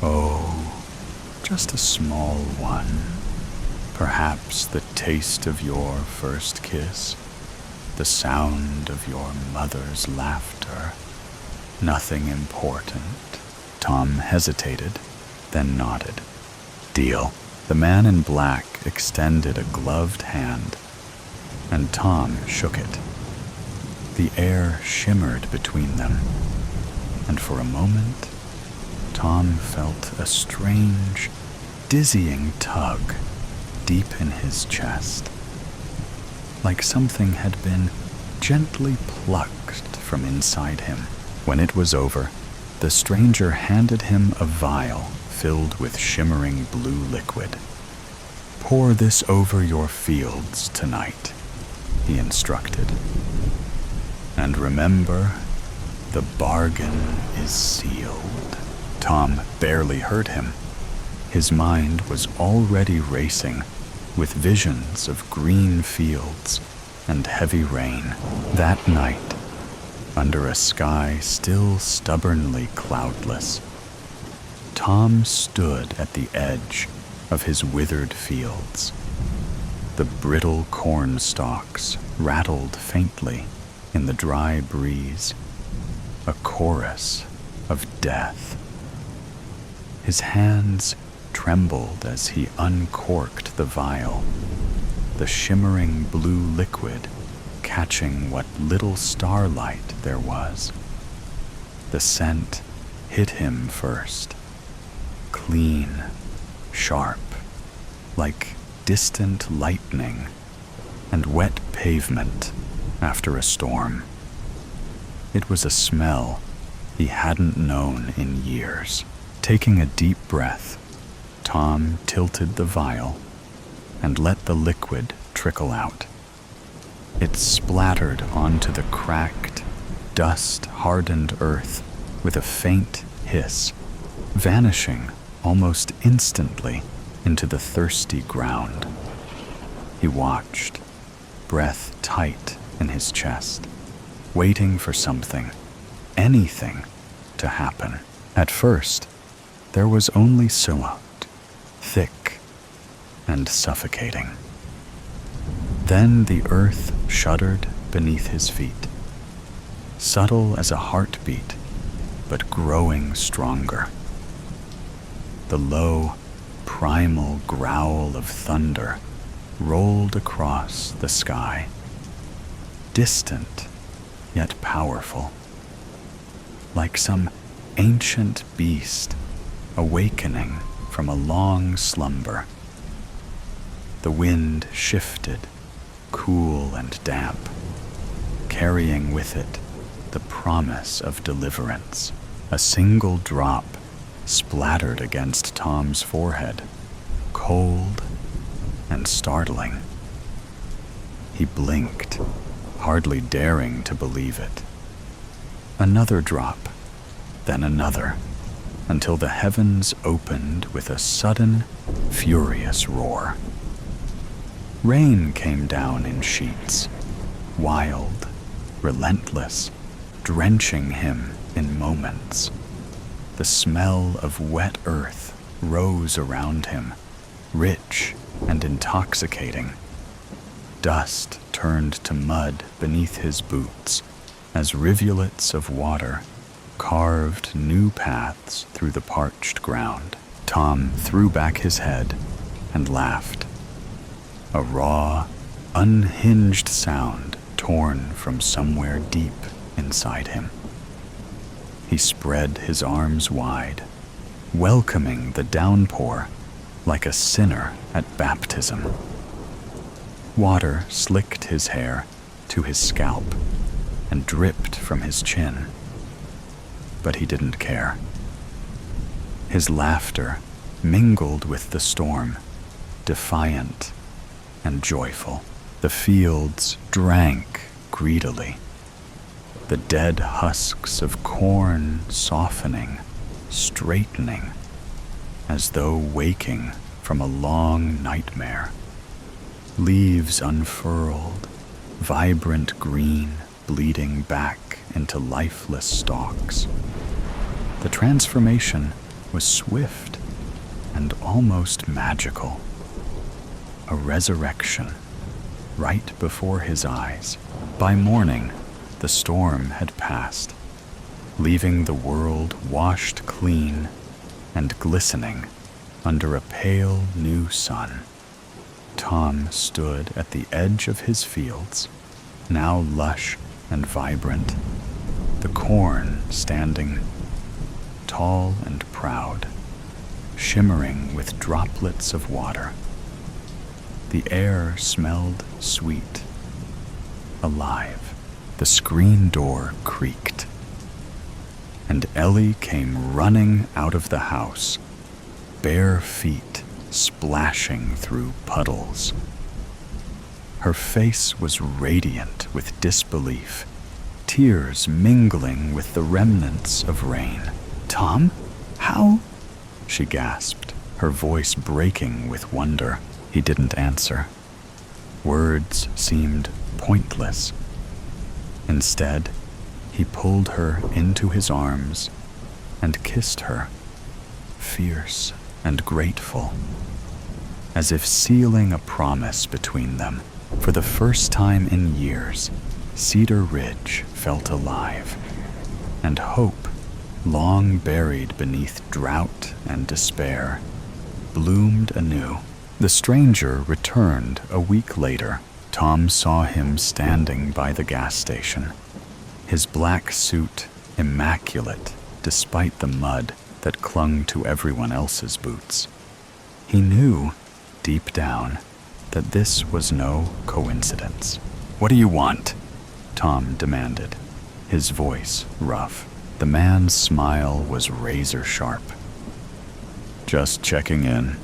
"Oh, just a small one. Perhaps the taste of your first kiss, the sound of your mother's laughter. Nothing important." Tom hesitated, then nodded. "Deal." The man in black extended a gloved hand, and Tom shook it. The air shimmered between them, and for a moment, Tom felt a strange, dizzying tug deep in his chest, like something had been gently plucked from inside him. When it was over, the stranger handed him a vial filled with shimmering blue liquid. "Pour this over your fields tonight," he instructed. "And remember, the bargain is sealed." Tom barely heard him. His mind was already racing with visions of green fields and heavy rain. That night, under a sky still stubbornly cloudless, Tom stood at the edge of his withered fields. The brittle corn stalks rattled faintly in the dry breeze, a chorus of death. His hands trembled as he uncorked the vial, the shimmering blue liquid catching what little starlight there was. The scent hit him first, clean, sharp, like distant lightning and wet pavement after a storm. It was a smell he hadn't known in years. Taking a deep breath, Tom tilted the vial and let the liquid trickle out. It splattered onto the cracked, dust-hardened earth with a faint hiss, vanishing almost instantly into the thirsty ground. He watched, breath tight in his chest, waiting for something, anything, to happen. At first, there was only smoke, thick and suffocating. Then the earth shuddered beneath his feet, subtle as a heartbeat, but growing stronger. The low, primal growl of thunder rolled across the sky, distant yet powerful, like some ancient beast awakening from a long slumber. The wind shifted, cool and damp, carrying with it the promise of deliverance. A single drop splattered against Tom's forehead, cold and startling. He blinked, hardly daring to believe it. Another drop, then another, until the heavens opened with a sudden, furious roar. Rain came down in sheets, wild, relentless, drenching him in moments. The smell of wet earth rose around him, rich and intoxicating. Dust turned to mud beneath his boots as rivulets of water carved new paths through the parched ground. Tom threw back his head and laughed, a raw, unhinged sound torn from somewhere deep inside him. He spread his arms wide, welcoming the downpour like a sinner at baptism. Water slicked his hair to his scalp and dripped from his chin. But he didn't care. His laughter mingled with the storm, defiant and joyful. The fields drank greedily, the dead husks of corn softening, straightening, as though waking from a long nightmare. Leaves unfurled, vibrant green bleeding back into lifeless stalks. The transformation was swift and almost magical. A resurrection right before his eyes. By morning, the storm had passed, leaving the world washed clean and glistening under a pale new sun. Tom stood at the edge of his fields, now lush and vibrant, the corn standing tall and proud, shimmering with droplets of water. The air smelled sweet, alive. The screen door creaked, and Ellie came running out of the house, bare feet splashing through puddles. Her face was radiant with disbelief, tears mingling with the remnants of rain. "Tom? How?" she gasped, her voice breaking with wonder. He didn't answer. Words seemed pointless. Instead, he pulled her into his arms and kissed her, fierce and grateful, as if sealing a promise between them. For the first time in years, Cedar Ridge felt alive, and hope, long buried beneath drought and despair, bloomed anew. The stranger returned a week later. Tom saw him standing by the gas station, his black suit immaculate despite the mud that clung to everyone else's boots. He knew, deep down, that this was no coincidence. "What do you want?" Tom demanded, his voice rough. The man's smile was razor sharp. "Just checking in.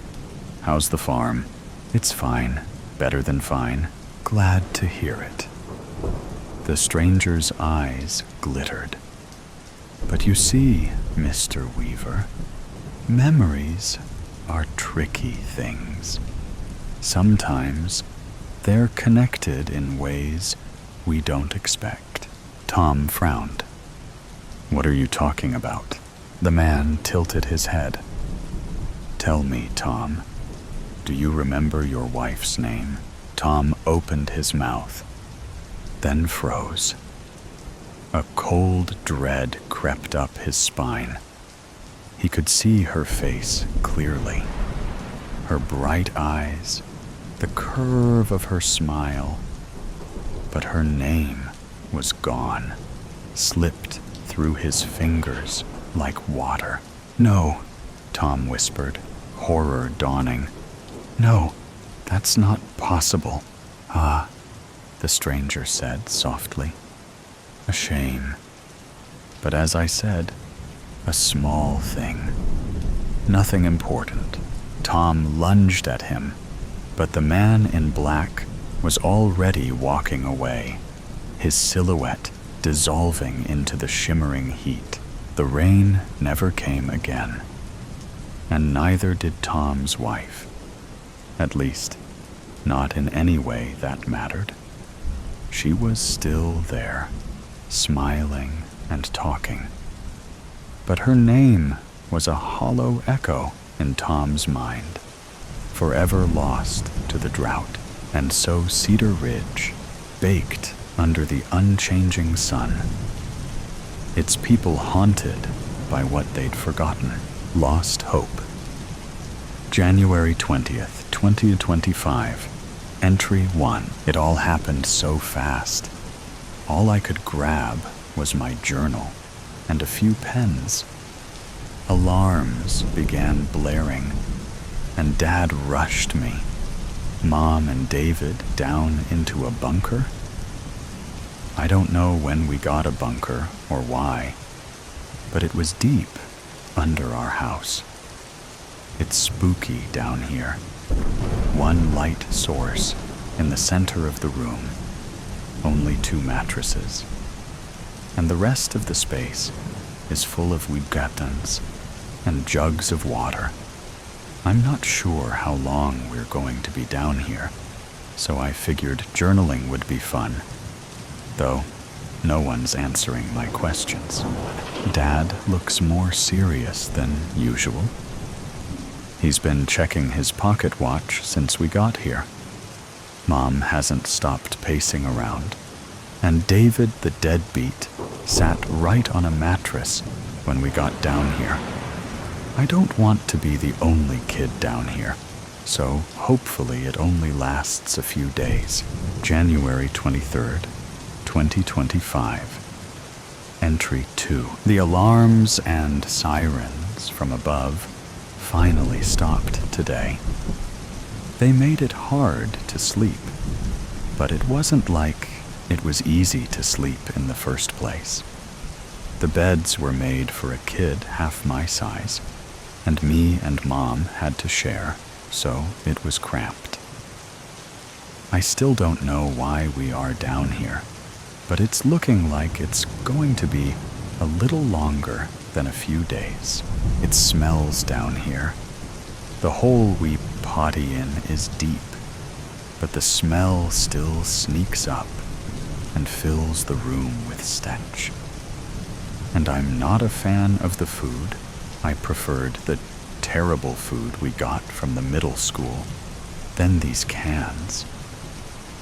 How's the farm?" "It's fine. Better than fine." "Glad to hear it." The stranger's eyes glittered. "But you see, Mr. Weaver, memories are tricky things. Sometimes they're connected in ways we don't expect." Tom frowned. "What are you talking about?" The man tilted his head. "Tell me, Tom, do you remember your wife's name?" Tom opened his mouth, then froze. A cold dread crept up his spine. He could see her face clearly, her bright eyes, the curve of her smile, but her name was gone, slipped through his fingers like water. "No," Tom whispered, horror dawning. "No, that's not possible." "Ah," the stranger said softly. "A shame. But as I said, a small thing. Nothing important." Tom lunged at him, but the man in black was already walking away, his silhouette dissolving into the shimmering heat. The rain never came again, and neither did Tom's wife. At least, not in any way that mattered. She was still there, smiling and talking. But her name was a hollow echo in Tom's mind, forever lost to the drought. And so Cedar Ridge, baked under the unchanging sun, its people haunted by what they'd forgotten, lost hope. January 20th, 2025. Entry 1. It all happened so fast. All I could grab was my journal and a few pens. Alarms began blaring, and Dad rushed me. Mom and David down into a bunker? I don't know when we got a bunker or why, but it was deep under our house. It's spooky down here. One light source in the center of the room. Only 2 mattresses. And the rest of the space is full of wigatans and jugs of water. I'm not sure how long we're going to be down here, so I figured journaling would be fun, though no one's answering my questions. Dad looks more serious than usual. He's been checking his pocket watch since we got here. Mom hasn't stopped pacing around, and David the deadbeat sat right on a mattress when we got down here. I don't want to be the only kid down here, so hopefully it only lasts a few days. January 23rd, 2025. Entry 2. The alarms and sirens from above finally stopped today. They made it hard to sleep, but it wasn't like it was easy to sleep in the first place. The beds were made for a kid half my size, and me and Mom had to share, so it was cramped. I still don't know why we are down here, but it's looking like it's going to be a little longer than a few days. It smells down here. The hole we potty in is deep, but the smell still sneaks up and fills the room with stench. And I'm not a fan of the food. I preferred the terrible food we got from the middle school. Then these cans.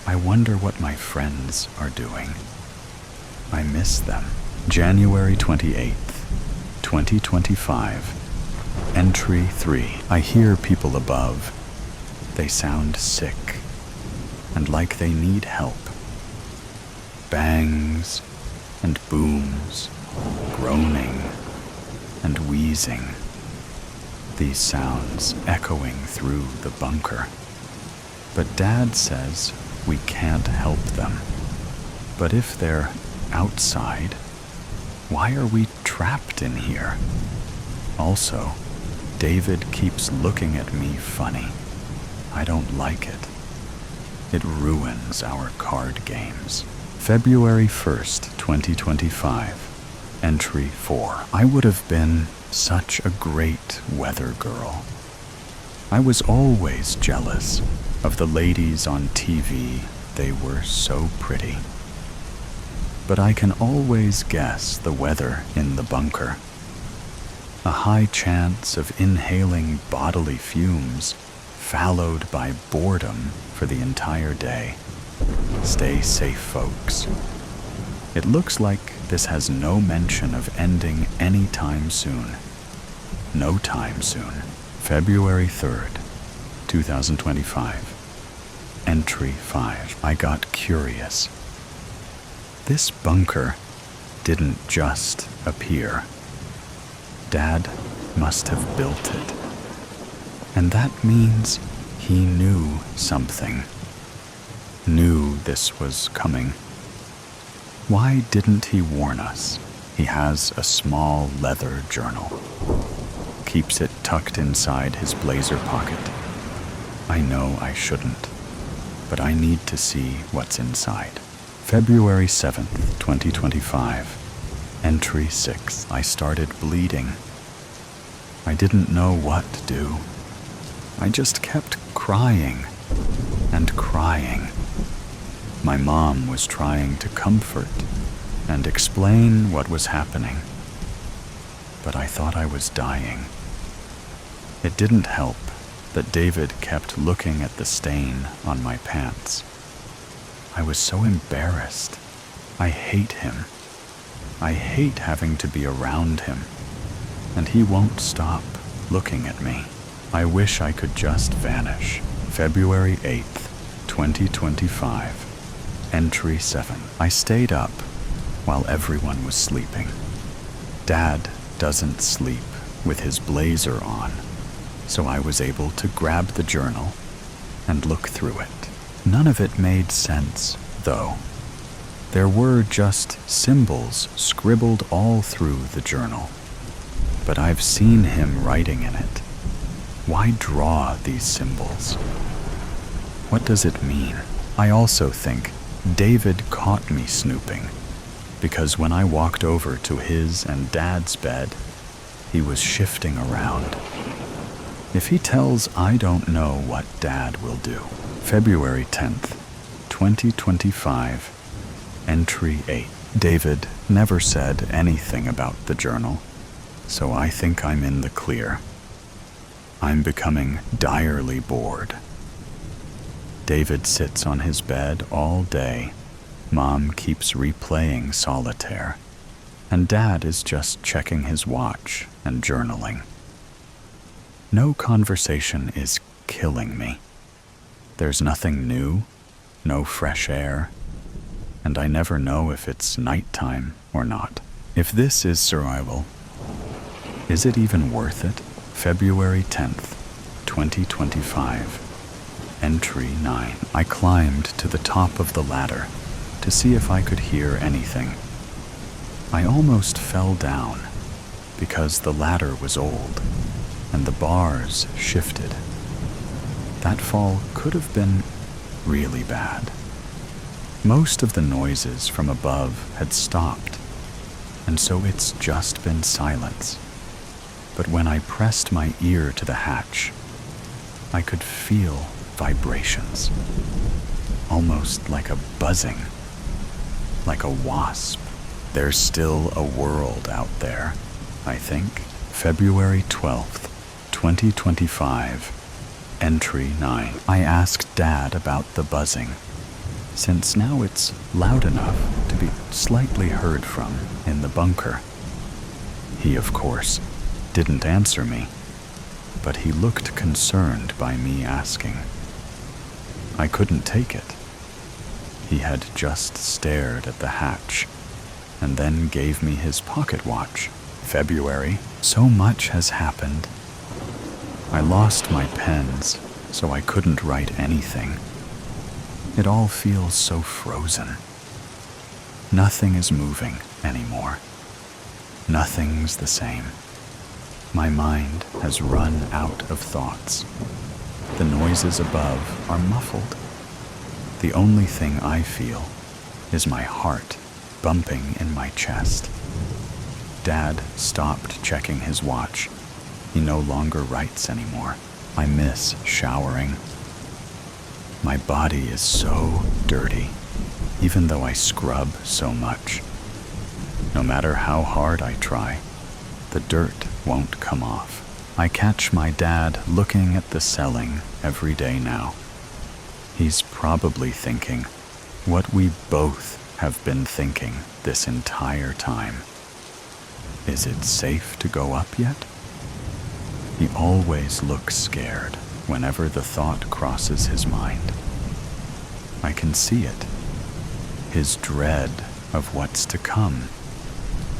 I wonder what my friends are doing. I miss them. January 28th, 2025. Entry 3. I hear people above. They sound sick and like they need help. Bangs and booms, groaning and wheezing. These sounds echoing through the bunker. But Dad says we can't help them. But if they're outside, why are we trapped in here? Also, David keeps looking at me funny. I don't like it. It ruins our card games. February 1st, 2025. Entry 4. I would have been such a great weather girl. I was always jealous of the ladies on TV. They were so pretty. But I can always guess the weather in the bunker. A high chance of inhaling bodily fumes, followed by boredom for the entire day. Stay safe, folks. It looks like this has no mention of ending anytime soon. No time soon. February 3rd, 2025. Entry 5. I got curious. This bunker didn't just appear. Dad must have built it. And that means he knew something. Knew this was coming. Why didn't he warn us? He has a small leather journal. Keeps it tucked inside his blazer pocket. I know I shouldn't, but I need to see what's inside. February 7th, 2025. Entry 6. I started bleeding. I didn't know what to do. I just kept crying and crying. My mom was trying to comfort and explain what was happening, but I thought I was dying. It didn't help that David kept looking at the stain on my pants. I was so embarrassed. I hate him. I hate having to be around him, and he won't stop looking at me. I wish I could just vanish. February 8th, 2025. Entry 7. I stayed up while everyone was sleeping. Dad doesn't sleep with his blazer on, so I was able to grab the journal and look through it. None of it made sense, though. There were just symbols scribbled all through the journal, but I've seen him writing in it. Why draw these symbols? What does it mean? I also think David caught me snooping, because when I walked over to his and Dad's bed, he was shifting around. If he tells, I don't know what Dad will do. February 10th, 2025, entry 8. David never said anything about the journal, so I think I'm in the clear. I'm becoming direly bored. David sits on his bed all day. Mom keeps replaying solitaire, and Dad is just checking his watch and journaling. No conversation is killing me. There's nothing new, no fresh air, and I never know if it's nighttime or not. If this is survival, is it even worth it? February 10th, 2025, entry 9. I climbed to the top of the ladder to see if I could hear anything. I almost fell down because the ladder was old and the bars shifted. That fall could have been really bad. Most of the noises from above had stopped, and so it's just been silence. But when I pressed my ear to the hatch, I could feel vibrations, almost like a buzzing, like a wasp. There's still a world out there, I think. February 12th, 2025, entry 9. I asked Dad about the buzzing, since now it's loud enough to be slightly heard from in the bunker. He, of course, didn't answer me, but he looked concerned by me asking. I couldn't take it. He had just stared at the hatch and then gave me his pocket watch. February. So much has happened. I lost my pens, so I couldn't write anything. It all feels so frozen. Nothing is moving anymore. Nothing's the same. My mind has run out of thoughts. The noises above are muffled. The only thing I feel is my heart bumping in my chest. Dad stopped checking his watch. He no longer writes anymore. I miss showering. My body is so dirty, even though I scrub so much. No matter how hard I try, the dirt won't come off. I catch my dad looking at the ceiling every day now. He's probably thinking what we both have been thinking this entire time. Is it safe to go up yet? He always looks scared whenever the thought crosses his mind. I can see it. His dread of what's to come.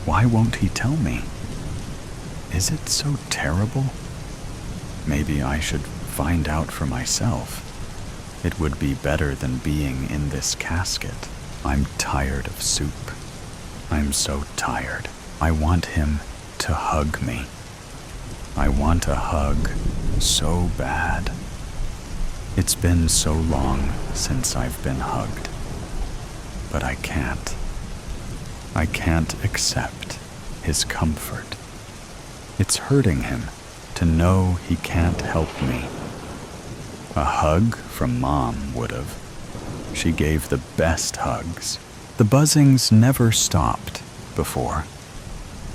Why won't he tell me? Is it so terrible? Maybe I should find out for myself. It would be better than being in this casket. I'm tired of soup. I'm so tired. I want him to hug me. I want a hug so bad. It's been so long since I've been hugged. But I can't. I can't accept his comfort. It's hurting him to know he can't help me. A hug from Mom would've. She gave the best hugs. The buzzings never stopped before.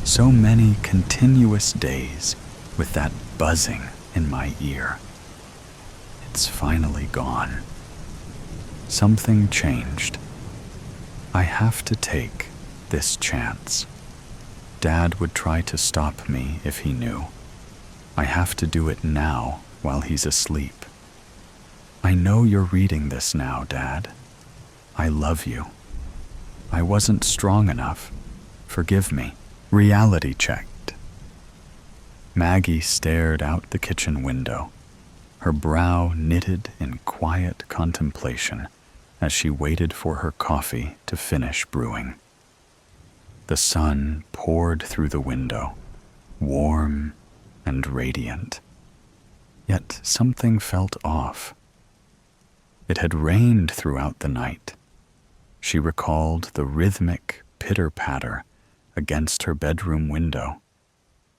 So many continuous days with that buzzing in my ear. It's finally gone. Something changed. I have to take this chance. Dad would try to stop me if he knew. I have to do it now while he's asleep. I know you're reading this now, Dad. I love you. I wasn't strong enough. Forgive me. Reality checked. Maggie stared out the kitchen window, her brow knitted in quiet contemplation as she waited for her coffee to finish brewing. The sun poured through the window, warm and radiant. Yet something felt off. It had rained throughout the night. She recalled the rhythmic pitter-patter against her bedroom window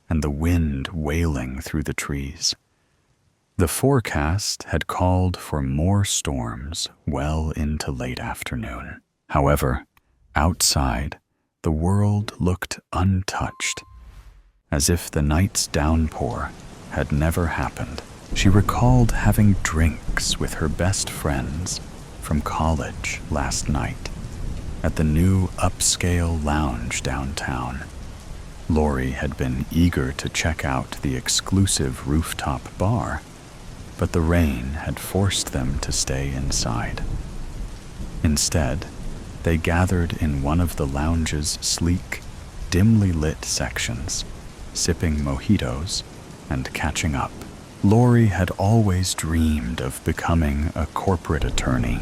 and the wind wailing through the trees. The forecast had called for more storms well into late afternoon. However, outside, the world looked untouched, as if the night's downpour had never happened. She recalled having drinks with her best friends from college last night at the new upscale lounge downtown. Lori had been eager to check out the exclusive rooftop bar, but the rain had forced them to stay inside. Instead, they gathered in one of the lounge's sleek, dimly lit sections, sipping mojitos and catching up. Lori had always dreamed of becoming a corporate attorney,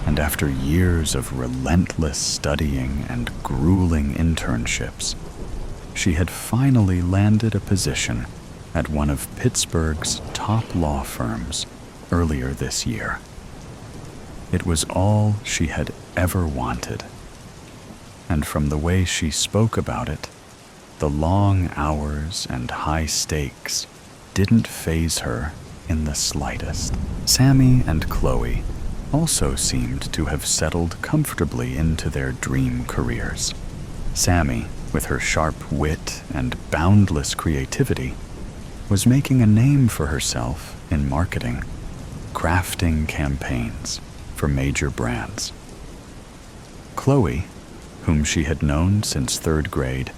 and after years of relentless studying and grueling internships, she had finally landed a position at one of Pittsburgh's top law firms earlier this year. It was all she had ever wanted, and from the way she spoke about it, the long hours and high stakes didn't faze her in the slightest. Sammy and Chloe also seemed to have settled comfortably into their dream careers. Sammy, with her sharp wit and boundless creativity, was making a name for herself in marketing, crafting campaigns for major brands. Chloe, whom she had known since third grade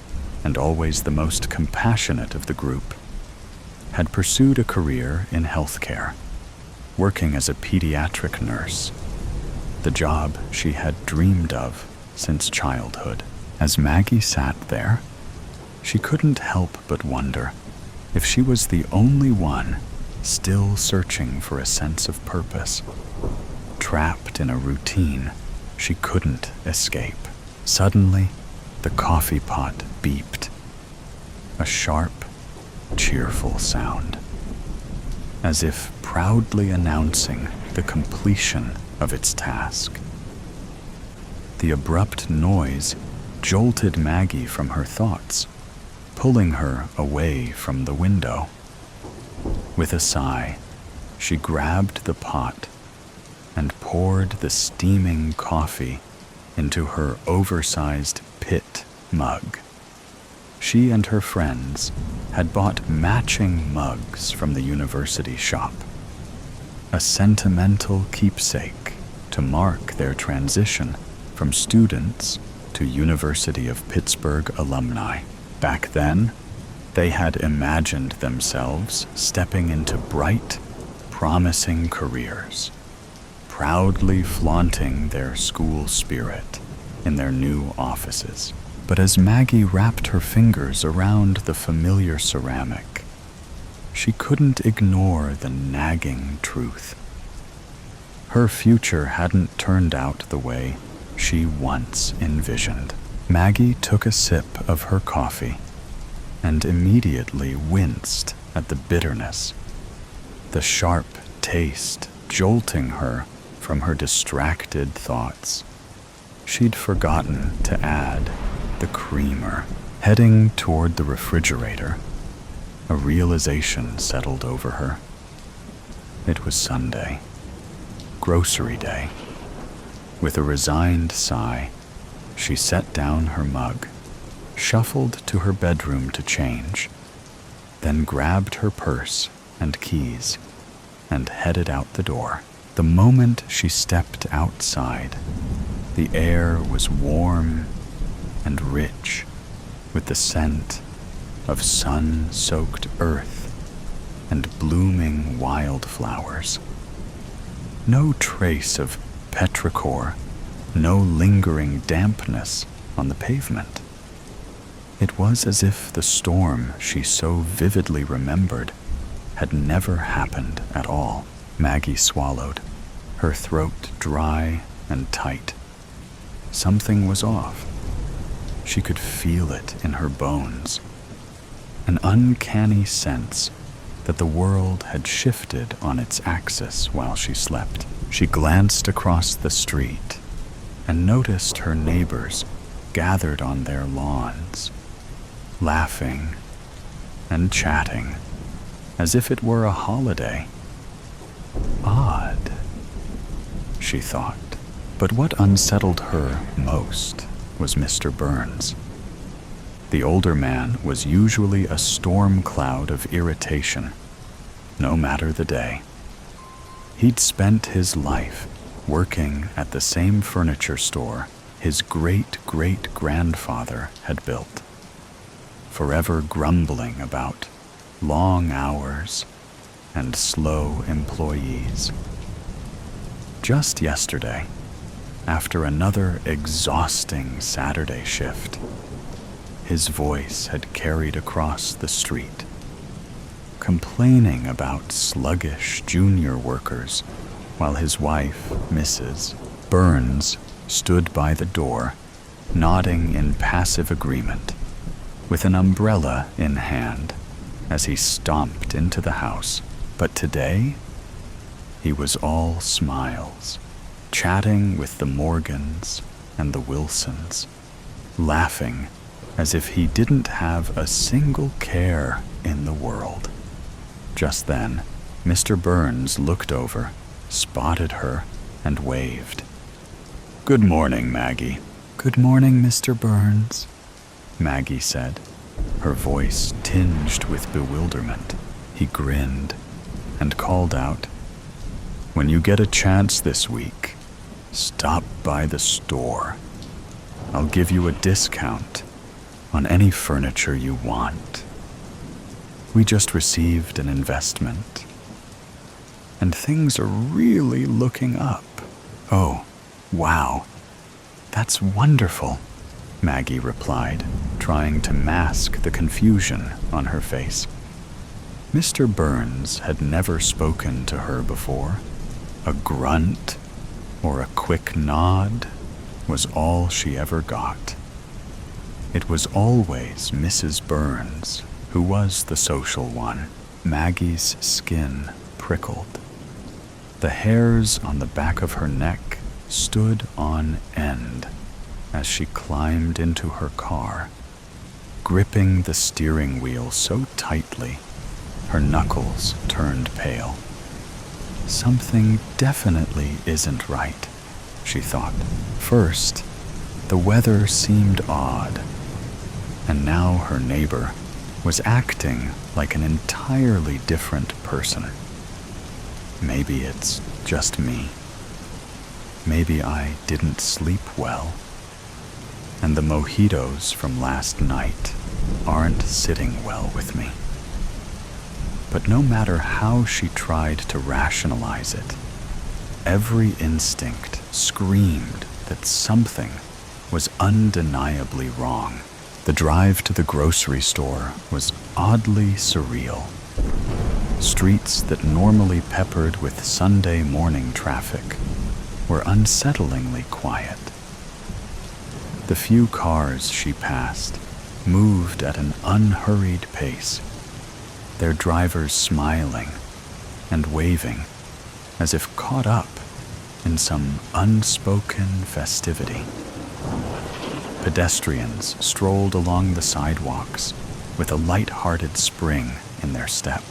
and always the most compassionate of the group, had pursued a career in healthcare, working as a pediatric nurse, the job she had dreamed of since childhood. As Maggie sat there, she couldn't help but wonder if she was the only one still searching for a sense of purpose, trapped in a routine she couldn't escape. Suddenly, the coffee pot beeped, a sharp, cheerful sound, as if proudly announcing the completion of its task. The abrupt noise jolted Maggie from her thoughts, pulling her away from the window. With a sigh, she grabbed the pot and poured the steaming coffee into her oversized pit mug. She and her friends had bought matching mugs from the university shop, a sentimental keepsake to mark their transition from students to University of Pittsburgh alumni. Back then, they had imagined themselves stepping into bright, promising careers, proudly flaunting their school spirit in their new offices. But as Maggie wrapped her fingers around the familiar ceramic, she couldn't ignore the nagging truth. Her future hadn't turned out the way she once envisioned. Maggie took a sip of her coffee and immediately winced at the bitterness, the sharp taste jolting her from her distracted thoughts. She'd forgotten to add the creamer. Heading toward the refrigerator, a realization settled over her. It was Sunday, grocery day. With a resigned sigh, she set down her mug, shuffled to her bedroom to change, then grabbed her purse and keys and headed out the door. The moment she stepped outside, the air was warm and rich with the scent of sun-soaked earth and blooming wildflowers. No trace of petrichor, no lingering dampness on the pavement. It was as if the storm she so vividly remembered had never happened at all. Maggie swallowed, her throat dry and tight. Something was off. She could feel it in her bones, an uncanny sense that the world had shifted on its axis while she slept. She glanced across the street and noticed her neighbors gathered on their lawns, laughing and chatting as if it were a holiday. Odd, she thought. But what unsettled her most was Mr. Burns. The older man was usually a storm cloud of irritation, no matter the day. He'd spent his life working at the same furniture store his great-great-grandfather had built, forever grumbling about long hours and slow employees. Just yesterday, after another exhausting Saturday shift, his voice had carried across the street, complaining about sluggish junior workers, while his wife, Mrs. Burns, stood by the door, nodding in passive agreement, with an umbrella in hand, as he stomped into the house. But today, he was all smiles, chatting with the Morgans and the Wilsons, laughing as if he didn't have a single care in the world. Just then, Mr. Burns looked over, spotted her, and waved. "Good morning, Maggie." "Good morning, Mr. Burns," Maggie said, her voice tinged with bewilderment. He grinned and called out, "When you get a chance this week, stop by the store. I'll give you a discount on any furniture you want. We just received an investment, and things are really looking up." "Oh, wow, that's wonderful," Maggie replied, trying to mask the confusion on her face. Mr. Burns had never spoken to her before. A grunt or a quick nod was all she ever got. It was always Mrs. Burns who was the social one. Maggie's skin prickled. The hairs on the back of her neck stood on end as she climbed into her car, gripping the steering wheel so tightly her knuckles turned pale. Something definitely isn't right, she thought. First, the weather seemed odd, and now her neighbor was acting like an entirely different person. Maybe it's just me. Maybe I didn't sleep well, and the mojitos from last night aren't sitting well with me. But no matter how she tried to rationalize it, every instinct screamed that something was undeniably wrong. The drive to the grocery store was oddly surreal. Streets that normally peppered with Sunday morning traffic were unsettlingly quiet. The few cars she passed moved at an unhurried pace, their drivers smiling and waving as if caught up in some unspoken festivity. Pedestrians strolled along the sidewalks with a light-hearted spring in their step,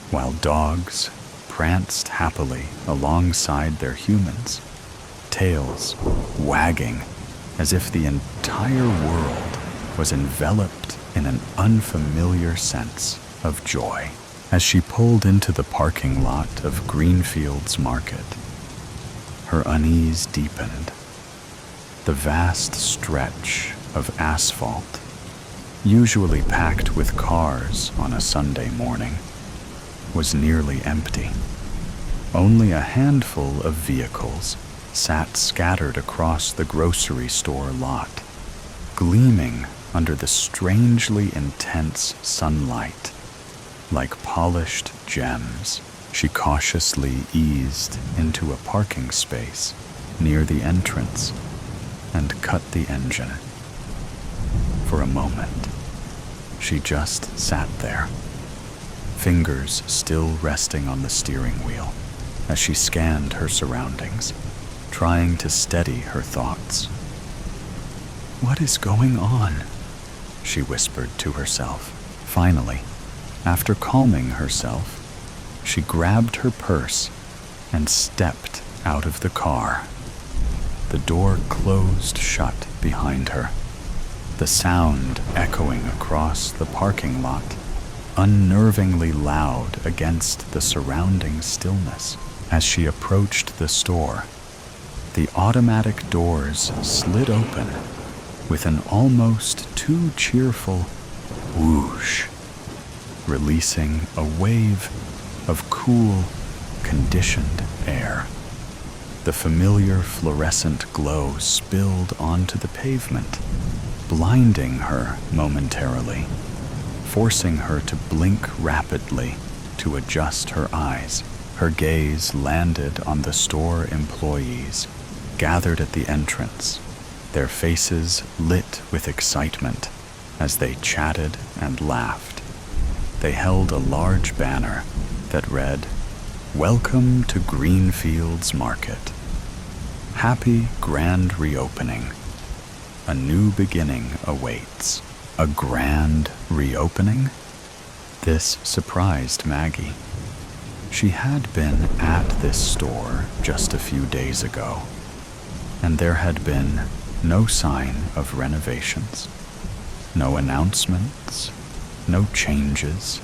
while dogs pranced happily alongside their humans, tails wagging as if the entire world was enveloped in an unfamiliar sense of joy. As she pulled into the parking lot of Greenfields Market, her unease deepened. The vast stretch of asphalt, usually packed with cars on a Sunday morning, was nearly empty. Only a handful of vehicles sat scattered across the grocery store lot, gleaming under the strangely intense sunlight like polished gems. She cautiously eased into a parking space near the entrance and cut the engine. For a moment, she just sat there, fingers still resting on the steering wheel as she scanned her surroundings, trying to steady her thoughts. "What is going on?" she whispered to herself. Finally, after calming herself, she grabbed her purse and stepped out of the car. The door closed shut behind her, the sound echoing across the parking lot, unnervingly loud against the surrounding stillness. As she approached the store, the automatic doors slid open with an almost too cheerful whoosh, releasing a wave of cool, conditioned air. The familiar fluorescent glow spilled onto the pavement, blinding her momentarily, forcing her to blink rapidly to adjust her eyes. Her gaze landed on the store employees gathered at the entrance, their faces lit with excitement as they chatted and laughed. They held a large banner that read, "Welcome to Greenfields Market. Happy grand reopening. A new beginning awaits." A grand reopening? This surprised Maggie. She had been at this store just a few days ago, and there had been no sign of renovations, no announcements, no changes,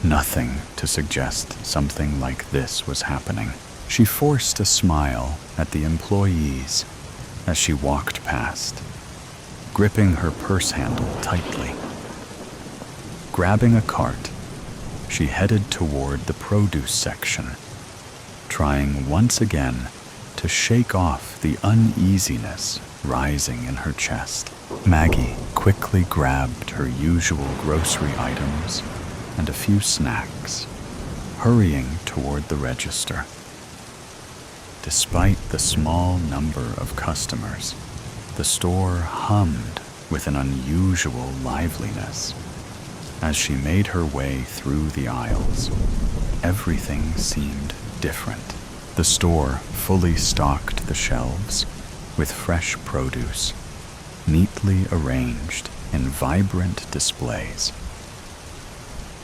nothing to suggest something like this was happening. She forced a smile at the employees as she walked past, gripping her purse handle tightly. Grabbing a cart, she headed toward the produce section, trying once again to shake off the uneasiness rising in her chest. Maggie quickly grabbed her usual grocery items and a few snacks, hurrying toward the register. Despite the small number of customers, the store hummed with an unusual liveliness. As she made her way through the aisles, everything seemed different. The store fully stocked the shelves with fresh produce, neatly arranged in vibrant displays.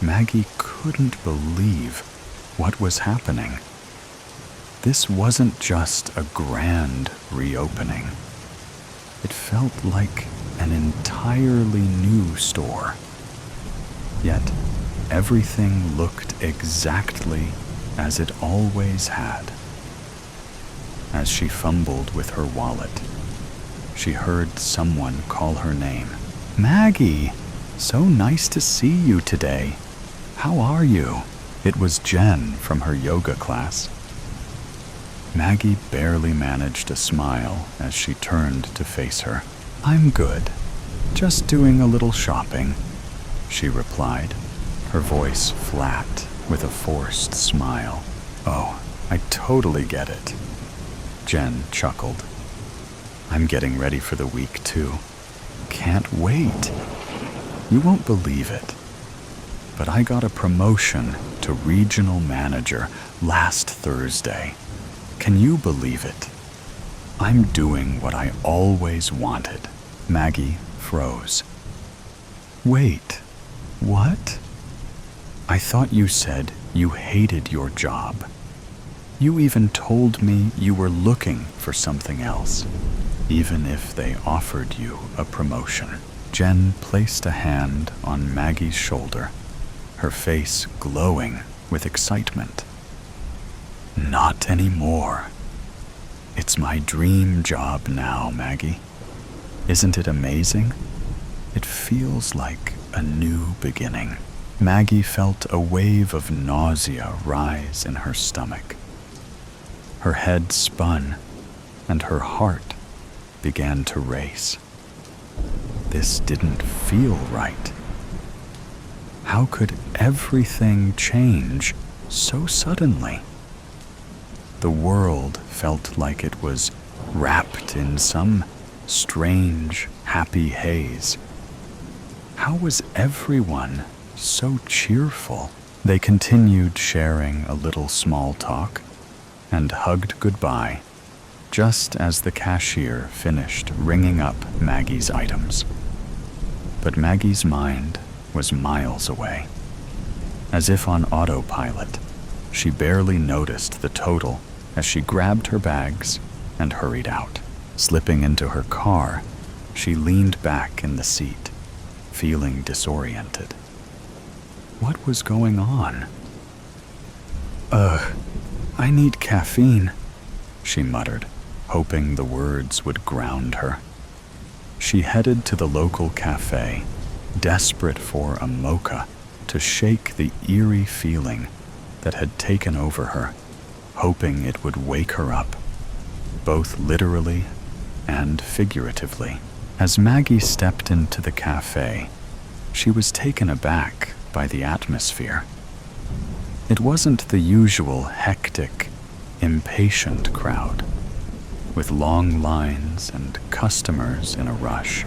Maggie couldn't believe what was happening. This wasn't just a grand reopening. It felt like an entirely new store. Yet everything looked exactly as it always had. As she fumbled with her wallet, she heard someone call her name. "Maggie, so nice to see you today. How are you?" It was Jen from her yoga class. Maggie barely managed a smile as she turned to face her. "I'm good. Just doing a little shopping," she replied, her voice flat with a forced smile. "Oh, I totally get it." Jen chuckled. "I'm getting ready for the week too. Can't wait. You won't believe it, but I got a promotion to regional manager last Thursday. Can you believe it? I'm doing what I always wanted." Maggie froze. "Wait, what? I thought you said you hated your job. You even told me you were looking for something else, even if they offered you a promotion." Jen placed a hand on Maggie's shoulder, her face glowing with excitement. "Not anymore. It's my dream job now, Maggie. Isn't it amazing? It feels like a new beginning." Maggie felt a wave of nausea rise in her stomach. Her head spun, and her heart began to race. This didn't feel right. How could everything change so suddenly? The world felt like it was wrapped in some strange, happy haze. How was everyone so cheerful? They continued sharing a little small talk and hugged goodbye just as the cashier finished ringing up Maggie's items. But Maggie's mind was miles away. As if on autopilot, she barely noticed the total as she grabbed her bags and hurried out. Slipping into her car, she leaned back in the seat, feeling disoriented. What was going on? I need caffeine, she muttered, hoping the words would ground her. She headed to the local cafe, desperate for a mocha to shake the eerie feeling that had taken over her, hoping it would wake her up, both literally and figuratively. As Maggie stepped into the cafe, she was taken aback by the atmosphere. It wasn't the usual hectic, impatient crowd, with long lines and customers in a rush.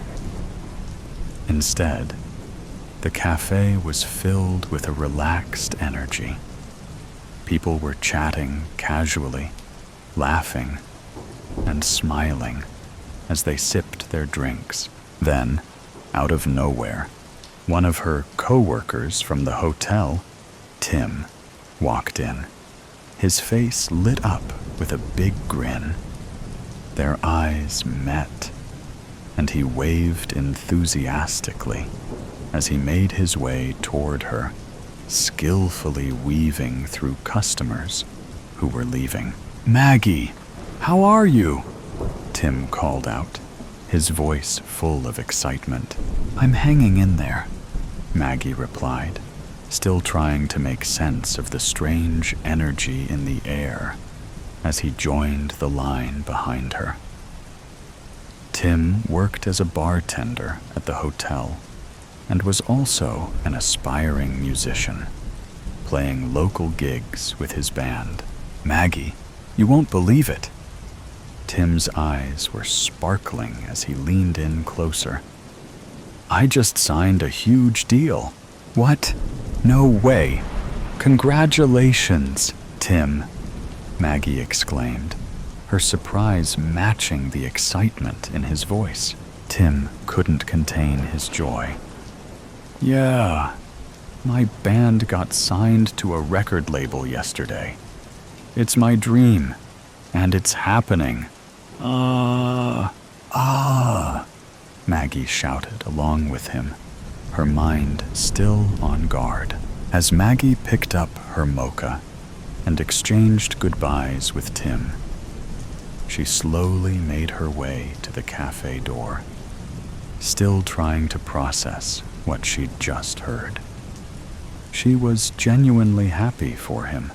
Instead, the cafe was filled with a relaxed energy. People were chatting casually, laughing, and smiling as they sipped their drinks. Then, out of nowhere, one of her co-workers from the hotel, Tim, walked in. His face lit up with a big grin. Their eyes met, and he waved enthusiastically as he made his way toward her, skillfully weaving through customers who were leaving. "Maggie, how are you?" Tim called out, his voice full of excitement. "I'm hanging in there," Maggie replied, still trying to make sense of the strange energy in the air as he joined the line behind her. Tim worked as a bartender at the hotel and was also an aspiring musician, playing local gigs with his band. "Maggie, you won't believe it." Tim's eyes were sparkling as he leaned in closer. "I just signed a huge deal." "What? No way. Congratulations, Tim," Maggie exclaimed, her surprise matching the excitement in his voice. Tim couldn't contain his joy. "Yeah, my band got signed to a record label yesterday. It's my dream, and it's happening." Maggie shouted along with him, her mind still on guard. As Maggie picked up her mocha and exchanged goodbyes with Tim, she slowly made her way to the cafe door, still trying to process what she'd just heard. She was genuinely happy for him,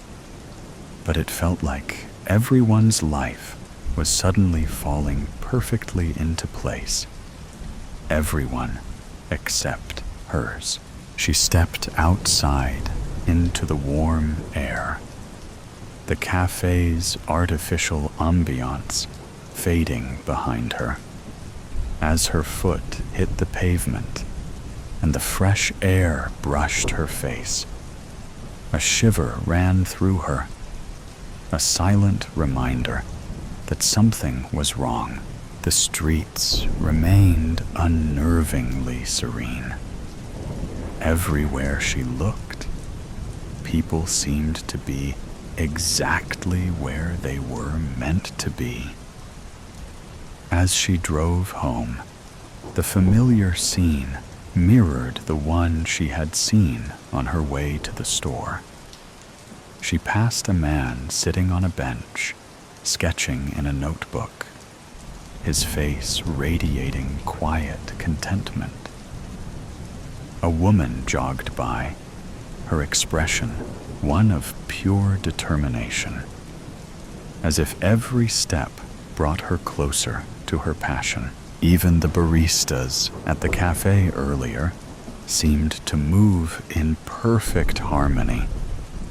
but it felt like everyone's life was suddenly falling perfectly into place. Everyone except hers. She stepped outside into the warm air, the cafe's artificial ambiance fading behind her. As her foot hit the pavement and the fresh air brushed her face, a shiver ran through her, a silent reminder that something was wrong. The streets remained unnervingly serene. Everywhere she looked, people seemed to be exactly where they were meant to be. As she drove home, the familiar scene mirrored the one she had seen on her way to the store. She passed a man sitting on a bench, sketching in a notebook, his face radiating quiet contentment. A woman jogged by, her expression one of pure determination, as if every step brought her closer to her passion. Even the baristas at the cafe earlier seemed to move in perfect harmony,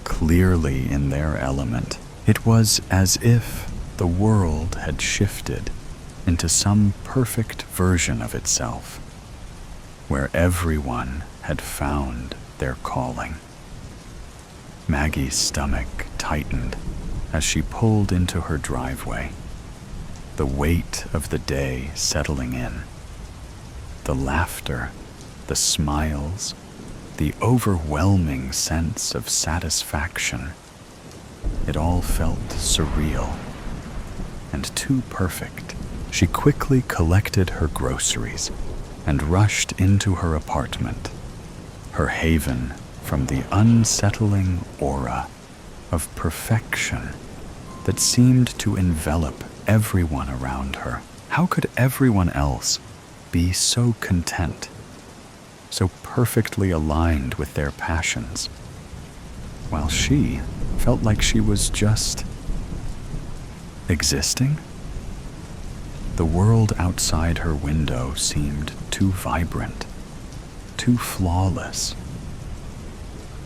clearly in their element. It was as if the world had shifted into some perfect version of itself, where everyone had found their calling. Maggie's stomach tightened as she pulled into her driveway, the weight of the day settling in. The laughter, the smiles, the overwhelming sense of satisfaction. It all felt surreal and too perfect. She quickly collected her groceries and rushed into her apartment, her haven from the unsettling aura of perfection that seemed to envelop everyone around her. How could everyone else be so content, so perfectly aligned with their passions, while she felt like she was just existing? The world outside her window seemed too vibrant, too flawless.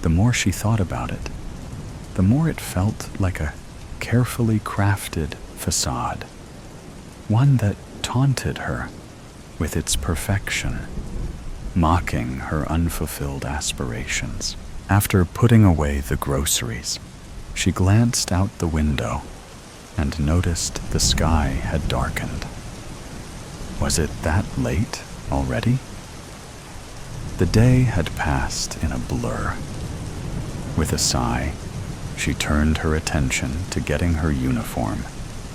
The more she thought about it, the more it felt like a carefully crafted facade, one that taunted her with its perfection, mocking her unfulfilled aspirations. After putting away the groceries, she glanced out the window and noticed the sky had darkened. Was it that late already? The day had passed in a blur. With a sigh, she turned her attention to getting her uniform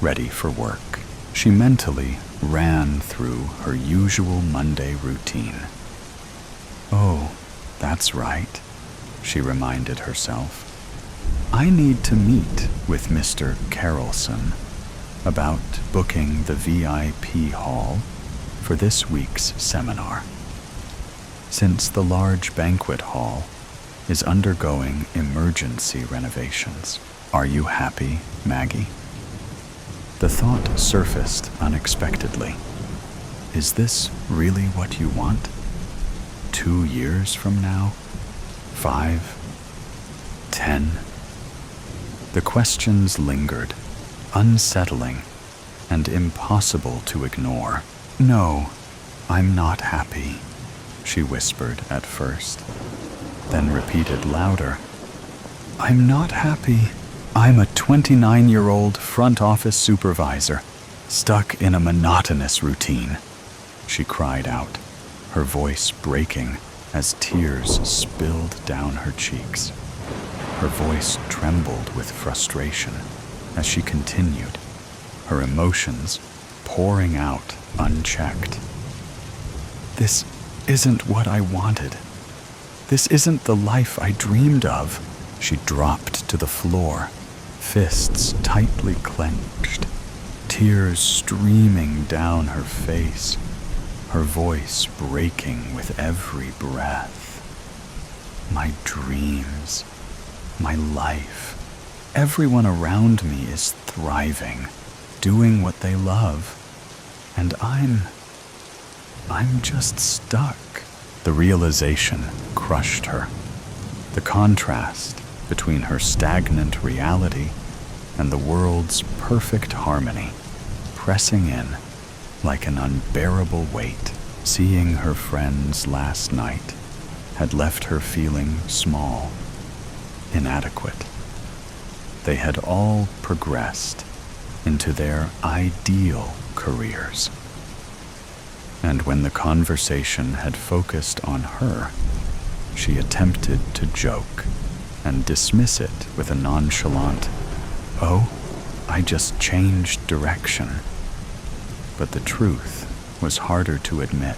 ready for work. She mentally ran through her usual Monday routine. Oh, that's right, she reminded herself. I need to meet with Mr. Carrollson about booking the VIP hall for this week's seminar. Since the large banquet hall is undergoing emergency renovations. Are you happy, Maggie? The thought surfaced unexpectedly. Is this really what you want? 2 years from now? 5? 10? The questions lingered, unsettling and impossible to ignore. No, I'm not happy, she whispered at first, then repeated louder. I'm not happy. I'm a 29-year-old front office supervisor, stuck in a monotonous routine, she cried out, her voice breaking as tears spilled down her cheeks. Her voice trembled with frustration as she continued, her emotions pouring out unchecked. This isn't what I wanted. This isn't the life I dreamed of. She dropped to the floor, fists tightly clenched, tears streaming down her face, her voice breaking with every breath. My dreams, my life, everyone around me is thriving, doing what they love, and I'm just stuck. The realization crushed her. The contrast between her stagnant reality and the world's perfect harmony pressing in like an unbearable weight. Seeing her friends last night had left her feeling small, inadequate. They had all progressed into their ideal careers. And when the conversation had focused on her, she attempted to joke and dismiss it with a nonchalant, "Oh, I just changed direction." But the truth was harder to admit,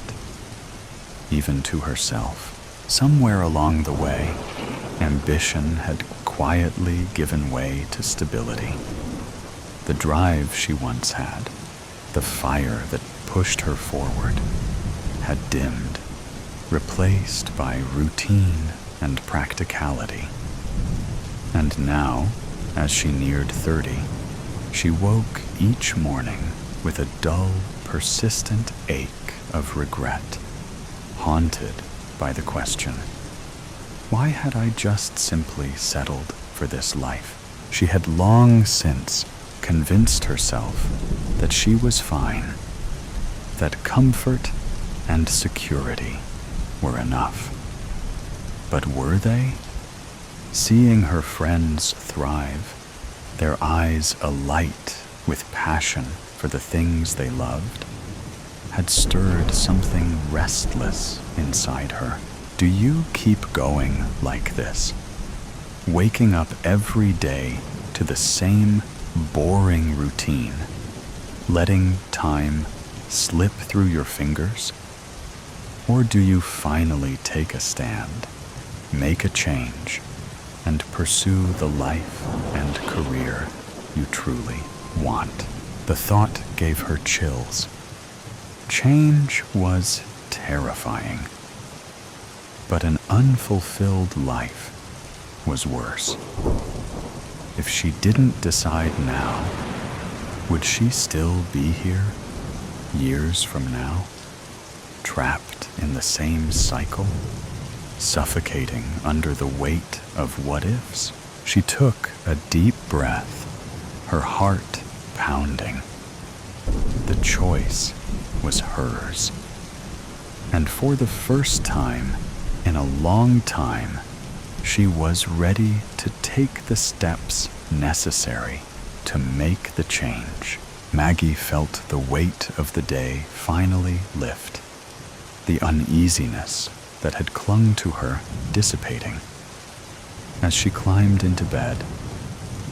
even to herself. Somewhere along the way, ambition had quietly given way to stability. The drive she once had, the fire that pushed her forward, had dimmed, replaced by routine and practicality. And now, as she neared 30, she woke each morning with a dull, persistent ache of regret, haunted by the question, why had I just simply settled for this life? She had long since convinced herself that she was fine, that comfort and security were enough. But were they? Seeing her friends thrive, their eyes alight with passion for the things they loved, had stirred something restless inside her. Do you keep going like this? Waking up every day to the same boring routine, letting time slip through your fingers? Or do you finally take a stand, make a change, and pursue the life and career you truly want? The thought gave her chills. Change was terrifying, but an unfulfilled life was worse. If she didn't decide now, would she still be here years from now, trapped in the same cycle, suffocating under the weight of what-ifs? She took a deep breath, her heart pounding. The choice was hers. And for the first time in a long time, she was ready to take the steps necessary to make the change. Maggie felt the weight of the day finally lift, the uneasiness that had clung to her dissipating. As she climbed into bed,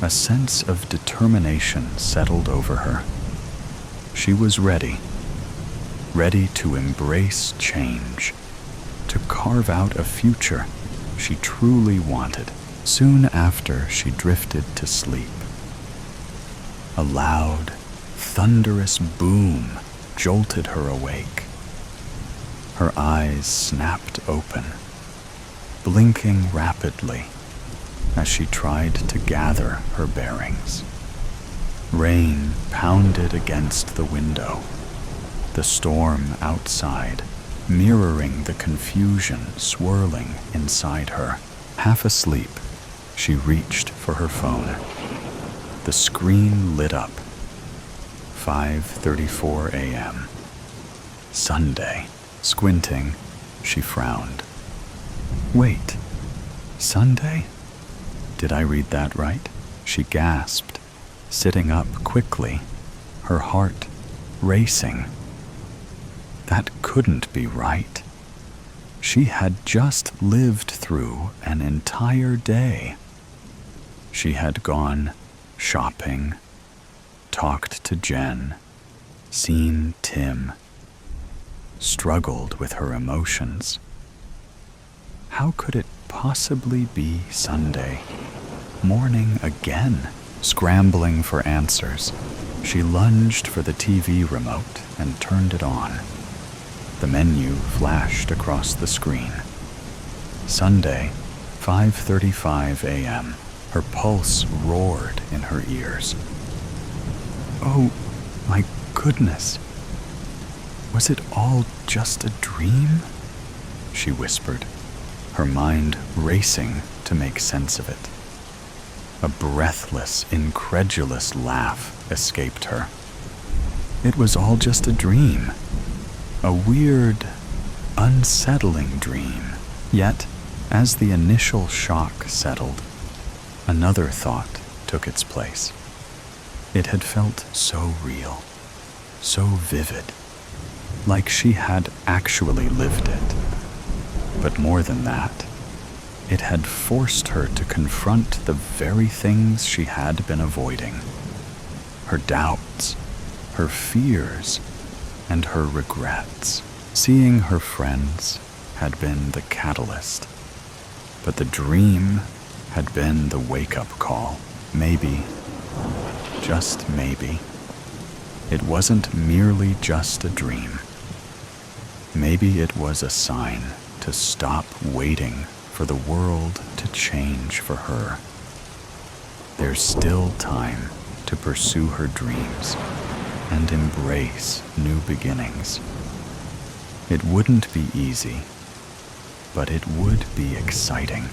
a sense of determination settled over her. She was ready to embrace change, to carve out a future she truly wanted. Soon after she drifted to sleep, a loud, thunderous boom jolted her awake. Her eyes snapped open, blinking rapidly as she tried to gather her bearings. Rain pounded against the window, the storm outside mirroring the confusion swirling inside her. Half asleep, she reached for her phone. The screen lit up. 5:34 a.m. Sunday. Squinting, she frowned. Wait, Sunday? Did I read that right? She gasped, sitting up quickly, her heart racing. That couldn't be right. She had just lived through an entire day. She had gone shopping, talked to Jen, seen Tim, struggled with her emotions. How could it possibly be Sunday morning again? Scrambling for answers, she lunged for the TV remote and turned it on. The menu flashed across the screen. Sunday, 5:35 a.m. Her pulse roared in her ears. Oh, my goodness. Was it all just a dream? She whispered, her mind racing to make sense of it. A breathless, incredulous laugh escaped her. It was all just a dream. A weird, unsettling dream. Yet, as the initial shock settled, another thought took its place. It had felt so real, so vivid, like she had actually lived it. But more than that, it had forced her to confront the very things she had been avoiding. Her doubts, her fears, and her regrets. Seeing her friends had been the catalyst, but the dream had been the wake-up call. Maybe, just maybe, it wasn't merely just a dream. Maybe it was a sign to stop waiting for the world to change for her. There's still time to pursue her dreams and embrace new beginnings. It wouldn't be easy, but it would be exciting.